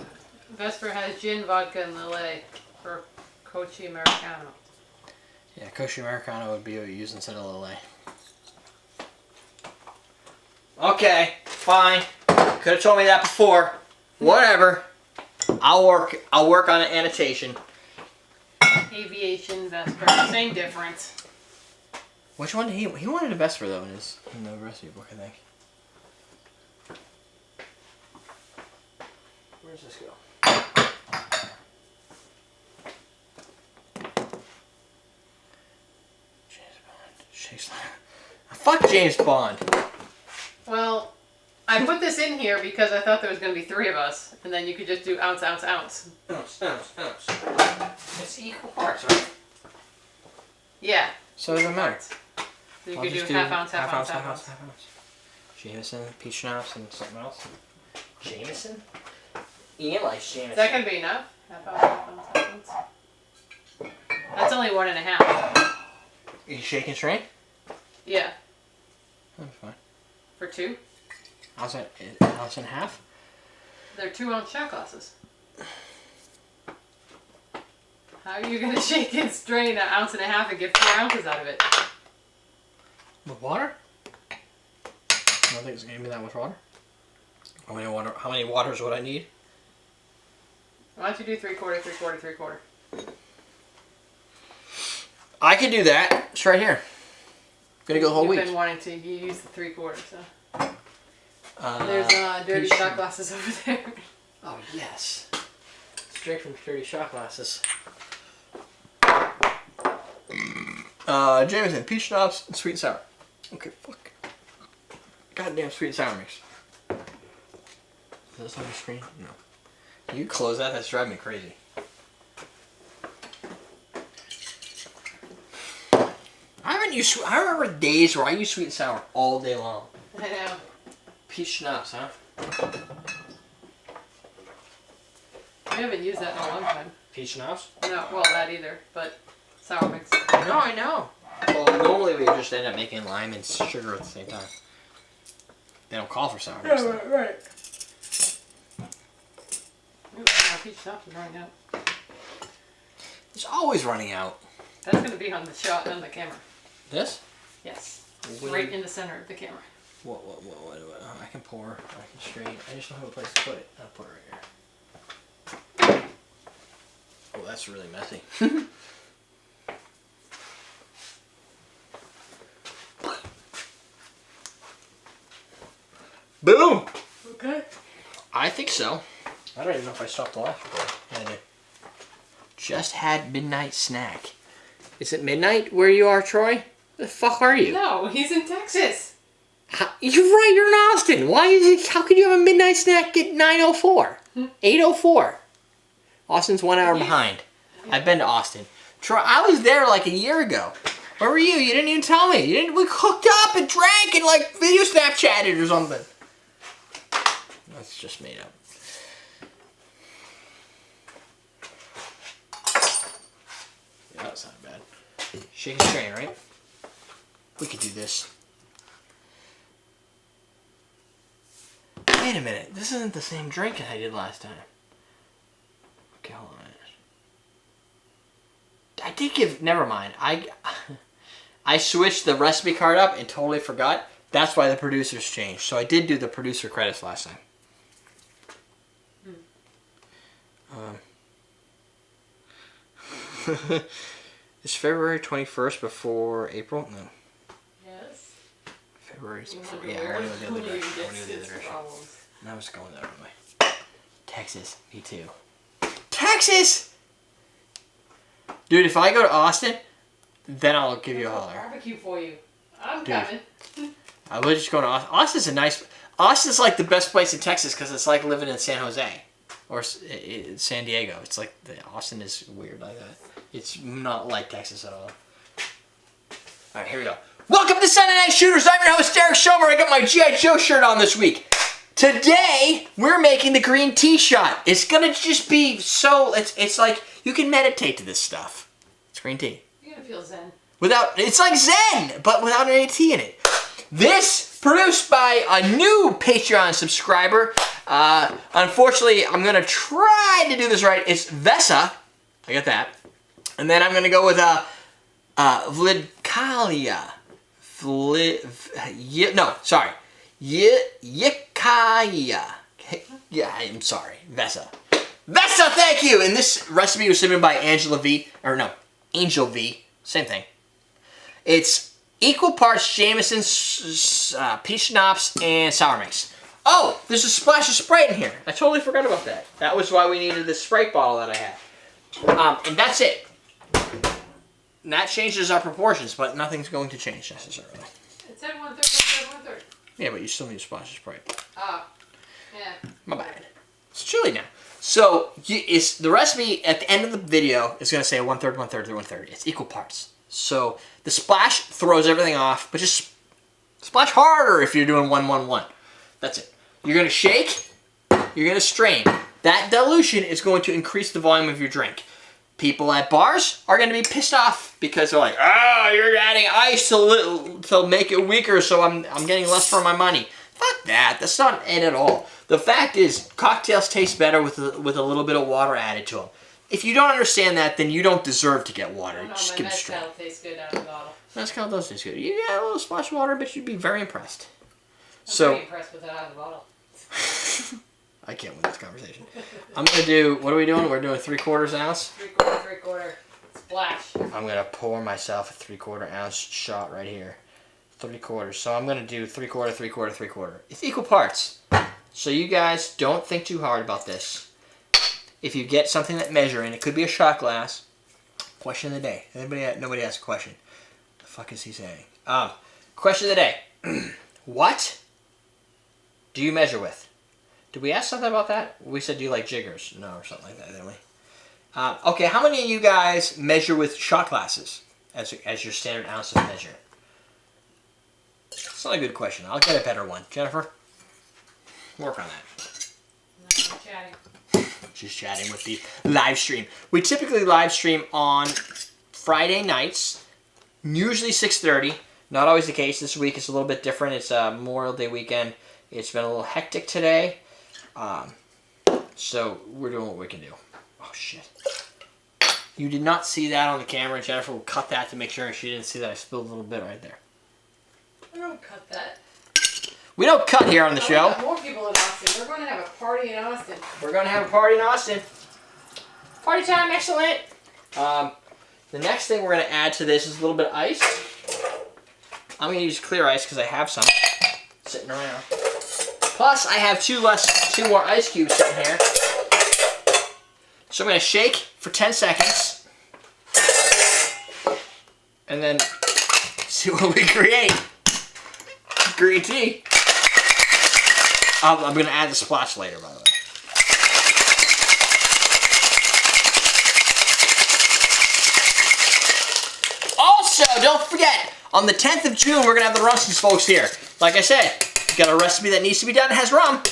Vesper has gin, vodka, and Lillet for Cochi Americano. Yeah, Kosher Americano would be what you use instead of Lillet. Okay, fine. Could have told me that before. Whatever. I'll work on an annotation. Aviation, Vesper, same difference. Which one did he wanted a Vesper though in the recipe book, I think. Where does this go? James Bond. Shakespeare. Fuck James Bond. Well, I put this in here because I thought there was going to be 3 of us, and then you could just do ounce, ounce, ounce. Ounce. It's equal parts, right? Yeah. So it doesn't matter. So you I'll could do just half ounce, half ounce. half ounce. Jameson, peach schnapps, and something else. Jameson? Ian likes Jameson. Is that going to be enough? Half ounce, half ounce, half ounce. That's only 1.5. You shaking straight? Yeah. That'd be fine. For 2? Ounce and a half? They're 2-ounce shot glasses. How are you going to shake and strain 1.5 ounces and get 4 ounces out of it? With water? I don't think it's gonna be that much water. How many waters would I need? Why don't you do 3/4, 3/4, 3/4? I could do that. It's right here. Gonna go the whole You've week. been wanting to use the 3/4, so. There's dirty peach- shot glasses over there. Oh yes. Straight from dirty shot glasses. Jameson, peach schnapps, and sweet and sour. Okay, fuck. Goddamn sweet and sour mix. Is this on your screen? No. You close that? That's driving me crazy. I remember days where I used sweet and sour all day long. I know. Peach schnapps, huh? I haven't used that in a long time. Peach schnapps? No, well, that either, but sour mix. No, I know. Well, normally we just end up making lime and sugar at the same time. They don't call for sour mix. Yeah, right. Ooh, now peach schnapps is running out. It's always running out. That's going to be on the shot on the camera. This? Yes. When Right you- in the center of the camera. What? I can pour. I can strain. I just don't have a place to put it. I'll put it right here. Oh, that's really messy. Boom! Okay. I think so. I don't even know if I stopped the last recording. Yeah, I did. Just had midnight snack. Is it midnight where you are, Troy? The fuck are you? No, he's in Texas. You're right, you're in Austin. Why is it? How could you have a midnight snack at 9:04? 8:04. Austin's 1 hour behind. I've been to Austin. Troy, I was there like a year ago. Where were you? You didn't even tell me. We hooked up and drank and like video Snapchatted or something. That's just made up. Yeah, that's not bad. Shake and strain, right? We could do this. Wait a minute. This isn't the same drink I did last time. Okay, hold on. I did give... Never mind. I switched the recipe card up and totally forgot. That's why the producers changed. So I did do the producer credits last time. Is February 21st before April? No. Yes. February's before... Yeah, I want to go the other direction. I was going the other way. Texas. Me too. Texas! Dude, if I go to Austin, then I'll give you a holler. Barbecue for you. I'm Dude. coming. I would just go to Austin. Austin's a nice... Austin's like the best place in Texas because it's like living in San Jose. Or San Diego. It's like... Austin is weird like that. It's not like Texas at all. Alright, here we go. Welcome to Sunday Night Shooters. I'm your host, Derek Schomer. I got my G.I. Joe shirt on this week. Today, we're making the green tea shot. It's gonna just be so... It's like... You can meditate to this stuff. It's green tea. You're gonna feel zen. It's like Zen, but without any tea in it. This, produced by a new Patreon subscriber. Unfortunately, I'm going to try to do this right. It's Vesa. I got that. And then I'm going to go with Vlidkalia. Yikaya. Yeah, I'm sorry. Vesa. Vesa, thank you! And this recipe was submitted by Angel V. Same thing. It's equal parts Jameson, peach schnapps, and sour mix. Oh, there's a splash of Sprite in here. I totally forgot about that. That was why we needed this Sprite bottle that I had. And that's it. And that changes our proportions, but nothing's going to change necessarily. It said 1/3, 1/3, 1/3. Yeah, but you still need a splash of Sprite. Oh, yeah. My bad. It's chilly now. So, the recipe at the end of the video is going to say 1/3, 1/3, 1/3. It's equal parts. So, the splash throws everything off, but just splash harder if you're doing 1/1/1. That's it. You're going to shake. You're going to strain. That dilution is going to increase the volume of your drink. People at bars are going to be pissed off because they're like, you're adding ice to make it weaker, so I'm getting less for my money. Fuck that. That's not it at all. The fact is, cocktails taste better with a little bit of water added to them. If you don't understand that, then you don't deserve to get water. Just give it straight. Mezcal tastes good out of the bottle. Mezcal does taste good. You add a little splash of water, but you'd be very impressed. I'm pretty impressed with that out of the bottle. I can't win this conversation. I'm going to do, what are we doing? We're doing 3/4 ounce? 3/4, 3/4. Splash. I'm going to pour myself a 3/4 ounce shot right here. 3/4. So I'm going to do 3/4, 3/4, 3/4. It's equal parts. So you guys don't think too hard about this. If you get something that measuring, it could be a shot glass. Question of the day. Nobody asked a question. The fuck is he saying? Question of the day. What do you measure with? Did we ask something about that? We said, do you like jiggers? No, or something like that, didn't we? Okay, how many of you guys measure with shot glasses as your standard ounce of measure? It's not a good question. I'll get a better one. Jennifer? Work on that. No, I'm chatting. Just chatting with the live stream. We typically live stream on Friday nights, usually 6:30. Not always the case. This week it's a little bit different. It's Memorial Day weekend. It's been a little hectic today. So we're doing what we can do. Oh, shit. You did not see that on the camera. Jennifer will cut that to make sure she didn't see that. I spilled a little bit right there. I don't cut that. We don't cut here on the show. We got more people in Austin. We're going to have a party in Austin. We're going to have a party in Austin. Party time, excellent. The next thing we're going to add to this is a little bit of ice. I'm going to use clear ice because I have some sitting around. Plus, I have two more ice cubes sitting here. So I'm going to shake for 10 seconds. And then see what we create. Green tea. I'm going to add the splash later, by the way. Also, don't forget, on the 10th of June, we're going to have the Rumsons folks here. Like I said, if you got a recipe that needs to be done that has rum,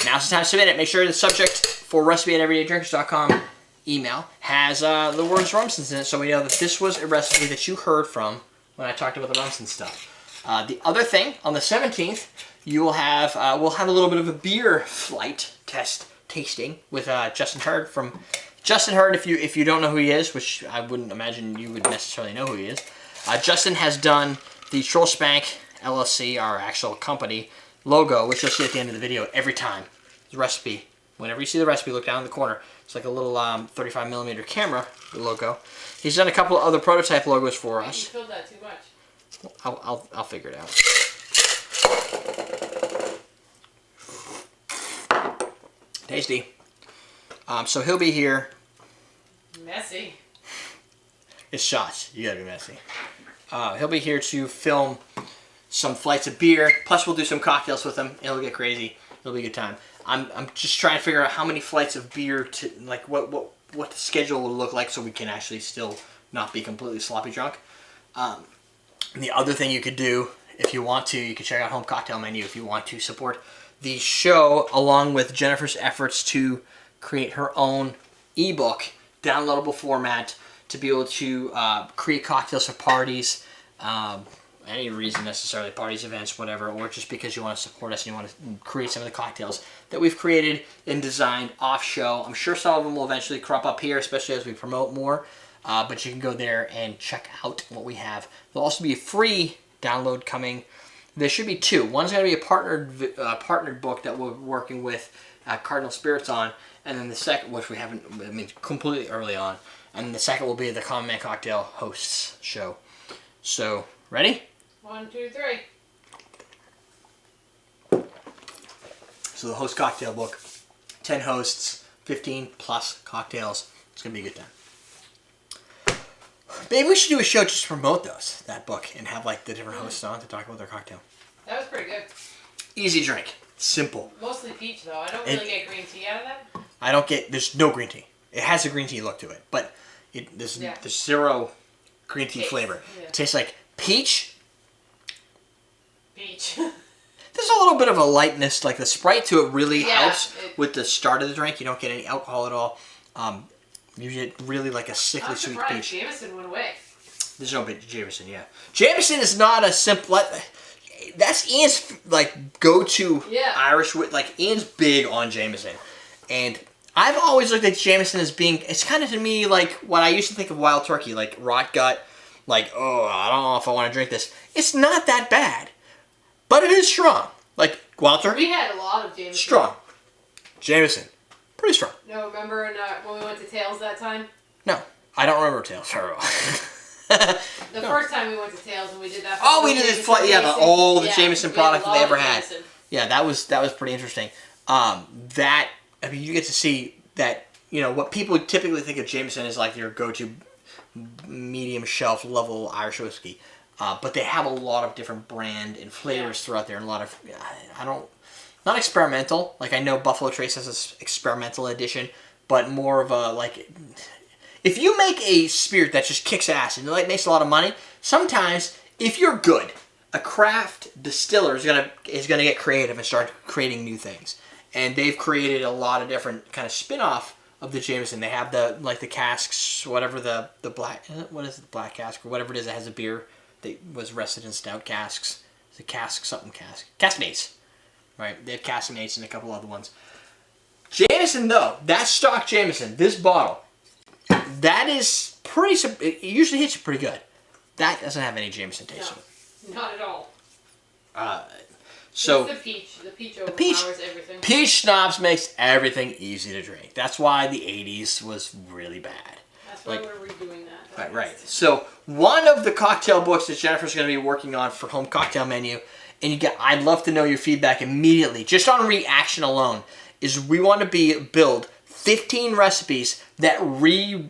now's the time to submit it. Make sure the subject for recipe@everydaydrinkers.com email has the words Rumsons in it, so we know that this was a recipe that you heard from when I talked about the Rumson stuff. The other thing, on the 17th, you will have we'll have a little bit of a beer flight tasting with Justin Hurd from Justin Hurd. If you don't know who he is, which I wouldn't imagine you would necessarily know who he is, Justin has done the Troll Spank LLC, our actual company logo, which you'll see at the end of the video every time. The recipe. Whenever you see the recipe, look down in the corner. It's like a little 35mm camera logo. He's done a couple of other prototype logos for us. You filled that too much. I'll figure it out. Tasty. So he'll be here. Messy. It's shots. You gotta be messy. He'll be here to film some flights of beer. Plus, we'll do some cocktails with him. It'll get crazy. It'll be a good time. I'm just trying to figure out how many flights of beer to like what the schedule will look like so we can actually still not be completely sloppy drunk. And the other thing you could do, if you want to, you can check out Home Cocktail Menu if you want to support the show, along with Jennifer's efforts to create her own ebook, downloadable format, to be able to create cocktails for parties, any reason necessarily, parties, events, whatever, or just because you want to support us and you want to create some of the cocktails that we've created and designed off show. I'm sure some of them will eventually crop up here, especially as we promote more, but you can go there and check out what we have. There'll also be a free download coming. There should be two. One's going to be a partnered book that we're working with Cardinal Spirits on, and then the second, which we haven't, I mean, completely early on, and the second will be the Common Man Cocktail Hosts show. So, ready? 1, 2, 3. So the host cocktail book, 10 hosts, 15 plus cocktails. It's going to be a good time. Maybe we should do a show just to promote that book, and have like the different hosts on to talk about their cocktail. That was pretty good. Easy Easy drink. Simple. Mostly peach though. I don't really get green tea out of that. There's no green tea. It has a green tea look to it, but there's zero green tea flavor. Yeah. It tastes like peach. Peach. There's a little bit of a lightness, like the Sprite to it really helps it- with the start of the drink. You don't get any alcohol at all. You get really like a sickly I'm sweet surprised peach. Jameson went away. There's no bit Jameson, yeah. Jameson is not a simple. That's Ian's like go-to Irish. Like Ian's big on Jameson, and I've always looked at Jameson as being. It's kind of to me like what I used to think of Wild Turkey, like rot gut. Like, oh, I don't know if I want to drink this. It's not that bad, but it is strong. Like Wild Turkey, We had a lot of Jameson. strong. Jameson, pretty strong. No, remember when we went to Tails that time? No, I don't remember Tails very well. The first time we went to Tails and we did that. Oh, we did this flight. Yeah, all the Jameson we product had a they lot ever of had. Jameson. Yeah, that was pretty interesting. You get to see that, what people typically think of Jameson as like your go-to medium shelf level Irish whiskey. But they have a lot of different brand and flavors throughout there, and a lot of, not experimental. Like I know Buffalo Trace has this experimental edition, but more of a like, if you make a spirit that just kicks ass and like makes a lot of money, sometimes if you're good, a craft distiller is gonna get creative and start creating new things. And they've created a lot of different kind of spin-off of the Jameson. They have the casks, whatever the black, what is it, the black cask or whatever it is that has a beer that was rested in stout casks. It's a cask, something cask. Caskmates. Right? They have Caskmates and a couple other ones. Jameson though, that stock Jameson, this bottle, that is pretty, it usually hits you pretty good. That doesn't have any Jameson taste. No, not at all. So It's the peach overpowers peach- everything. Peach Schnapps makes everything easy to drink. That's why the 80s was really bad. That's why we're redoing that. Right. So one of the cocktail books that Jennifer's going to be working on for Home Cocktail Menu, and I'd love to know your feedback immediately, just on reaction alone, is we want to build 15 recipes that redo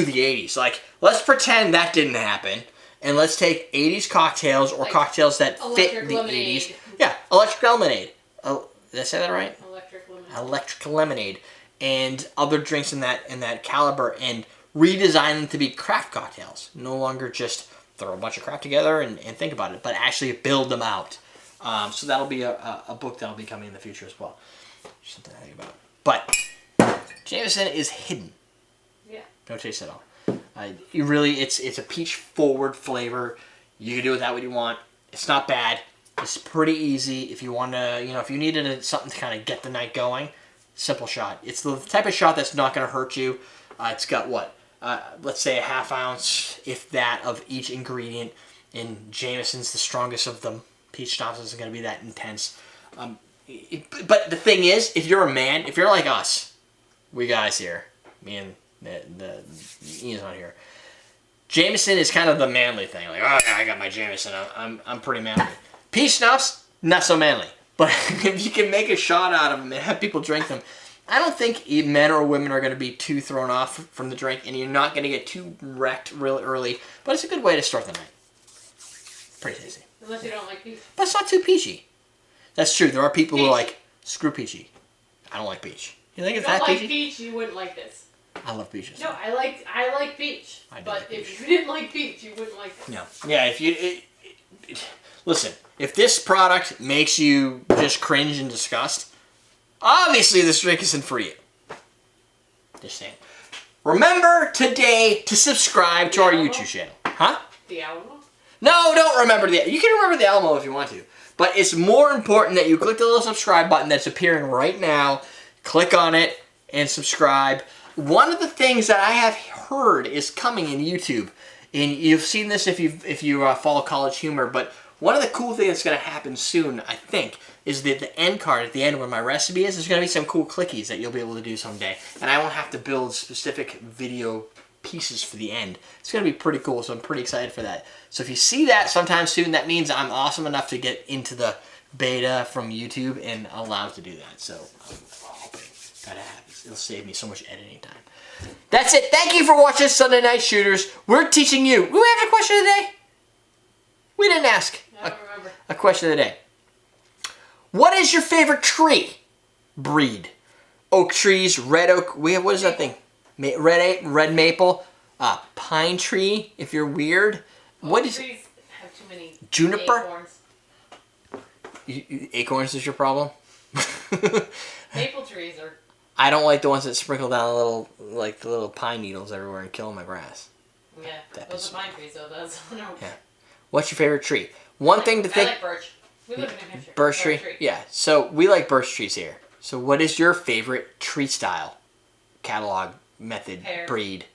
the 80s. Like, let's pretend that didn't happen, and let's take 80s cocktails or Like cocktails that fit the lemonade. 80s. Yeah, electric lemonade. Did I say that right? Electric lemonade. Electric lemonade and other drinks in that caliber, and redesign them to be craft cocktails. No longer just throw a bunch of crap together and think about it, but actually build them out. So that'll be a book that'll be coming in the future as well. Something to think about. But Jameson is hidden. Yeah. No taste at all. It's a peach forward flavor. You can do with that what you want. It's not bad. It's pretty easy. If you want to, if you needed something to kind of get the night going, simple shot. It's the type of shot that's not going to hurt you. It's got what? Let's say a half ounce, if that, of each ingredient. And Jameson's the strongest of them. Peach schnapps isn't going to be that intense. But the thing is, if you're a man, if you're like us, we guys here, me and the Ian's on here, Jameson is kind of the manly thing. Like, oh yeah, I got my Jameson. I'm pretty manly. Peach schnapps, not so manly. But if you can make a shot out of them and have people drink them, I don't think men or women are going to be too thrown off from the drink, and you're not going to get too wrecked really early. But it's a good way to start the night. Pretty tasty. Unless you don't like peach. But it's not too peachy. That's true. There are people who are like, screw peachy. I don't like peach. You think it's that peachy? If you don't like peach, you wouldn't like this. I love peaches. No, I like peach. I do but like if peach. you didn't like peach, you wouldn't like this. No. Yeah, if you... listen, if this product makes you just cringe and disgust, obviously this drink isn't for you. Just saying. Remember today to subscribe to our YouTube channel. Huh? The Alamo? No, don't remember the... You can remember the Alamo if you want to. But it's more important that you click the little subscribe button that's appearing right now. Click on it and subscribe. One of the things that I have heard is coming in YouTube, and you've seen this if you follow College Humor, but one of the cool things that's going to happen soon, I think, is that the end card at the end where my recipe is, there's going to be some cool clickies that you'll be able to do someday. And I won't have to build specific video pieces for the end. It's going to be pretty cool, so I'm pretty excited for that. So if you see that sometime soon, that means I'm awesome enough to get into the beta from YouTube and allowed to do that. So I'm hoping that happens. It'll save me so much editing time. That's it. Thank you for watching Sunday Night Shooters. We're teaching you. Do we have a question today? We didn't ask I don't remember. a question of the day. What is your favorite tree breed? Oak trees, red oak. What is that thing? Red maple, pine tree. If you're weird, what is trees have too many juniper? Acorns. Acorns is your problem. Maple trees are. I don't like the ones that sprinkle down the little pine needles everywhere and kill my grass. Yeah, those are pine trees though. Those no. Yeah. What's your favorite tree? One thing to think. I like birch. We live in New Hampshire. Birch tree. Yeah. So we like birch trees here. So what is your favorite tree style? Catalog, method, Pear. breed.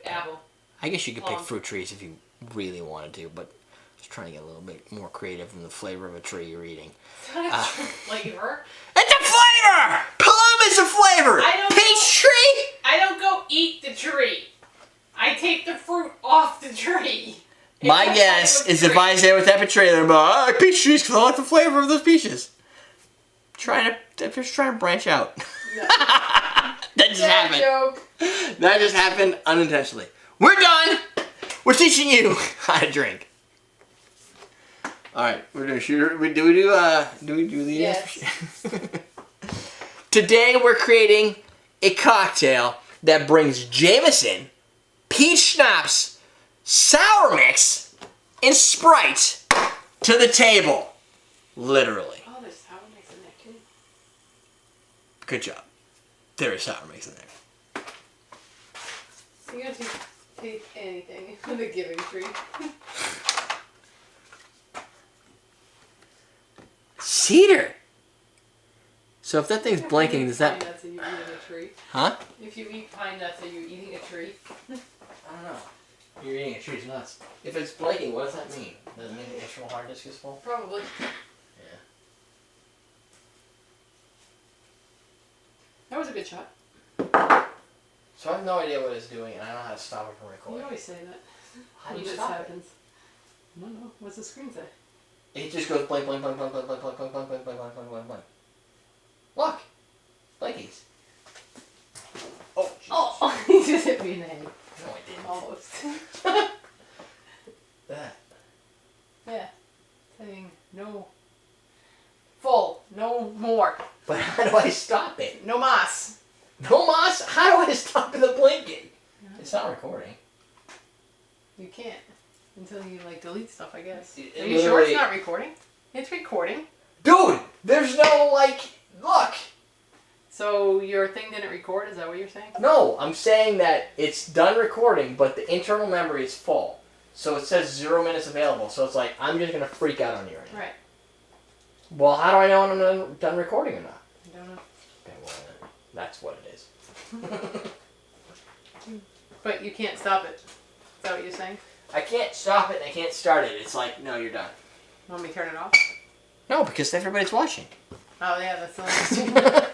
Apple. I guess you could pick Plum. fruit trees if you really wanted to, but just trying to get a little bit more creative in the flavor of a tree you're eating. Flavor. It's a flavor! Plum is a flavor! I don't Peach tree? I don't go eat the tree. I take the fruit off the tree. My guess is if I say with that trailer, but I like peach trees because I like the flavor of those peaches. I'm just trying to branch out. No. That just happened. Joke. That just happened unintentionally. We're done. We're teaching you how to drink. All right, we're doing shooter. Do we do the Yes. Today we're creating a cocktail that brings Jameson, peach schnapps, sour mix, and Sprite to the table. Literally. Oh, there's sour mix in there too. Good job. There is sour mix in there. You gotta take anything from the giving tree. Cedar. So if that thing's blinking, does that... Pine nuts, are you eating a tree? Huh? If you eat pine nuts, are you eating a tree? I don't know. You're eating a tree's nuts. If it's blinking, what does that mean? Does it mean the actual hard disk is full? Probably. Yeah. That was a good shot. So I have no idea what it's doing, and I don't know how to stop it from You recording. always say that. How do you When this stop it? happens. I don't know. What's the screen say? It just goes blank, blank, blank, blank, blank, blank, blank, blank, blank, blank, blank, blank, blank, blank, blank. Look! Blankies. Oh, Jesus. Oh! He just hit me in the head. No, I didn't. Almost. That. Yeah. Saying no. Full. No more. But how do I stop it? No mas. No mas? How do I stop the blinking? It's not recording. You can't. Until you like delete stuff, I guess. It Are you sure it's literally- not recording? It's recording. Dude! There's no, look! So your thing didn't record? Is that what you're saying? No, I'm saying that it's done recording, but the internal memory is full. So it says 0 minutes available. So it's like, I'm just going to freak out on you right now. Right. Well, how do I know when I'm done recording or not? I don't know. Okay, well, that's what it is. But you can't stop it. Is that what you're saying? I can't stop it and I can't start it. It's like, no, you're done. Want me to turn it off? No, because everybody's watching. Oh yeah, that's the only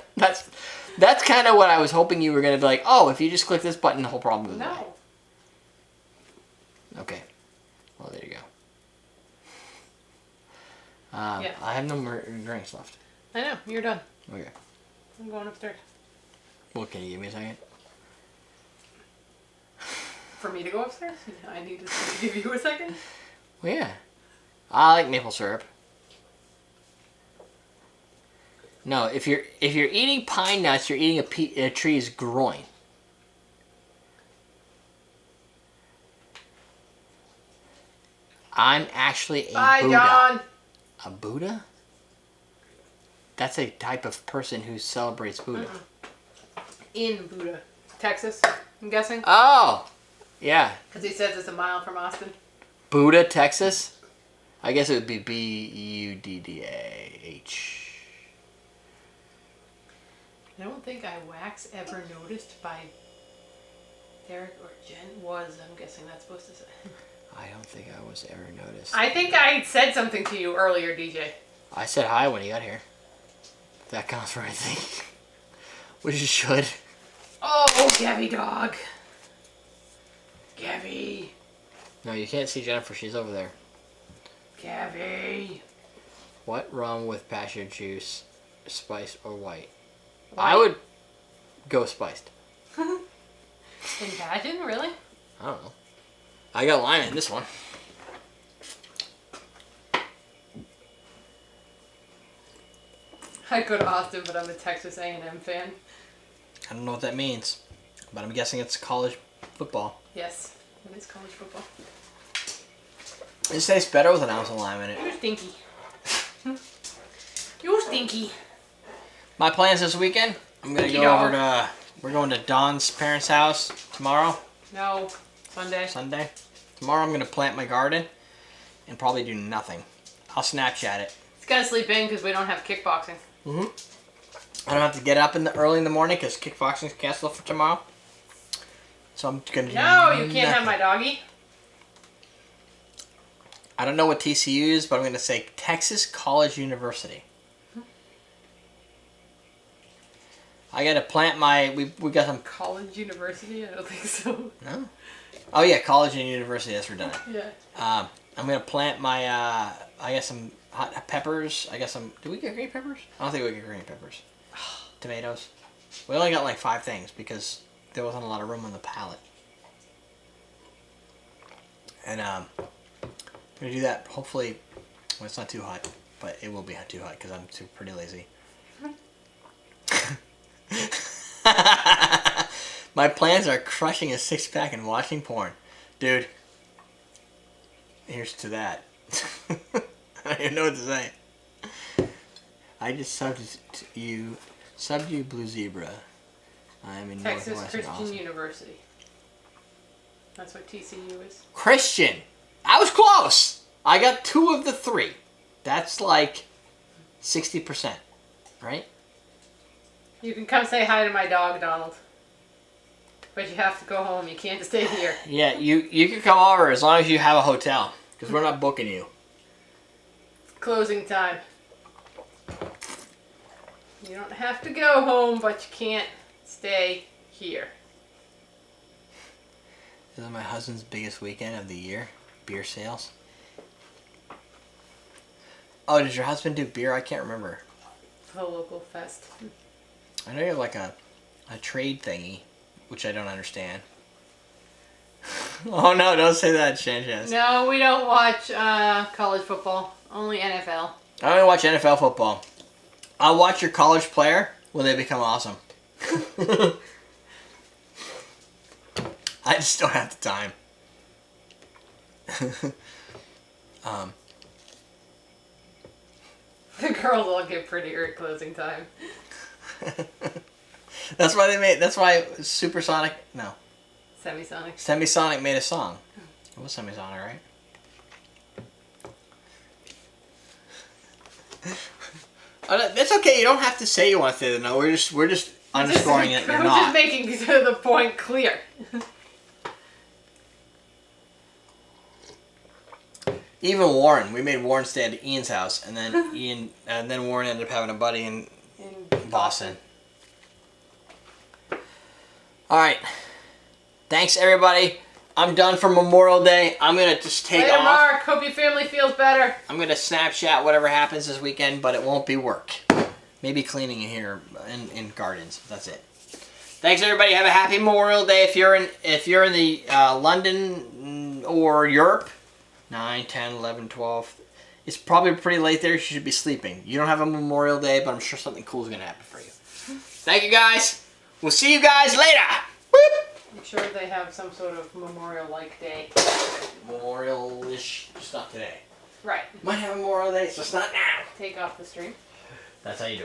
That's kind of what I was hoping you were going to be like, oh, if you just click this button, the whole problem goes away. No. Okay. Well, there you go. Yeah. I have no more drinks left. I know, you're done. Okay. I'm going upstairs. Well, can you give me a second? For me to go upstairs? I need to give you a second. Well, yeah. I like maple syrup. No, if you're eating pine nuts, you're eating a tree's groin. I'm actually a Bye, Buddha. John. A Buddha? That's a type of person who celebrates Buddha. In Buddha, Texas, I'm guessing. Oh! Yeah. Because he says it's a mile from Austin. Buddha, Texas? I guess it would be Budddah. I don't think I wax ever noticed by Derek or Jen was. I'm guessing that's supposed to say. I don't think I was ever noticed. I think I said something to you earlier, DJ. I said hi when he got here. If that counts for anything. Which you should. Oh, Gabby dog. Gabby. No, you can't see Jennifer. She's over there. Gabby. What rum with passion juice, spiced or white? White. I would go spiced. Imagine, really? I don't know. I got lime in this one. I'd go to Austin, but I'm a Texas A&M fan. I don't know what that means, but I'm guessing it's college football. Yes, it is college football. It tastes better with an ounce of lime in it. You're stinky. You're stinky. My plans this weekend, I'm going to go over to, we're going to Don's parents' house tomorrow. No, Sunday. Sunday. Tomorrow I'm going to plant my garden and probably do nothing. I'll Snapchat it. He's got to sleep in because we don't have kickboxing. Mm-hmm. I don't have to get up early in the morning because kickboxing's canceled for tomorrow. So I'm going to do No, you can't nothing. have my doggy. I don't know what TCU is, but I'm going to say Texas College University. I got to plant my... We got some... College University? I don't think so. No? Oh, yeah, college and university. That's redundant. Yeah. I'm going to plant my... I got some hot peppers. I got some... Do we get green peppers? I don't think we get green peppers. Tomatoes. We only got like 5 things because there wasn't a lot of room on the pallet. And I'm going to do that hopefully... Well, it's not too hot, but it will be too hot because I'm pretty lazy. My plans are crushing a 6-pack and watching porn. Dude, here's to that. I don't even know what to say. I just subbed you Blue Zebra. I'm in Texas Northwestern Christian Austin. University. That's what TCU is. Christian! I was close! I got 2 of the 3. That's like 60%, right? You can come say hi to my dog, Donald. But you have to go home. You can't stay here. Yeah, you can come over as long as you have a hotel. Because we're not booking you. Closing time. You don't have to go home, but you can't stay here. This is my husband's biggest weekend of the year. Beer sales. Oh, did your husband do beer? I can't remember. The local fest. I know you have like a trade thingy, which I don't understand. Oh no, don't say that, Sanchez. No, we don't watch college football. Only NFL. I only watch NFL football. I'll watch your college player when they become awesome. I just don't have the time. The girls all get prettier at closing time. That's why Supersonic, no. Semisonic. Semisonic made a song. It was Semisonic, right? That's okay. You don't have to say you want to say the no. We're just underscoring it. You're I'm not. just making the point clear. Even Warren, we made Warren stay at Ian's house, and then Warren ended up having a buddy in Boston. All right. Thanks, everybody. I'm done for Memorial Day. I'm gonna just take Later, off. Mark. Hope your family feels better. I'm gonna Snapchat whatever happens this weekend, but it won't be work. Maybe cleaning in here in gardens. That's it. Thanks, everybody. Have a happy Memorial Day. If you're in the London or Europe, 9, 10, 11, 12. It's probably pretty late there. You should be sleeping. You don't have a Memorial Day, but I'm sure something cool is gonna happen for you. Thank you, guys. We'll see you guys later. Whoop. I'm sure they have some sort of memorial-like day. Memorial-ish, just not today. Right. Might have a Memorial Day, it's just not now. Take off the stream. That's how you do it.